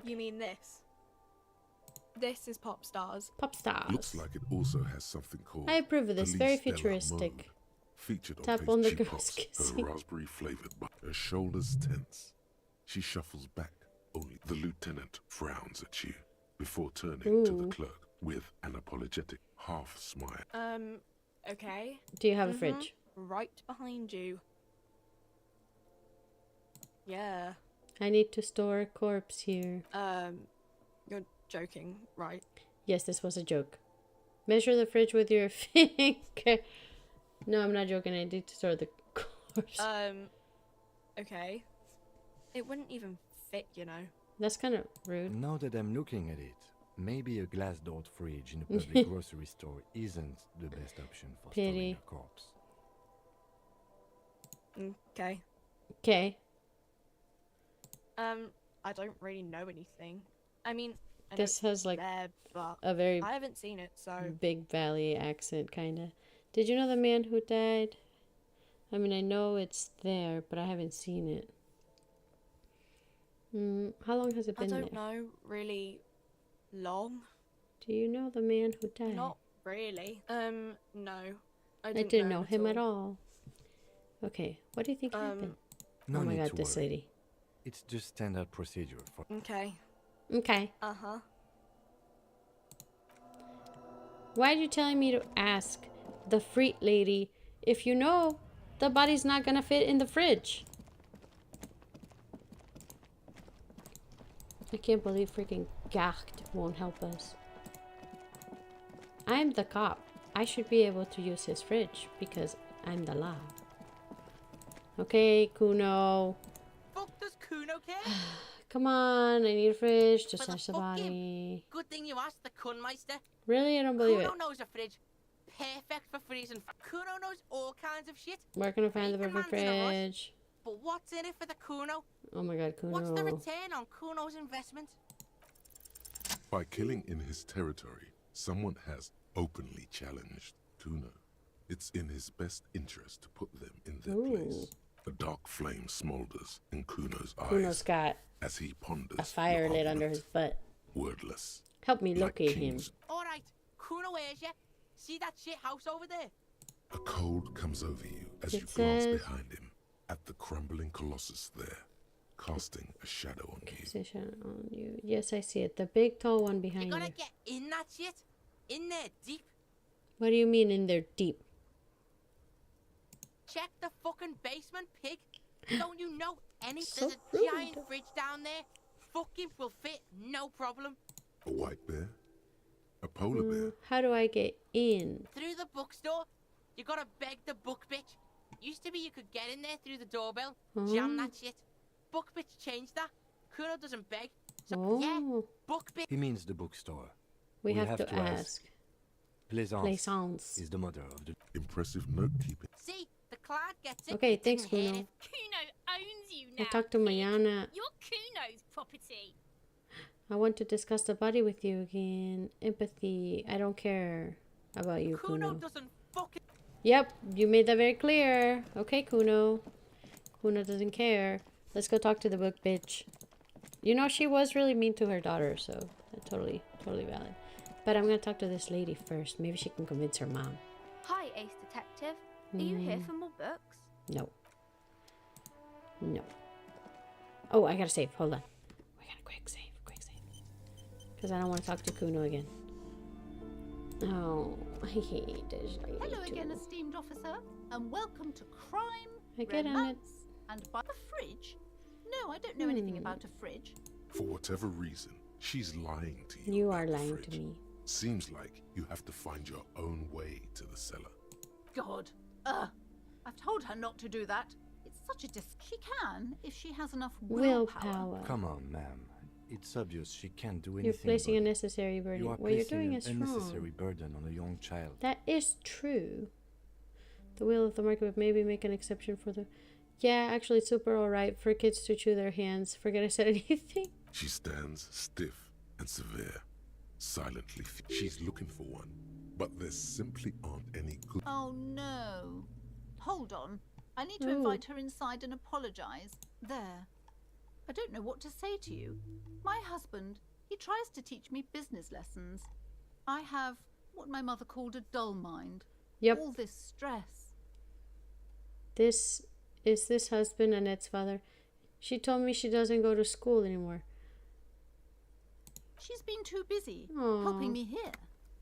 You mean this? This is Pop Stars. Pop Stars. Looks like it also has something called I approve of this. Police Very de la futuristic. Mode. Featured Tap on on the page girls Her kissing. raspberry flavored but her shoulders tense. She shuffles back. Only the lieutenant frowns at you before turning to the Ooh. clerk with an apologetic half smile. Okay. Do you have a fridge? Right behind you. Yeah. I need to store a corpse here. You're joking, right? Yes, this was a joke. Measure the fridge with your finger. No, I'm not joking. I need to store the corpse. Okay. It wouldn't even fit, you know. That's kind of rude. Now that I'm looking at it, maybe a glass-doored fridge in a public grocery store isn't the best option for storing Pity. a corpse. Okay. Okay. I don't really know anything. I mean, I This know has like there, but a very I haven't seen it, so Big Valley accent, kind of. Did you know the man who died? I mean, I know it's there, but I haven't seen it. How long has it I been don't there? know really long. Do you know the man who died? Not really. No. I didn't know him at all. Okay, what do you think happened? No Oh my need god, to this worry. lady. It's just standard procedure for... Okay. Okay. Uh-huh. Why are you telling me to ask the freak lady if you know the body's not gonna fit in the fridge? I can't believe freaking Gacht won't help us. I'm the cop. I should be able to use his fridge because I'm the law. Okay, Kuno. Fuck does Kuno care? Come on, I need a fridge to For stash the the fuck him. body. Good thing you asked the Kunmeister. Really? I don't believe Kuno it. knows a fridge. Perfect for freezing. Kuno knows all kinds of shit. Where can I find the Ain't perfect man's in a rush. fridge? But what's in it for the Kuno? Oh my god, Kuno. What's the return on Kuno's investment? By killing in his territory, someone has openly challenged Kuno. It's in his best interest to put them in their place. A dark flame smolders in Kuno's eyes. Kuno's got as he ponders a fire lit under his butt. Wordless. Help me like locate him. kings. Alright, Kuno hears ya. See that shit house over there? A cold comes over you as It you glance says- behind him at the crumbling colossus there, casting a shadow on you. Position on you. Yes, I see it. The big tall one behind You you. gotta get in that shit. In there, deep. What do you mean in there deep? Check the fucking basement, pig. Don't you know any? So There's a rude. giant fridge down there. Fucking will fit, no problem. A white bear? A polar bear? How do I get in? Through the bookstore, you gotta beg the book bitch. Used to be you could get in there through the doorbell, jam that shit. Book bitch changed that. Kuno doesn't beg. So yeah, book bitch. He means the bookstore. We have to ask. Plaisance Plaisance. is the mother of the... Impressive note-keeping. See, the cloud gets it. Okay, it thanks, didn't hurt Kuno. it. Kuno owns you I now. talked to Mayana. You're Kuno's property. I want to discuss the body with you again. Empathy. I don't care about you, Kuno Kuno. doesn't fucking. Yep, you made that very clear. Okay, Kuno. Kuno doesn't care. Let's go talk to the book bitch. You know, she was really mean to her daughter, so that's totally valid. But I'm gonna talk to this lady first. Maybe she can convince her mom. Hi, Ace Detective. Are you here for more books? No. No. Oh, I gotta save. Hold on. I gotta quick save. Because I don't want to talk to Kuno again. Oh, I hate this lady Hello too. again, esteemed officer, and welcome to Crime, I get on it. Romance, and by the fridge. No, I don't know anything about a fridge. For whatever reason, she's lying to you. You are lying to me. Seems like you have to find your own way to the cellar. God, I've told her not to do that. It's such a She can if she has enough willpower. Come on, ma'am. It's obvious she can't do anything. You're placing but unnecessary burden. you are What you're placing doing an is unnecessary wrong. burden on a young child. That is true. The will of the market would maybe make an exception for the... Yeah, actually, it's super alright for kids to chew their hands. Forget I said anything. She stands stiff and severe, silently. She's looking for one, but there simply aren't any good. Oh no. Hold on. I need to Ooh. invite her inside and apologize. There. I don't know what to say to you. My husband, he tries to teach me business lessons. I have what my mother called a dull mind. Yep. All this stress. This is this husband, Annette's father. She told me she doesn't go to school anymore. She's been too busy Aw. helping me here.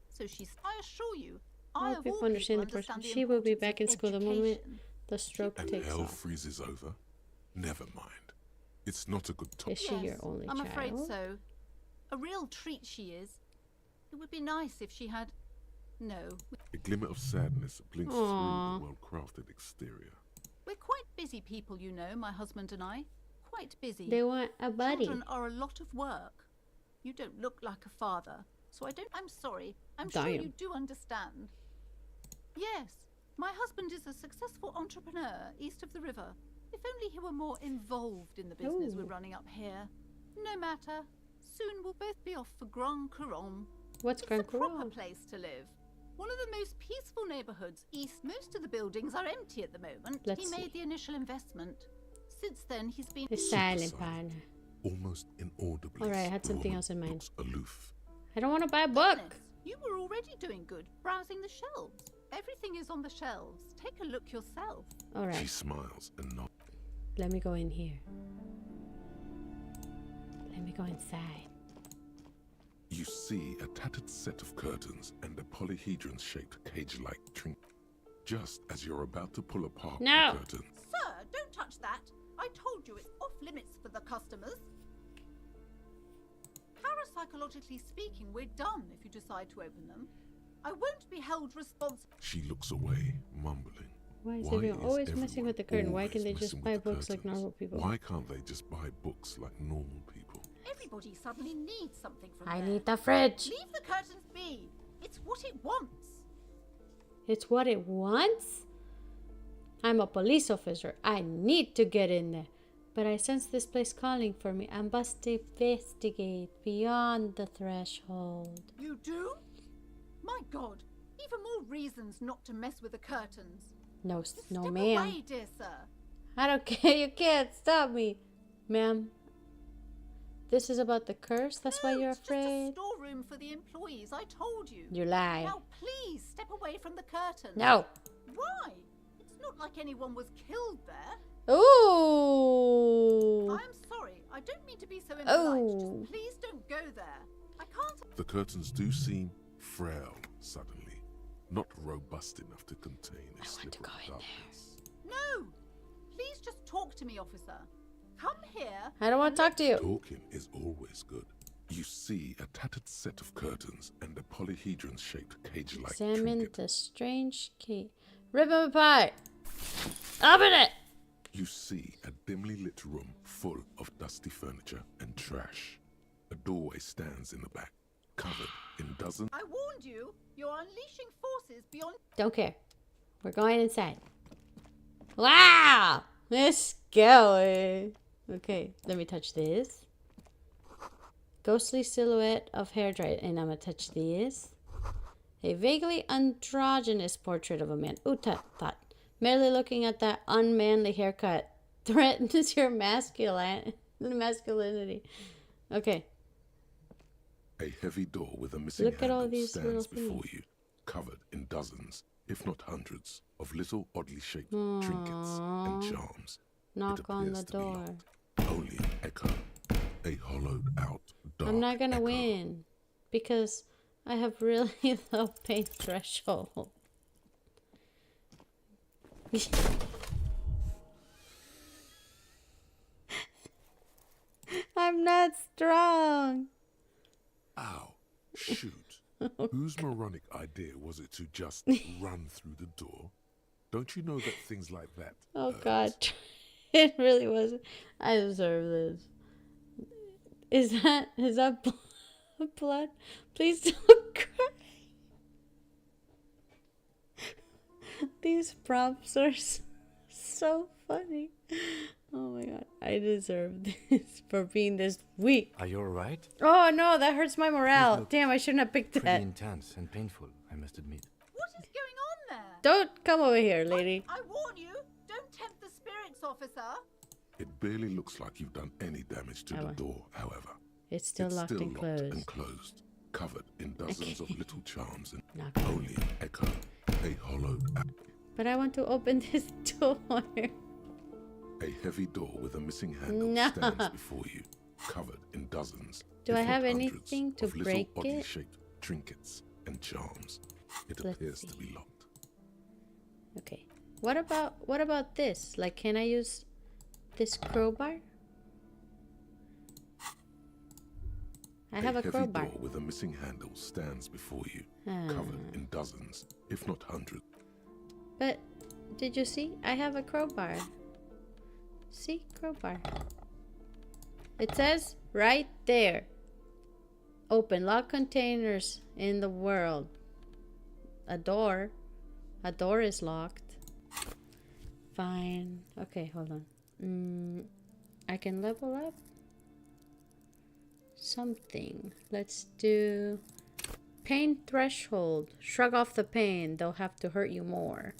So I assure you, I All of people all understand the people person. understand the She will be importance back of in school the moment education. the stroke And takes hell off. freezes over. Never mind. It's not a good time. Is she your only I'm child? afraid so. A real treat she is. It would be nice if she had... No. A glimmer of sadness blinks Aw. through the well-crafted exterior. We're quite busy people, you know, my husband and I. Quite busy. They want a buddy. Children are a lot of work. You don't look like a father, so I'm sorry. I'm sure Damn. you do understand. Yes, my husband is a successful entrepreneur east of the river. If only he were more involved in the business we're Ooh. running up here. No matter. Soon we'll both be off for Grand Couronne. What's It's Grand a proper Couronne? place to live. One of the most peaceful neighborhoods east. Most of the buildings are empty at the moment. Let's he see. made the initial investment. Since then, he's been... The silent partner. Almost inaudibly. Alright, I had the something woman else in mind. looks aloof. I don't want to buy a book. You were already doing good, browsing the shelves. Everything is on the shelves. Take a look yourself. She Alright, smiles and nods. let me go in here. Let me go inside. You see a tattered set of curtains and a polyhedron-shaped cage-like trinket. Just as you're about to pull apart No. the curtain, Sir, don't touch that. I told you it's off limits for the customers. Parapsychologically speaking, we're done if you decide to open them. I won't be held responsible. She looks away, mumbling. Why is everyone always messing with the curtain? Why can't they always just messing buy with the books like curtains? normal people? Why can't they just buy books like normal people? Everybody suddenly needs something from I there. need the fridge. Leave the curtains be. It's what it wants. It's what it wants? I'm a police officer. I need to get in there. But I sense this place calling for me. I must investigate beyond the threshold. You do? My God. Even more reasons not to mess with the curtains. No, Step no, ma'am. away, dear sir. I don't care. You can't stop me. Ma'am, this is about the curse? That's why you're afraid? It's just a storeroom for the employees. I told you. You lie. Now, please step away from the curtains. No. Why? It's not like anyone was killed there. Ooh. I'm sorry. I don't mean to be so impolite. Oh. Just please don't go there. I can't. The curtains do seem frail suddenly, not robust enough to contain a slip of darkness. No. Please just talk to me, officer. Come here. I don't want to talk to you. Talking is always good. You see a tattered set of curtains and a polyhedron-shaped cage-like Examine trinket. the strange key. Rip him apart. Open it. You see a dimly lit room full of dusty furniture and trash. A doorway stands in the back, covered in dozens. I warned you. You're unleashing forces beyond. Don't care. We're going inside. Wow. Let's go. Okay, let me touch this. Ghostly silhouette of hair dry. And I'm going to touch this. A vaguely androgynous portrait of a man. Ooh, thought. Merely looking at that unmanly haircut threatens your masculinity. Okay. A heavy door with a missing Look at all handle these little stands before things. you, covered in dozens, if not hundreds, of little oddly shaped trinkets and charms. Knock It on the appears to be door. locked. Only an echo, a hollowed out dark I'm not gonna echo. win because I have really low pain threshold. I'm not strong. Ow, shoot. Whose moronic idea was it to just run through the door? Don't you know that things like that Oh hurt? God, it really wasn't. I deserve this. Is that blood? Please don't cry. These prompts are so funny. Oh my God, I deserve this for being this weak. Are you alright? Oh no, that hurts my morale. look Damn, I shouldn't have picked Pretty that. intense and painful, I must admit. What is going on there? Don't come over here, lady. I warn you. Don't tempt the spirits, officer. It barely looks like you've done any damage to the door, however. It's still locked and closed. And closed, covered in dozens of little charms and Knock. only an echo, a hollowed out. But I want to open this door. A heavy door with a missing handle No. stands before you, covered in dozens. Do if I not have hundreds, anything to of little break oddly it? shaped trinkets and charms. It Let's appears see. to be locked. Okay. What about this? Like, can I use this crowbar? I have a crowbar. Heavy door with a missing handle stands before you, Ah. covered in dozens, if not hundreds. But did you see? I have a crowbar. See? Crowbar. It says right there. Open lock containers in the world. A door. A door is locked. Fine. Okay, hold on. I can level up something. Let's do pain threshold. Shrug off the pain. They'll have to hurt you more.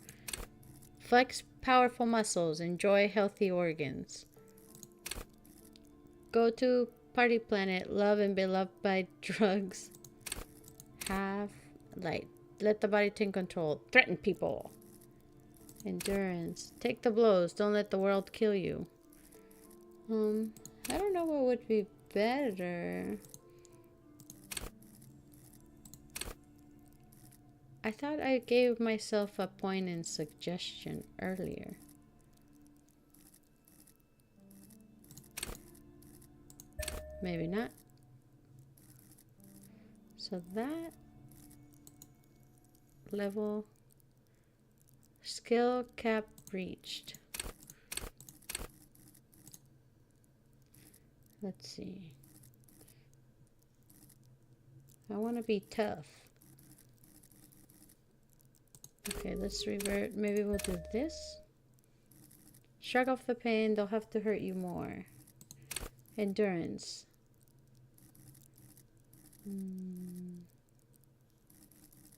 Flex powerful muscles. Enjoy healthy organs. Go to party planet. Love and be loved by drugs. Have light. Let the body take control. Threaten people. Endurance. Take the blows. Don't let the world kill you. I don't know what would be better. I thought I gave myself a point in suggestion earlier. Maybe not. So that level. Skill cap reached. Let's see. I want to be tough. Okay, let's revert. Maybe we'll do this. Shrug off the pain. They'll have to hurt you more. Endurance.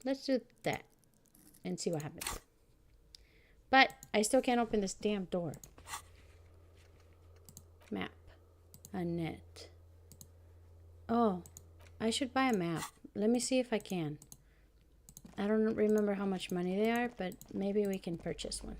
Let's do that and see what happens. But I still can't open this damn door. Map. A net. Oh, I should buy a map. Let me see if I can. I don't remember how much money they are, but maybe we can purchase one.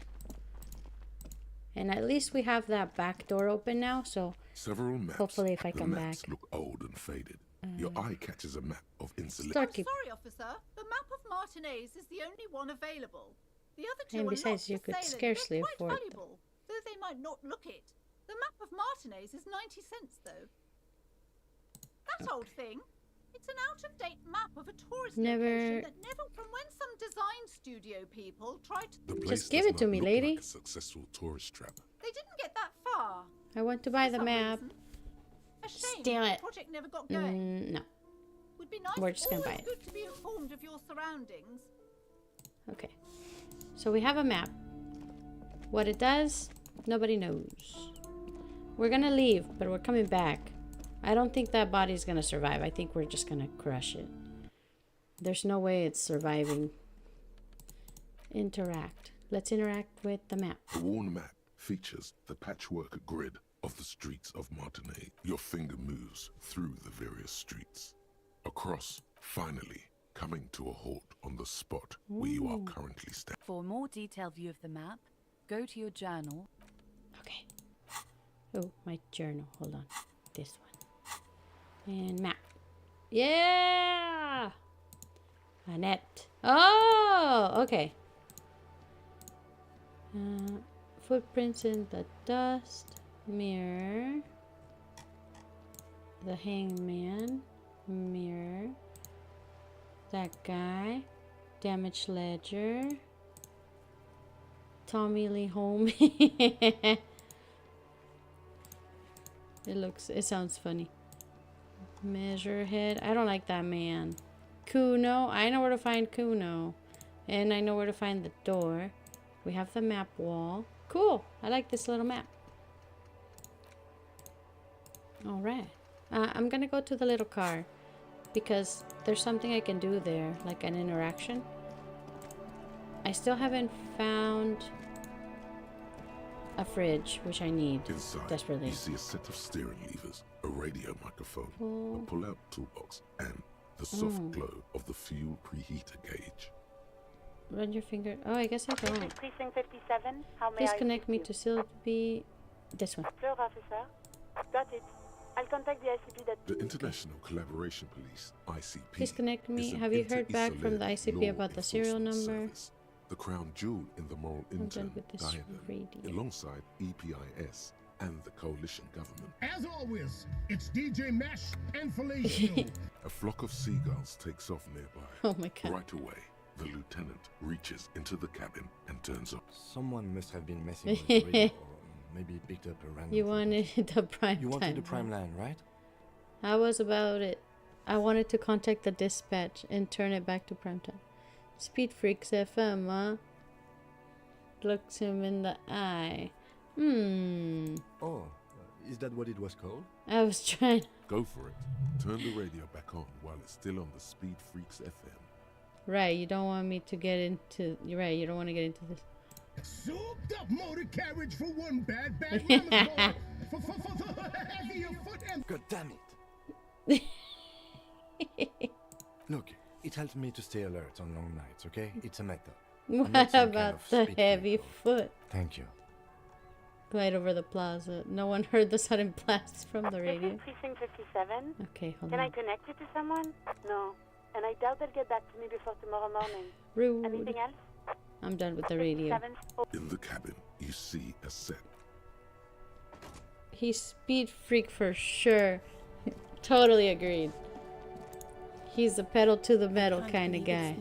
And at least we have that back door open now, so several maps. Hopefully if I come back. Look old and faded. Your eye catches a map of insolent. I'm sorry, officer. The map of Martinez is the only one available. The other two And are besides, not you for could sale, and scarcely they're quite afford valuable, though they might not look it. The map of Martinez is 90 cents, though. That old thing. It's an out-of-date map of a tourist location that never, from when some design studio people tried to... Just give it to me, lady. Like a successful tourist trap. They didn't get that far. I want to buy the map. A shame. Steal it. The project never got going. No. Would be nice. We're just gonna buy Always it. good to be informed of your surroundings. Okay. So we have a map. What it does, nobody knows. We're gonna leave, but we're coming back. I don't think that body's gonna survive. I think we're just gonna crush it. There's no way it's surviving. Interact. Let's interact with the map. The worn map features the patchwork grid of the streets of Martinez. Your finger moves through the various streets. Across, finally, coming to a halt on the spot where you are currently standing. For a more detailed view of the map, go to your journal. Okay. Oh, my journal. Hold on. This one. And map. Yeah! A net. Oh, okay. Footprints in the dust. Mirror. The hangman. Mirror. That guy. Damaged ledger. Tommy Lee Holmes. It sounds funny. Measurehead. I don't like that man. Kuno. I know where to find Kuno. And I know where to find the door. We have the map wall. Cool. I like this little map. Alright. I'm gonna go to the little car. Because there's something I can do there. Like an interaction. I still haven't found a fridge, which I need desperately. You see a set of steering levers, a radio microphone, a pull-out toolbox, and the soft glow of the fuel preheater gauge. Run your finger. Oh, I guess I don't. Precinct 57. How may Please I connect assist me you? to Sylvie. This one. Sure, officer. Got it. I'll contact the ICP that... The International Collaboration Police, ICP. Please connect me. is an Have you heard back from the inter-Isolé ICP about the serial law number? service, the crown jewel in the moral I'm intern done with this diadem, radio. alongside EPIS and the coalition government. As always, it's DJ Mesh and Fellatio. A flock of seagulls takes off nearby. Oh my god. Right away, the lieutenant reaches into the cabin and turns on. Someone must have been messing with the radio, or maybe picked up a random. You wanted the prime You wanted time, the prime right? line, right? I was about it. I wanted to contact the dispatch and turn it back to prime time. Speed Freaks FM, huh? Looks him in the eye. Oh, is that what it was called? I was trying. Go for it. Turn the radio back on while it's still on the Speed Freaks FM. Right, you don't want me to get into... You're right, you don't want to get into this. Souped up motor carriage for one bad mama's boy. For heavier foot and... God damn it. Look, it helps me to stay alert on long nights, okay? It's a method. What about the heavy foot? Thank you. Right over the plaza. No one heard the sudden blasts from the This radio. is Precinct 57. Okay, hold Can on. I connect you to someone? No. And I doubt they'll get back to me before tomorrow morning. Rude. Anything else? I'm done with the radio. 57. In the cabin, you see a set. He's Speed Freak for sure. Totally agreed. He's the pedal to the metal kind of guy.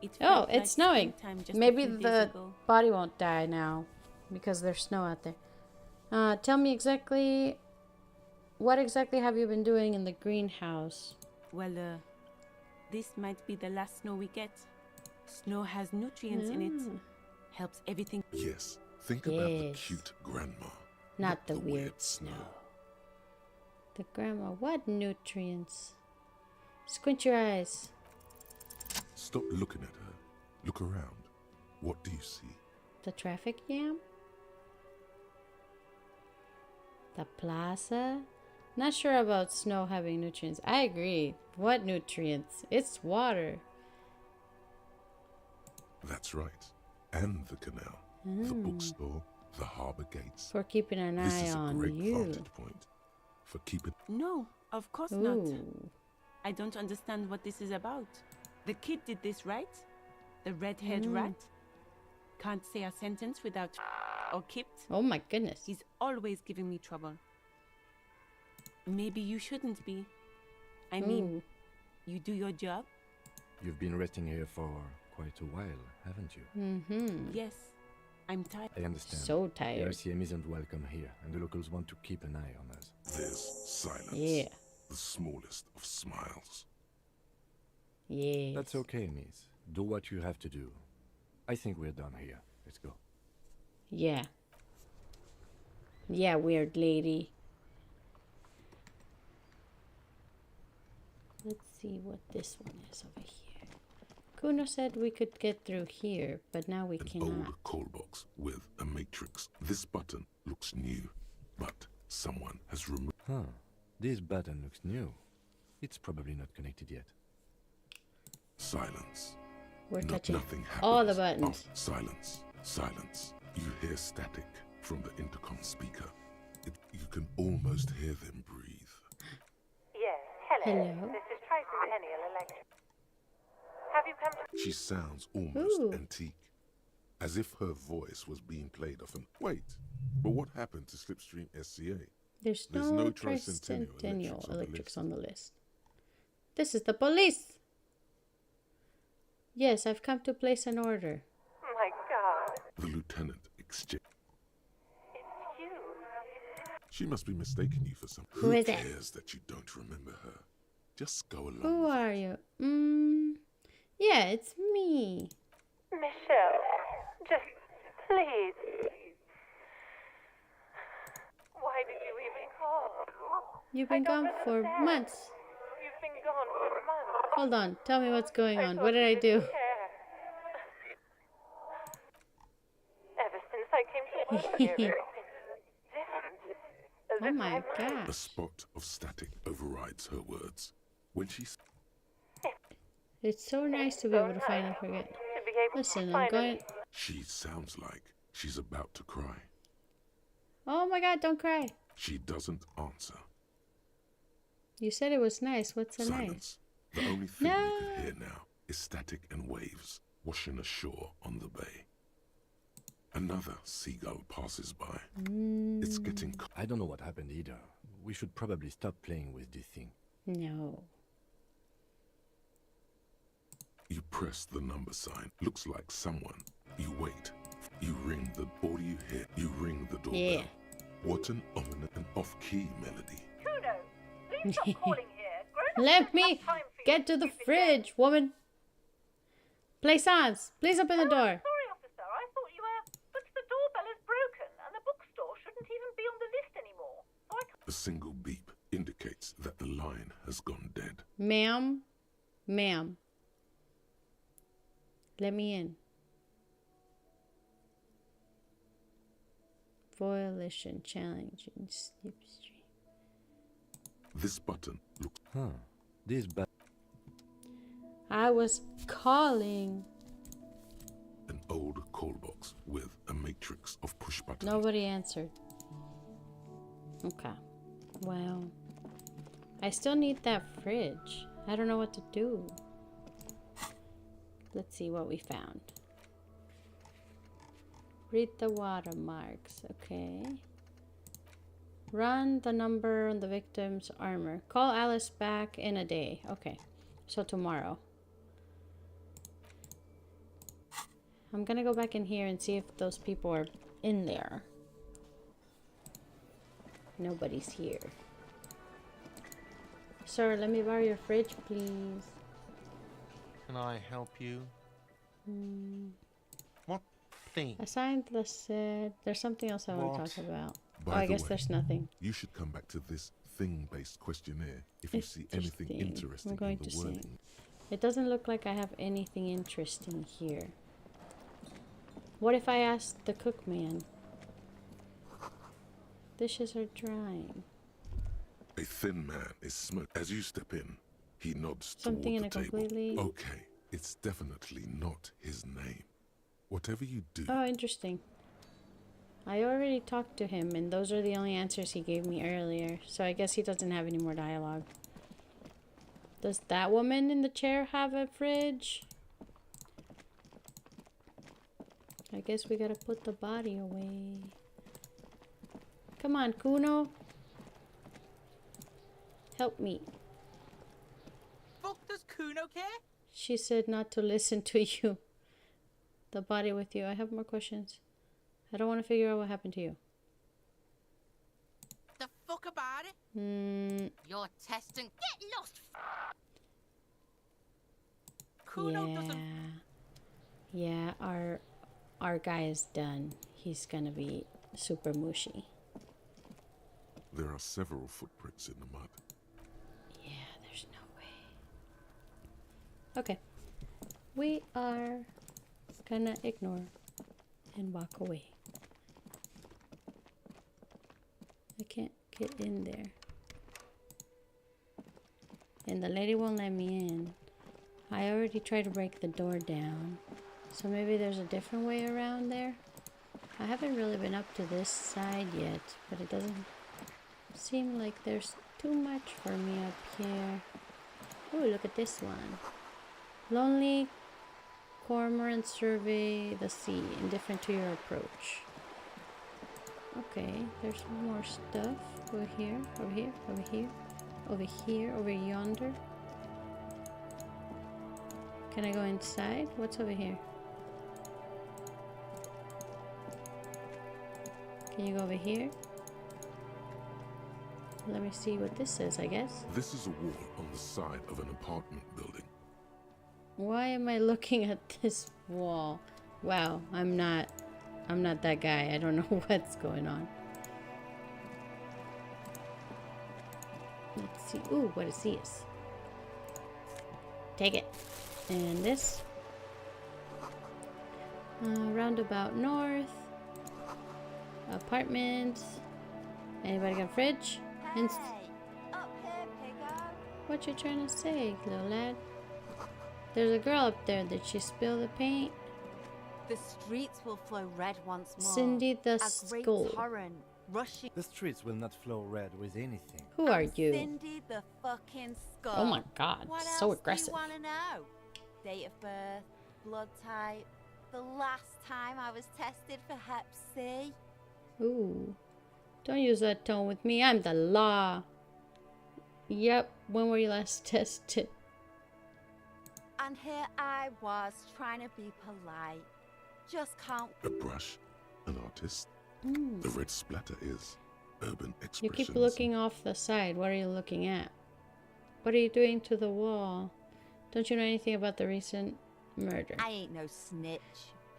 It Oh, felt like it's snowing. springtime just a Maybe few days the ago. body won't die now because there's snow out there. Tell me exactly, what exactly have you been doing in the greenhouse? Well, this might be the last snow we get. Snow has nutrients in it. Helps everything. Yes, think about the cute grandma. Not the weird snow. The grandma, what nutrients? Squint your eyes. Stop looking at her. Look around. What do you see? The traffic jam? The plaza? Not sure about snow having nutrients. I agree. What nutrients? It's water. That's right. And the canal, the bookstore, the harbor gates. For keeping an eye on This is a great you. vantage point. For keeping... No, of course not. I don't understand what this is about. The kid did this, right? The red-haired rat? Can't say a sentence without or kipped. Oh my goodness. He's always giving me trouble. Maybe you shouldn't be. I mean, you do your job. You've been resting here for quite a while, haven't you? Yes, I'm tired. I understand. So tired. The RCM isn't welcome here, and the locals want to keep an eye on us. There's silence. Yeah. The smallest of smiles. Yeah. That's okay, miss. Do what you have to do. I think we're done here. Let's go. Yeah. Yeah, weird lady. Let's see what this one is over here. Kuno said we could get through here, but now we cannot. An old call box with a matrix. This button looks new, but someone has removed... Huh. This button looks new. It's probably not connected yet. Silence. We're touching Nothing happens. all the buttons. Oh, silence. Silence. You hear static from the intercom speaker. You can almost hear them breathe. Yes, hello. Hello. This is Tracy Penniel Electric. Have you come to... She sounds almost antique, as if her voice was being played off an... Wait, but what happened to Slipstream SCA? There's no no Tricentennial Tricentennial Electrics Electrics on the list. This is the police. Yes, I've come to place an order. My God. The lieutenant exchanged. It's you. She must be mistaking you for some... Who is it? cares that you don't remember her? Just go along. Who are you? Yeah, it's me. Michelle, just please. Why did you even call? You've been gone for months. You've been gone for months. Hold on, tell me what's going on. What did I do? Ever since I came to work here, everything's different. Oh my A gosh. spot of static overrides her words. When she... It's so nice to be able to finally forget. Listen, I'm going... She sounds like she's about to cry. Oh my god, don't cry. She doesn't answer. You said it was nice. What's so nice? Silence. The only thing you can hear now is static and waves washing ashore on the bay. Another seagull passes by. It's getting... I don't know what happened either. We should probably stop playing with this thing. No. You press the number sign. Looks like someone. You wait. You ring the... Or you hear... You ring the doorbell. Yeah. What an ominous and off-key melody. Kuno, please stop calling here. Grown-ups Let don't me have time for get your to the stupid fridge, woman. Plaisance, please open the door. Sorry, officer. I thought you were... But the doorbell is broken, and the bookstore shouldn't even be on the list anymore. So I can't... A single beep indicates that the line has gone dead. Ma'am. Ma'am. Let me in. Violation challenge in Slipstream. This button looks... Huh. This button... I was calling. An old call box with a matrix of push buttons. Nobody answered. Okay. Well, I still need that fridge. I don't know what to do. Let's see what we found. Read the watermarks. Okay. Run the number on the victim's armor. Call Alice back in a day. Okay. So tomorrow. I'm gonna go back in here and see if those people are in there. Nobody's here. Sir, let me borrow your fridge, please. Can I help you? What thing? Assigned the set. There's something else I want to talk about. By I the guess way, there's nothing. You should come back to this thing-based questionnaire if you see anything interesting I'm going in the to wording. see. It doesn't look like I have anything interesting here. What if I ask the cook man? Dishes are drying. A thin man is smoked. As you step in, he nods Something in toward a the table. completely... Okay, it's definitely not his name. Whatever you do... Oh, interesting. I already talked to him, and those are the only answers he gave me earlier. So I guess he doesn't have any more dialogue. Does that woman in the chair have a fridge? I guess we gotta put the body away. Come on, Kuno. Help me. Fuck does Kuno care? She said not to listen to you. The body with you. I have more questions. I don't want to figure out what happened to you. The fuck about it? You're testing. Get lost. Kuno doesn't. Yeah, our guy is done. He's gonna be super mushy. There are several footprints in the mud. Yeah, there's no way. Okay. We are gonna ignore and walk away. I can't get in there. And the lady won't let me in. I already tried to break the door down. So maybe there's a different way around there. I haven't really been up to this side yet, but it doesn't seem like there's too much for me up here. Oh, look at this one. Lonely cormorant survey the sea, indifferent to your approach. Okay, there's more stuff over here, over here, over here, over here, over yonder. Can I go inside? What's over here? Can you go over here? Let me see what this says, I guess. This is a wall on the side of an apartment building. Why am I looking at this wall? Wow, I'm not that guy. I don't know what's going on. Let's see. Ooh, what is this? Take it. And this. Roundabout north. Apartments. Anybody got a fridge? Hey, up here, Piggo. What you trying to say, little lad? There's a girl up there. Did she spill the paint? The streets will flow red once more. Cindy the A great Skull. torrent rushing. The streets will not flow red with anything. Who are you? Cindy the fucking Skull. Oh my god, What so else aggressive. do you want to know? Date of birth, blood type, the last time I was tested for Hep C. Ooh. Don't use that tone with me. I'm the law. Yep. When were you last tested? And here I was trying to be polite. Just can't. A brush, an artist. The red splatter is urban You expressions. keep looking off the side. What are you looking at? What are you doing to the wall? Don't you know anything about the recent murder? I ain't no snitch,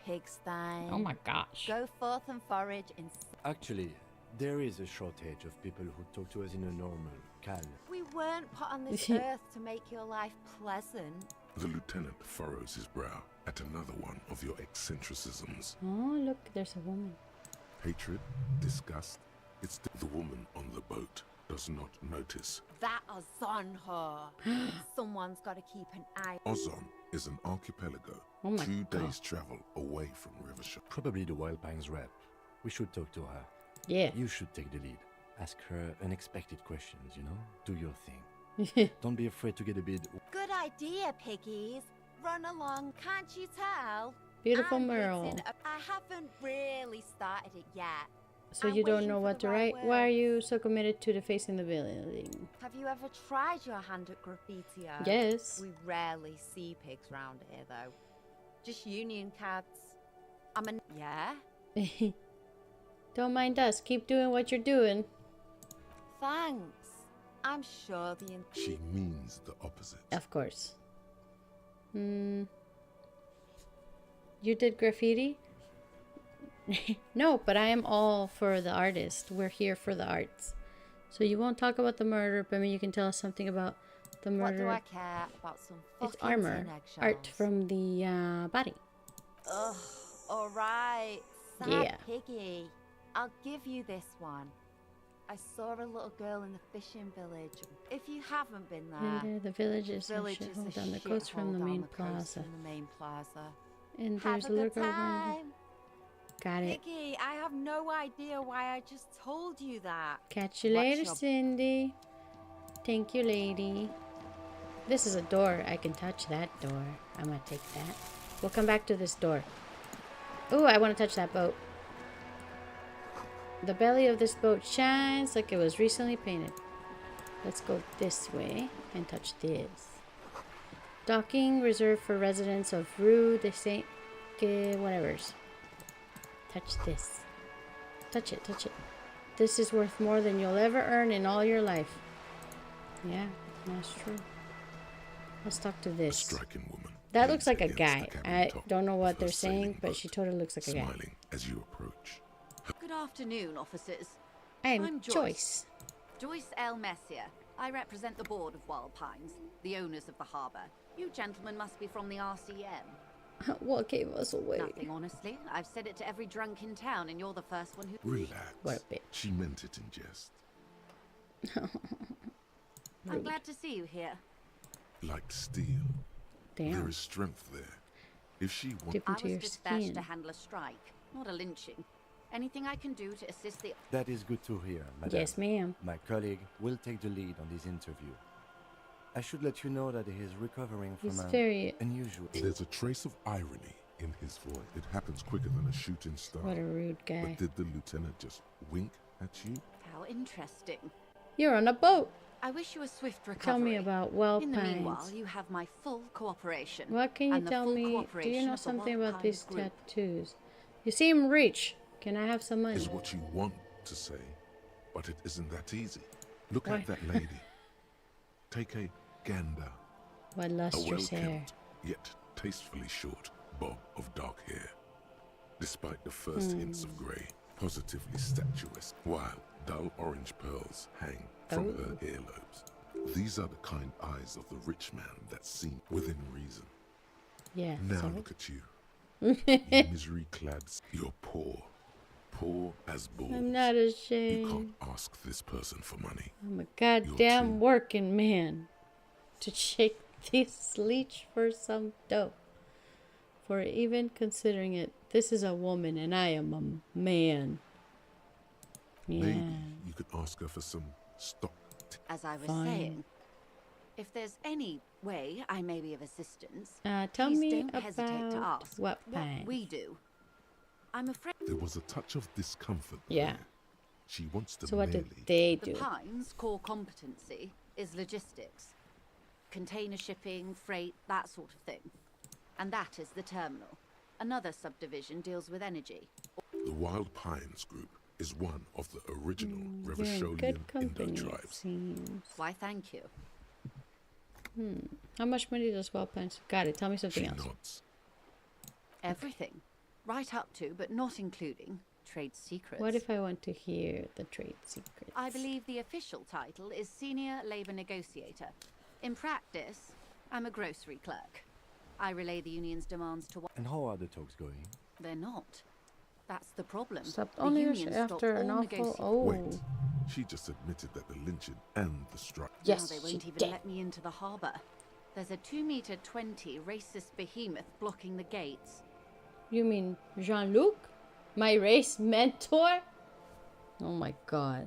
pigstein. Oh my gosh. Go forth and forage in. Actually, there is a shortage of people who talk to us in a normal, calm. We weren't put on this earth to make your life pleasant. The lieutenant furrows his brow at another one of your eccentricisms. Oh, look, there's a woman. Hatred, disgust. It's the woman on the boat does not notice. That is on her. Someone's got to keep an eye. Ozon is an archipelago, Oh my 2 God. days travel away from Rivershore. Probably the Wild Pines rep. We should talk to her. Yeah. You should take the lead. Ask her unexpected questions, you know? Do your thing. Don't be afraid to get a bit... Good idea, piggies. Run along, can't you tell? Beautiful I'm Merle. written I haven't really started it yet. So I'm you don't waiting know for what the to right write? Why are words. you so committed to defacing the building? Have you ever tried your hand at graffiti? Yes. We rarely see pigs round here, though. Just union cads, I'm a... Yeah? Don't mind us. Keep doing what you're doing. Thanks. I'm sure the... She means the opposite. Of course. You did graffiti? No, but I am all for the artist. We're here for the arts. So you won't talk about the murder, but maybe you can tell us something about the murder. What do I care about some fucking It's armor. tin eggshells? Art from the body. Ugh, alright. Sad Yeah. piggy. I'll give you this one. I saw a little girl in the fishing village. If you haven't been there, And the village is a village is shithole a down the coast from shithole the down main the coast plaza. from the main plaza. And Have there's a a little good girl. time. Got it. Piggy, I have no idea why I just told you that. Catch you Watch later, your- Cindy. Thank you, lady. This is a door. I can touch that door. I'm gonna take that. We'll come back to this door. Ooh, I want to touch that boat. The belly of this boat shines like it was recently painted. Let's go this way and touch this. Docking reserved for residents of Rue de Saint... whatever's. Touch this. Touch it, touch it. This is worth more than you'll ever earn in all your life. Yeah, that's true. Let's talk to A this. striking woman. That looks like a against guy. the cabin I top don't know what of her they're saying, sailing but boat, she totally looks like a guy. smiling as you approach. Good afternoon, officers. I'm Joyce. Joyce L. Messier. I represent the board of Wild Pines, the owners of the harbour. You gentlemen must be from the RCM. What gave us away? Nothing, honestly. I've said it to every drunk in town, and you're the first one who... Relax. What a bitch. She meant it in jest. I'm glad to see you here. Like steel. Damn. There is strength there. If she wants... Dip I into was your dispatched skin. to handle a strike, not a lynching. Anything I can do to assist the... That is good to hear, madam. Yes, ma'am. My colleague will take the lead on this interview. I should let you know that he is recovering from He's an very... unusual... There's a trace of irony in his voice. It happens quicker than a shooting star. What a rude guy. But did the lieutenant just wink at you? How interesting. You're on a boat. I wish you a swift recovery. Tell me about Wild In the meanwhile, Pines. you have my full cooperation. What can you and the tell full me? Do cooperation you know of the something Wild about Pines these group. tattoos? You seem rich. Can I have some money? Is what you want to say, but it isn't that easy. Look Why? at that lady. Take a gander. What A lustrous hair. well-kept, yet tastefully short bob of dark hair. Despite the first hints of grey, positively statuesque, while dull orange pearls hang from her earlobes. These are the kind eyes of the rich man that's seen within reason. Yeah. Now so- look at you. You misery-clad. You're poor. Poor as balls. I'm not You ashamed. can't ask this person for money. I'm a goddamn working man to shake this leech for some dough. For even considering it, this is a woman and I am a man. Yeah. Maybe you could ask her for some stock. As I was Fine. saying, if there's any way I may be of assistance, Tell please me don't hesitate to about ask what what pine. we do. I'm afraid There was a touch of discomfort. Yeah. there. She wants to So what merely... did they the do? Pines' core competency is logistics. Container shipping, freight, that sort of thing. And that is the terminal. Another subdivision deals with energy. The Wild Pines group is one of the original You're in Revacholian good company, it Indo-tribes. seems. Why, thank you. How much money does Wild Pines? Got it. Tell me something She else. nods. Everything. Right up to, but not including, trade secrets. What if I want to hear the trade secrets? I believe the official title is Senior Labour Negotiator. In practice, I'm a grocery clerk. I relay the union's demands to... And how are the talks going? They're not. That's the problem. Stopped The only union stopped after an all awful... negotiations. Oh. Wait, she just admitted that the lynching and the strike... Yes, Now they she won't even did. let me into the harbour. There's a 2-meter-20 racist behemoth blocking the gates. You mean Jean-Luc? My race mentor? Oh my god.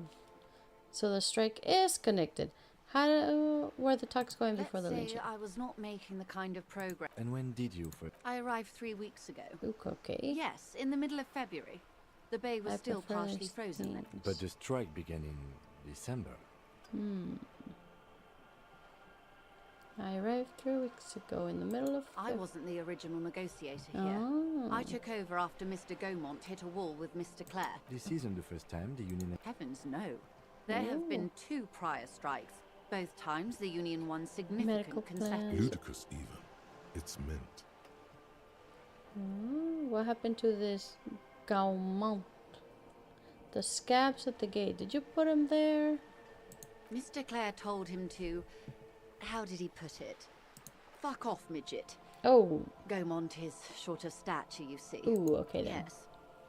So the strike is connected. How were the talks going before the Let's say lynching? I was not making the kind of progress. And when did you first... I arrived 3 weeks ago. Luke, okay. Yes, in the middle of February. The bay was I still prefer partially frozen then. steams. But the strike began in December. I arrived 3 weeks ago in the middle of... I wasn't the original negotiator here. Oh. I took over after Mr. Gaumont hit a wall with Mr. Clare. This isn't the first time the Union... Heavens, no. There have been 2 prior strikes. Both times the Union won significant concessions. Ludicrous, even. It's meant. What happened to this Gaumont? The scabs at the gate. Did you put him there? Mr. Clare told him to... How did he put it? Fuck off, midget. Oh. Gaumont is short of stature, you see. Ooh, okay then. Yes.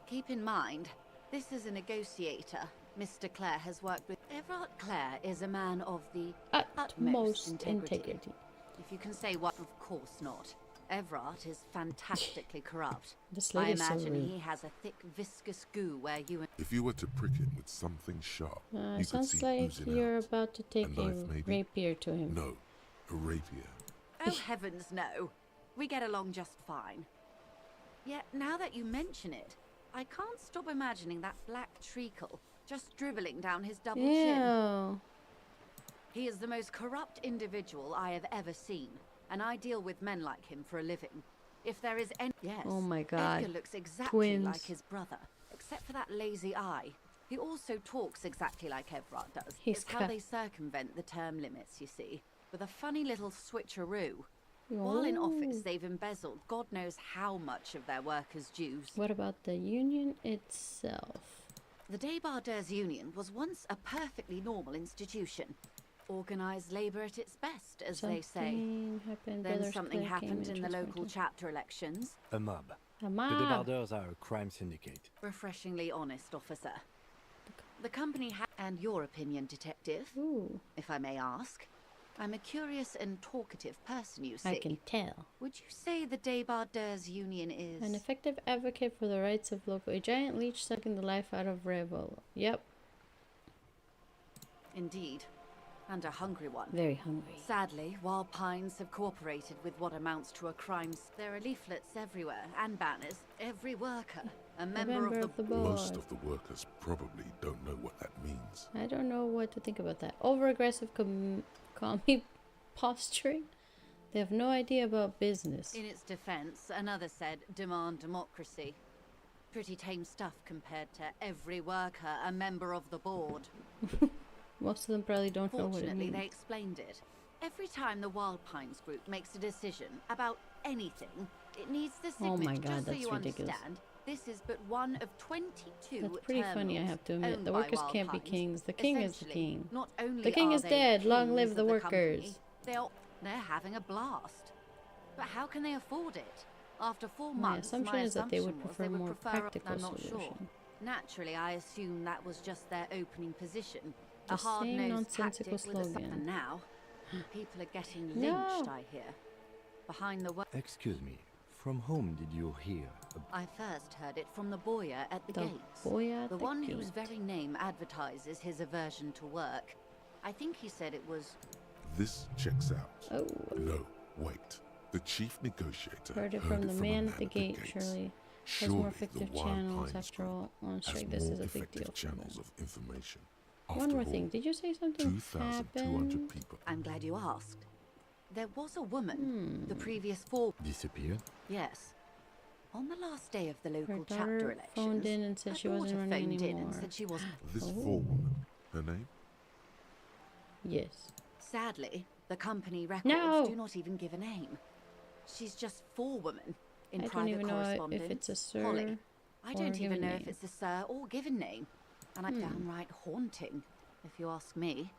Keep in mind, this is a negotiator Mr. Clare has worked with. Everard Clare is a man of the utmost integrity. If you can say what, of course not. Everard is fantastically corrupt. I imagine he has a thick, viscous goo where you and... If you were to prick him with something sharp, you could sounds see like oozing you're out. about to take a rapier to him. No, a rapier. Oh, heavens, no. We get along just fine. Yet, now that you mention it, I can't stop imagining that black treacle just dribbling down his double chin. He is the most corrupt individual I have ever seen, and I deal with men like him for a living. If there is any... Yes, oh my God. Edgar looks exactly Twins. like his brother, except for that lazy eye. He also talks exactly like Everard does. He's It's how they circumvent the term limits, you see, with a funny little switcheroo. Oh. While in office, they've embezzled God knows how much of their workers' dues. What about the union itself? The Débardeurs Union was once a perfectly normal institution. Organised labour at its best, as they say. Then something happened in the local chapter elections. A mob. A mob. The Débardeurs are a crime syndicate. Refreshingly honest, officer. The company and your opinion, detective, if I may ask. I'm a curious and talkative person, you see. I can tell. Would you say the Débardeurs Union is... An effective advocate for the rights of local... A giant leech sucking the life out of Revel. Yep. Indeed. And a hungry one. Very hungry. Sadly, Wild Pines have cooperated with what amounts to a crime. There are leaflets everywhere, and banners. Every worker, a member of the board. Most of the workers probably don't know what that means. I don't know what to think about that. Over-aggressive commie posturing? They have no idea about business. In its defense, another said, demand democracy. Pretty tame stuff compared to every worker, a member of the board. Most of them probably don't know what it Fortunately, means. they explained it. Every time the Wild Pines group makes a decision about anything, it needs the signature. Oh my God, just so that's you ridiculous. Understand, this is but one of 22 That's pretty funny, I have to admit. The workers can't be kings. The king is the king. Not only the king are is they dead. Long kings live of the company, workers. they're having a blast. But how can they afford it? After 4 My months, assumption is that they would was prefer more practical I'm not solution. sure. Naturally, I assume that was just their opening position. The A hard-nosed same tactic nonsensical with slogan. And now, people are getting No. lynched, I hear. Behind the Excuse me, from whom did you hear? I first heard it from the boyer at the gates. Boy at The the one whose gate. very name advertises his aversion to work. I think he said it was... This checks out. Oh. No, wait. The chief negotiator Heard it from the man at the gate, surely. Has more effective channels after all. On strike, this is a big deal. Channels of information. One more thing. Did you say something 2,200 happened? people. I'm glad you asked. There was a woman, the previous 4... Disappeared? Yes. On the last day of the Her local chapter daughter elections, phoned in and said her she wasn't daughter running phoned in anymore. and said she was... This forewoman, her name? Yes. Sadly, the company records No. do not even give a name. She's just forewoman in I don't private even know correspondence. if it's a sir Polly. I or don't a even given know name. if it's a sir or given name. And I'm downright haunting, if you ask me.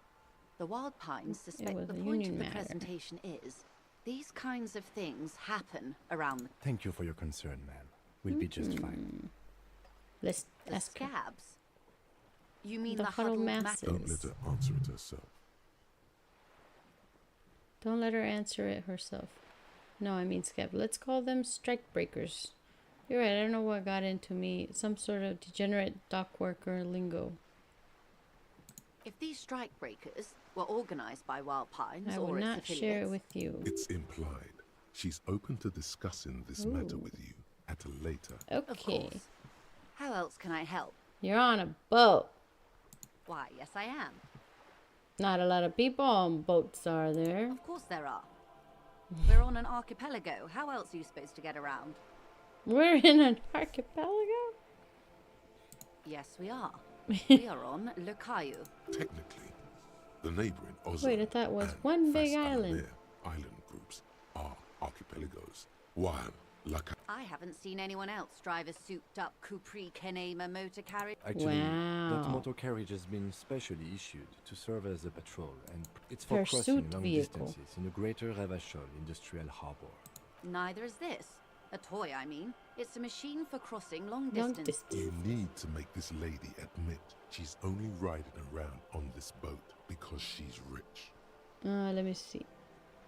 The Wild Pines suspect was the a point of union the matter. presentation is these kinds of things happen around the Thank you for your concern, ma'am. We'll be just fine. Let's the ask her. scabs. You mean The the huddled huddled masses. Don't let her answer it herself. Don't let her answer it herself. No, I mean scab. Let's call them strike breakers. You're right, I don't know what got into me. Some sort of degenerate dock worker lingo. If these strike breakers were organized by Wild Pines I or will its not affiliates, share it with you. It's implied. She's open to discussing this matter with you at a later. Of Okay. course. How else can I help? You're on a boat. Why, yes I am. Not a lot of people on boats, are there? Of course there are. We're on an archipelago. How else are you supposed to get around? We're in an archipelago? Yes, we are. We are on Le Caillou. Technically, the neighboring Ozo Wait, I thought it was and one big Fas island. Almer island groups are archipelagos, while I haven't seen anyone else drive a souped-up Capri Kenema motor carriage. Actually, Wow. that motor carriage has been specially issued to serve as a patrol, and it's for Pursuit crossing long vehicle. distances in the greater Revachol industrial harbor. Neither is this. A toy, I mean. It's a machine for crossing long Long distance. you need to make this lady admit she's only riding around on this boat because she's rich. Let me see.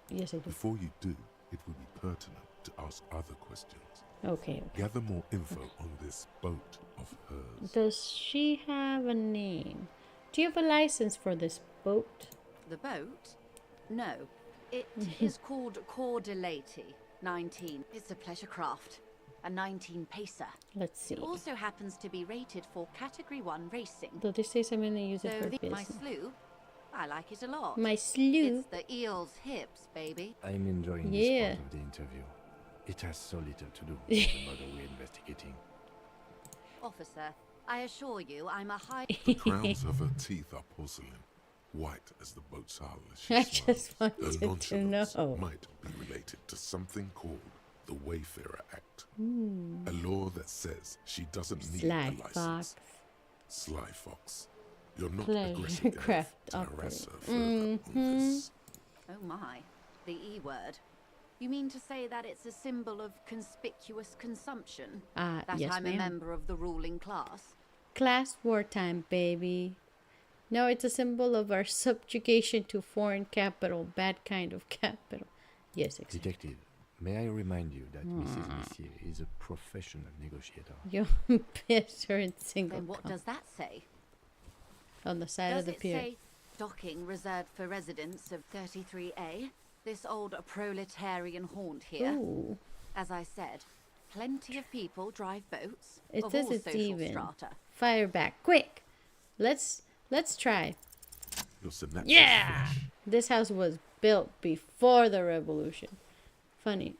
Yes, I do. Before you do, it would be pertinent to ask other questions. Okay. Gather more info on this boat of hers. Does she have a name? Do you have a license for this boat? The boat? No. It is called Cordelati 19. It's a pleasure craft. A 19 pacer. Let's see. It also happens to be rated for Category 1 racing. So this says I'm going to use it So for my business. sloop, I like it a lot. My sloop? It's the eel's hips, baby. I'm enjoying Yeah. this part of the interview. It has so little to do with the murder we're investigating. Officer, I assure you I'm a high... The crowns of her teeth are porcelain, white as the boat's hull as she I smiles. just Her wanted to nonchalance know. might be related to something called the Wayfarer Act, Hmm. a law that says she doesn't need Sly a license. fox. Sly Fox, you're not Pleasure aggressive enough craft to harass her operator. further on this. Oh my, the E word. You mean to say that it's a symbol of conspicuous consumption? That yes, I'm a ma'am. member of the ruling class? Class wartime, baby. No, it's a symbol of our subjugation to foreign capital. Bad kind of capital. Yes, exactly. Detective, may I remind you that Mrs. Messier is a professional negotiator. You're bitter and single. Then what does that say? On the side Does of the it pier. say docking reserved for residents of 33A? This old proletarian haunt here. Ooh. As I said, plenty of people drive boats It of says all it's social even. strata. Fire back. Quick. Let's try. Your synapses Yeah. flash. This house was built before the revolution. Funny.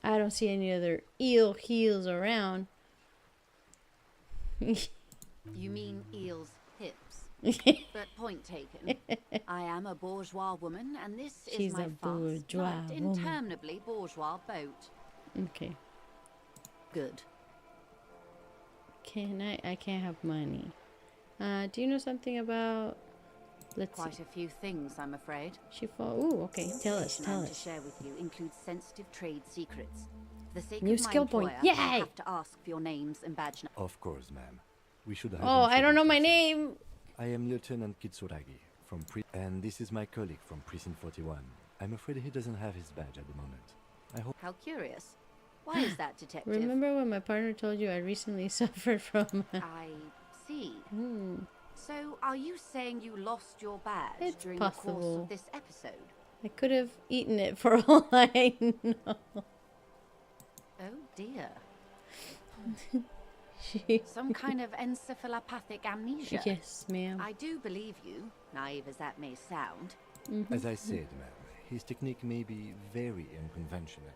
I don't see any other eel heels around. You mean eel's hips? But point taken. I am a bourgeois woman, and this She's is my a fast, bourgeois but woman. interminably bourgeois boat. Okay. Good. I can't have money. Do you know something about... Let's Quite see. a few things, I'm afraid. Ooh, okay. Tell us, Information tell I'm to us. share with you includes sensitive trade secrets. For the sake New of my skill point. employer, I Yay! have to ask for your names and badge numbers. Of course, ma'am. We should have Oh, I don't know my name. I am Lieutenant Kitsuragi from and this is my colleague from Precinct 41. I'm afraid he doesn't have his badge at the moment. I hope. How curious. Why is that, detective? Remember when my partner told you I recently suffered from... I see. Hmm. So, are you saying you lost your badge It's during the course possible. of this episode? I could have eaten it for all I know. Oh dear. Some kind of encephalopathic amnesia. Yes, ma'am. I do believe you, naive as that may sound. As I said, ma'am, his technique may be very unconventional.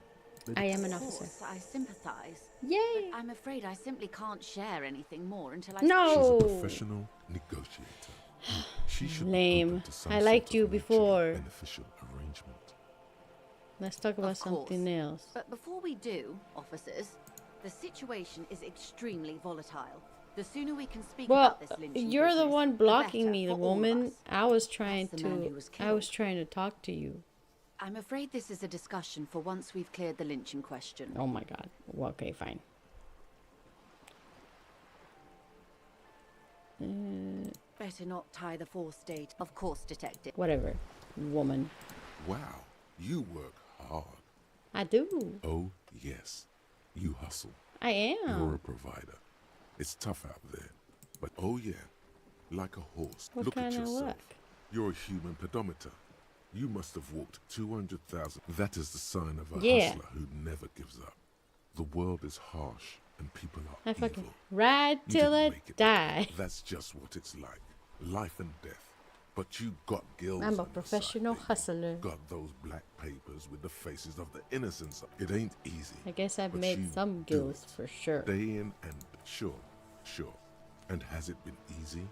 But I am an Of officer. course, I sympathize. Yay! But I'm afraid I simply can't share anything more until I... No! She's a professional negotiator. She should be Lame. open to some I sort liked of you mutually before. beneficial arrangement. Let's talk about Of course. something else. But before we do, officers, the situation is extremely volatile. The sooner we can speak Well, about this lynching you're the business, one the blocking better me, the for all of woman. us. I was trying That's the man who to. was I was killed. trying to talk to you. I'm afraid this is a discussion for once we've cleared the lynching question. Oh my god. Well, okay, fine. Better not tie the force date. Of course, detective. Whatever, woman. Wow, you work hard. I do. Oh, yes. You hustle. I You're a am. provider. It's tough out there. But oh yeah, like a horse. What Look at kind of yourself. work? You're a human pedometer. You must have walked 200,000. That is the sign of a Yeah. hustler who never gives up. The world is harsh and people are I fucking evil. ride You till didn't I make it. die. That's just what it's like. Life and death. But you got gills. I'm a on your professional side, baby. hustler. Got those black papers with the faces of the innocents. It ain't easy. I guess I've but made you some do gills it for sure. Day in and sure. And has it been easy?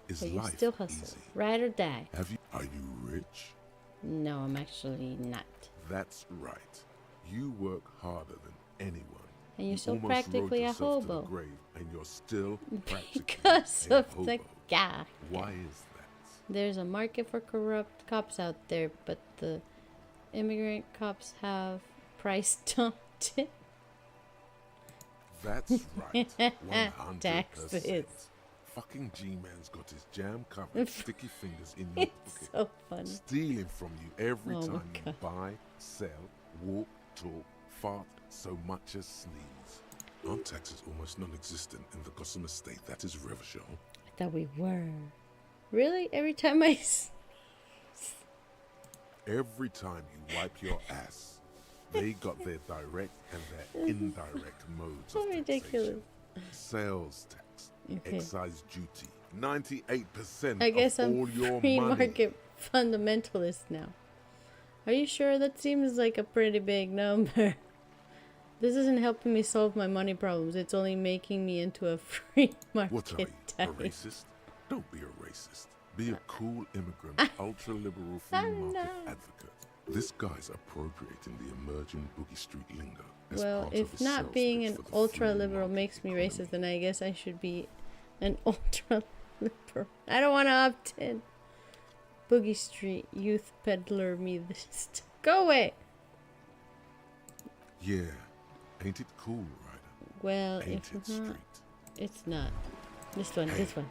Is But you life still hustle, easy? ride or die. Are you rich? No, I'm actually not. That's right. You work harder than anyone. And you're so almost practically rode a yourself to the hobo. grave, and you're still practically Because a of hobo. the guy. Why is that? There's a market for corrupt cops out there, but the immigrant cops have price dumped it. That's right. 100%. Taxes. Fucking G-Man's got his jam covered sticky fingers in your It's pocket. so funny. Stealing from you every Oh my time you God. buy, sell, walk, talk, fart, so much as sneeze. Aren't taxes almost non-existent in the Gotham estate that is Revachol? I thought we were. Really? Every time I... Every time you wipe your ass, they got their direct and their indirect modes of ridiculous. taxation. Sales tax, Okay. excise duty, 98% I guess of I'm all your free money. market fundamentalist now. Are you sure? That seems like a pretty big number. This isn't helping me solve my money problems. It's only making me into a free market What are you, a type. racist? Don't be a racist. Be a cool immigrant, ultra-liberal free market advocate. This guy's appropriating the emerging Boogie Street lingo. As Well, part of if his not sales being pitch an for the ultra free liberal market makes me economy. racist, then I guess I should be an ultra liberal. I don't want to opt in. Boogie Street youth peddler me this. Go away. Yeah, ain't it cool, Ryder? Well, Ain't if it it's not, street? it's not. This one, Hey. this one.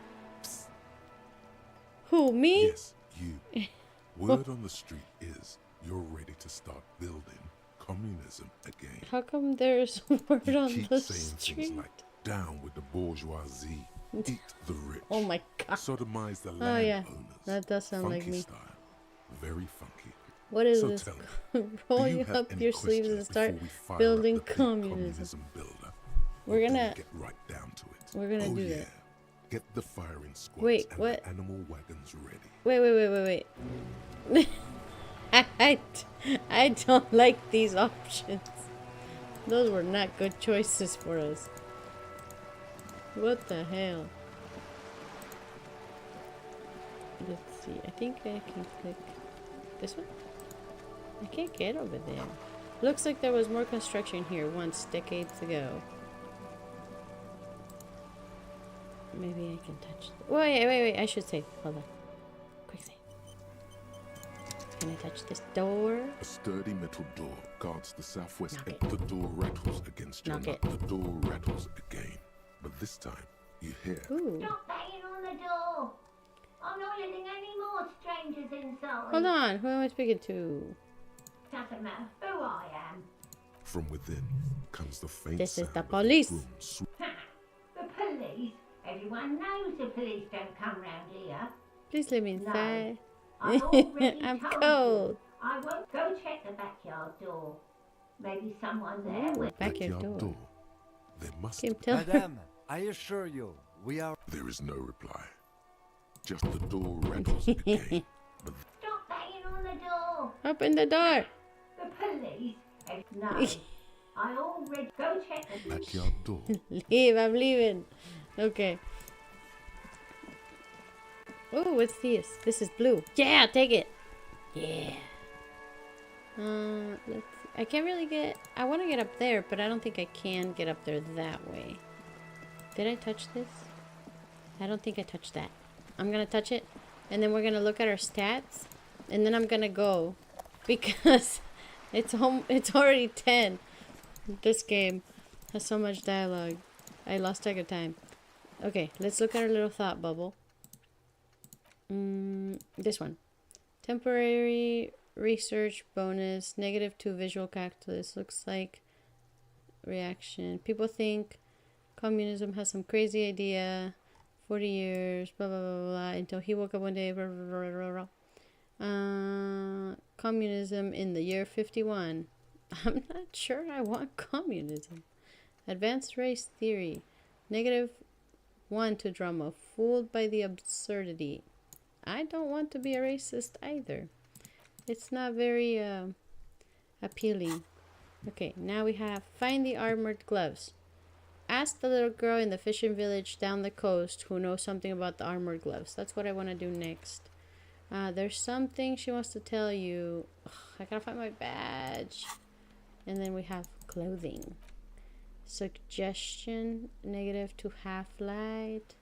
Who, me? Yes, you. Word on the street is you're ready to start building communism again. How come there's word You on keep the saying street? things like down with the bourgeoisie, eat the rich. Oh my God. Sodomize the Oh landowners. yeah, that does sound funky like me. style. Very funky. What is So this? tell me, Roll do you you have up any your sleeves and questions start before we fire up building the big communism. builder? We're Or do we gonna get right down to it. we're gonna oh, do yeah. that. Get the firing squads Wait, and what? the animal wagons ready. Wait. I don't like these options. Those were not good choices for us. What the hell? Let's see. I think I can click this one. I can't get over there. Looks like there was more construction here once, decades ago. Maybe I can touch. Wait. I should say. Hold on. Quick save. Can I touch this door? A sturdy metal door guards the southwest Knock edge. it. The door rattles against your Knock nut. it. The door rattles again. But this time, you hear. Ooh. Stop banging on the door. I'm not letting any more strangers inside. Hold on. Who am I speaking to? Doesn't matter who I am. From within comes the faint This is sound the of a police. broom sw- Ha! The police? Everyone knows the police don't come round here. Please let me inside. I've already I'm told cold. you. I won't go check the backyard door. Maybe someone's there with Backyard door. There must Kim, be. tell Madame, I assure you, we are. There is no reply. Just the door rattles again. But Stop banging on the door. Open the door. The police? No. I already go check the backyard door. Leave. I'm leaving. Okay. Oh, what's this? This is blue. Yeah, take it. Yeah. Let's see. I can't really get. I want to get up there, but I don't think I can get up there that way. Did I touch this? I don't think I touched that. I'm gonna touch it, and then we're gonna look at our stats, and then I'm gonna go because it's home. It's already 10. This game has so much dialogue. I lost track of time. Okay, let's look at our little thought bubble. This one. Temporary research bonus. -2 visual calculus. Looks like reaction. People think communism has some crazy idea. 40 years. Blah, blah, blah, blah. Until he woke up one day. Blah, blah, blah, blah, blah. Communism in the year 51. I'm not sure I want communism. Advanced race theory. -1 to drama. Fooled by the absurdity. I don't want to be a racist either. It's not very appealing. Okay, now we have find the armored gloves. Ask the little girl in the fishing village down the coast who knows something about the armored gloves. That's what I want to do next. There's something she wants to tell you. Ugh, I gotta find my badge. And then we have clothing. Suggestion, negative to half light.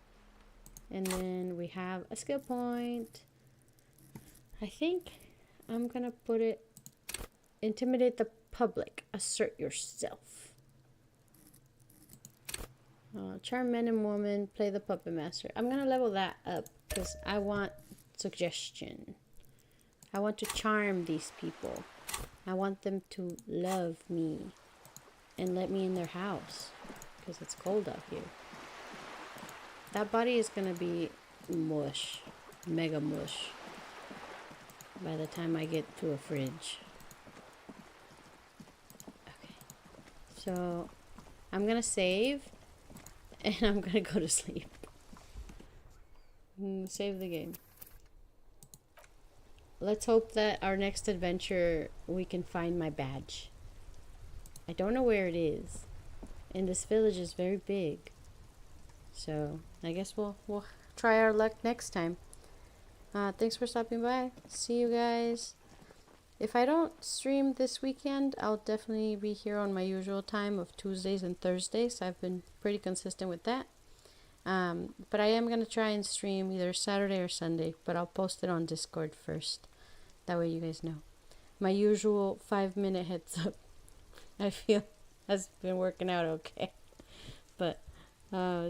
And then we have a skill point. I think I'm gonna put it, intimidate the public, assert yourself. Charm men and women, play the puppet master. I'm gonna level that up because I want suggestion. I want to charm these people. I want them to love me and let me in their house because it's cold out here. That body is gonna be mush, mega mush, by the time I get to a fridge. Okay, so I'm gonna save and I'm gonna go to sleep. Save the game. Let's hope that our next adventure we can find my badge. I don't know where it is, and this village is very big. So I guess we'll try our luck next time. Thanks for stopping by. See you guys. If I don't stream this weekend, I'll definitely be here on my usual time of Tuesdays and Thursdays. I've been pretty consistent with that. But I am going to try and stream either Saturday or Sunday, but I'll post it on Discord first. That way you guys know. My usual 5-minute heads up, I feel, has been working out okay. But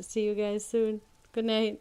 see you guys soon. Good night.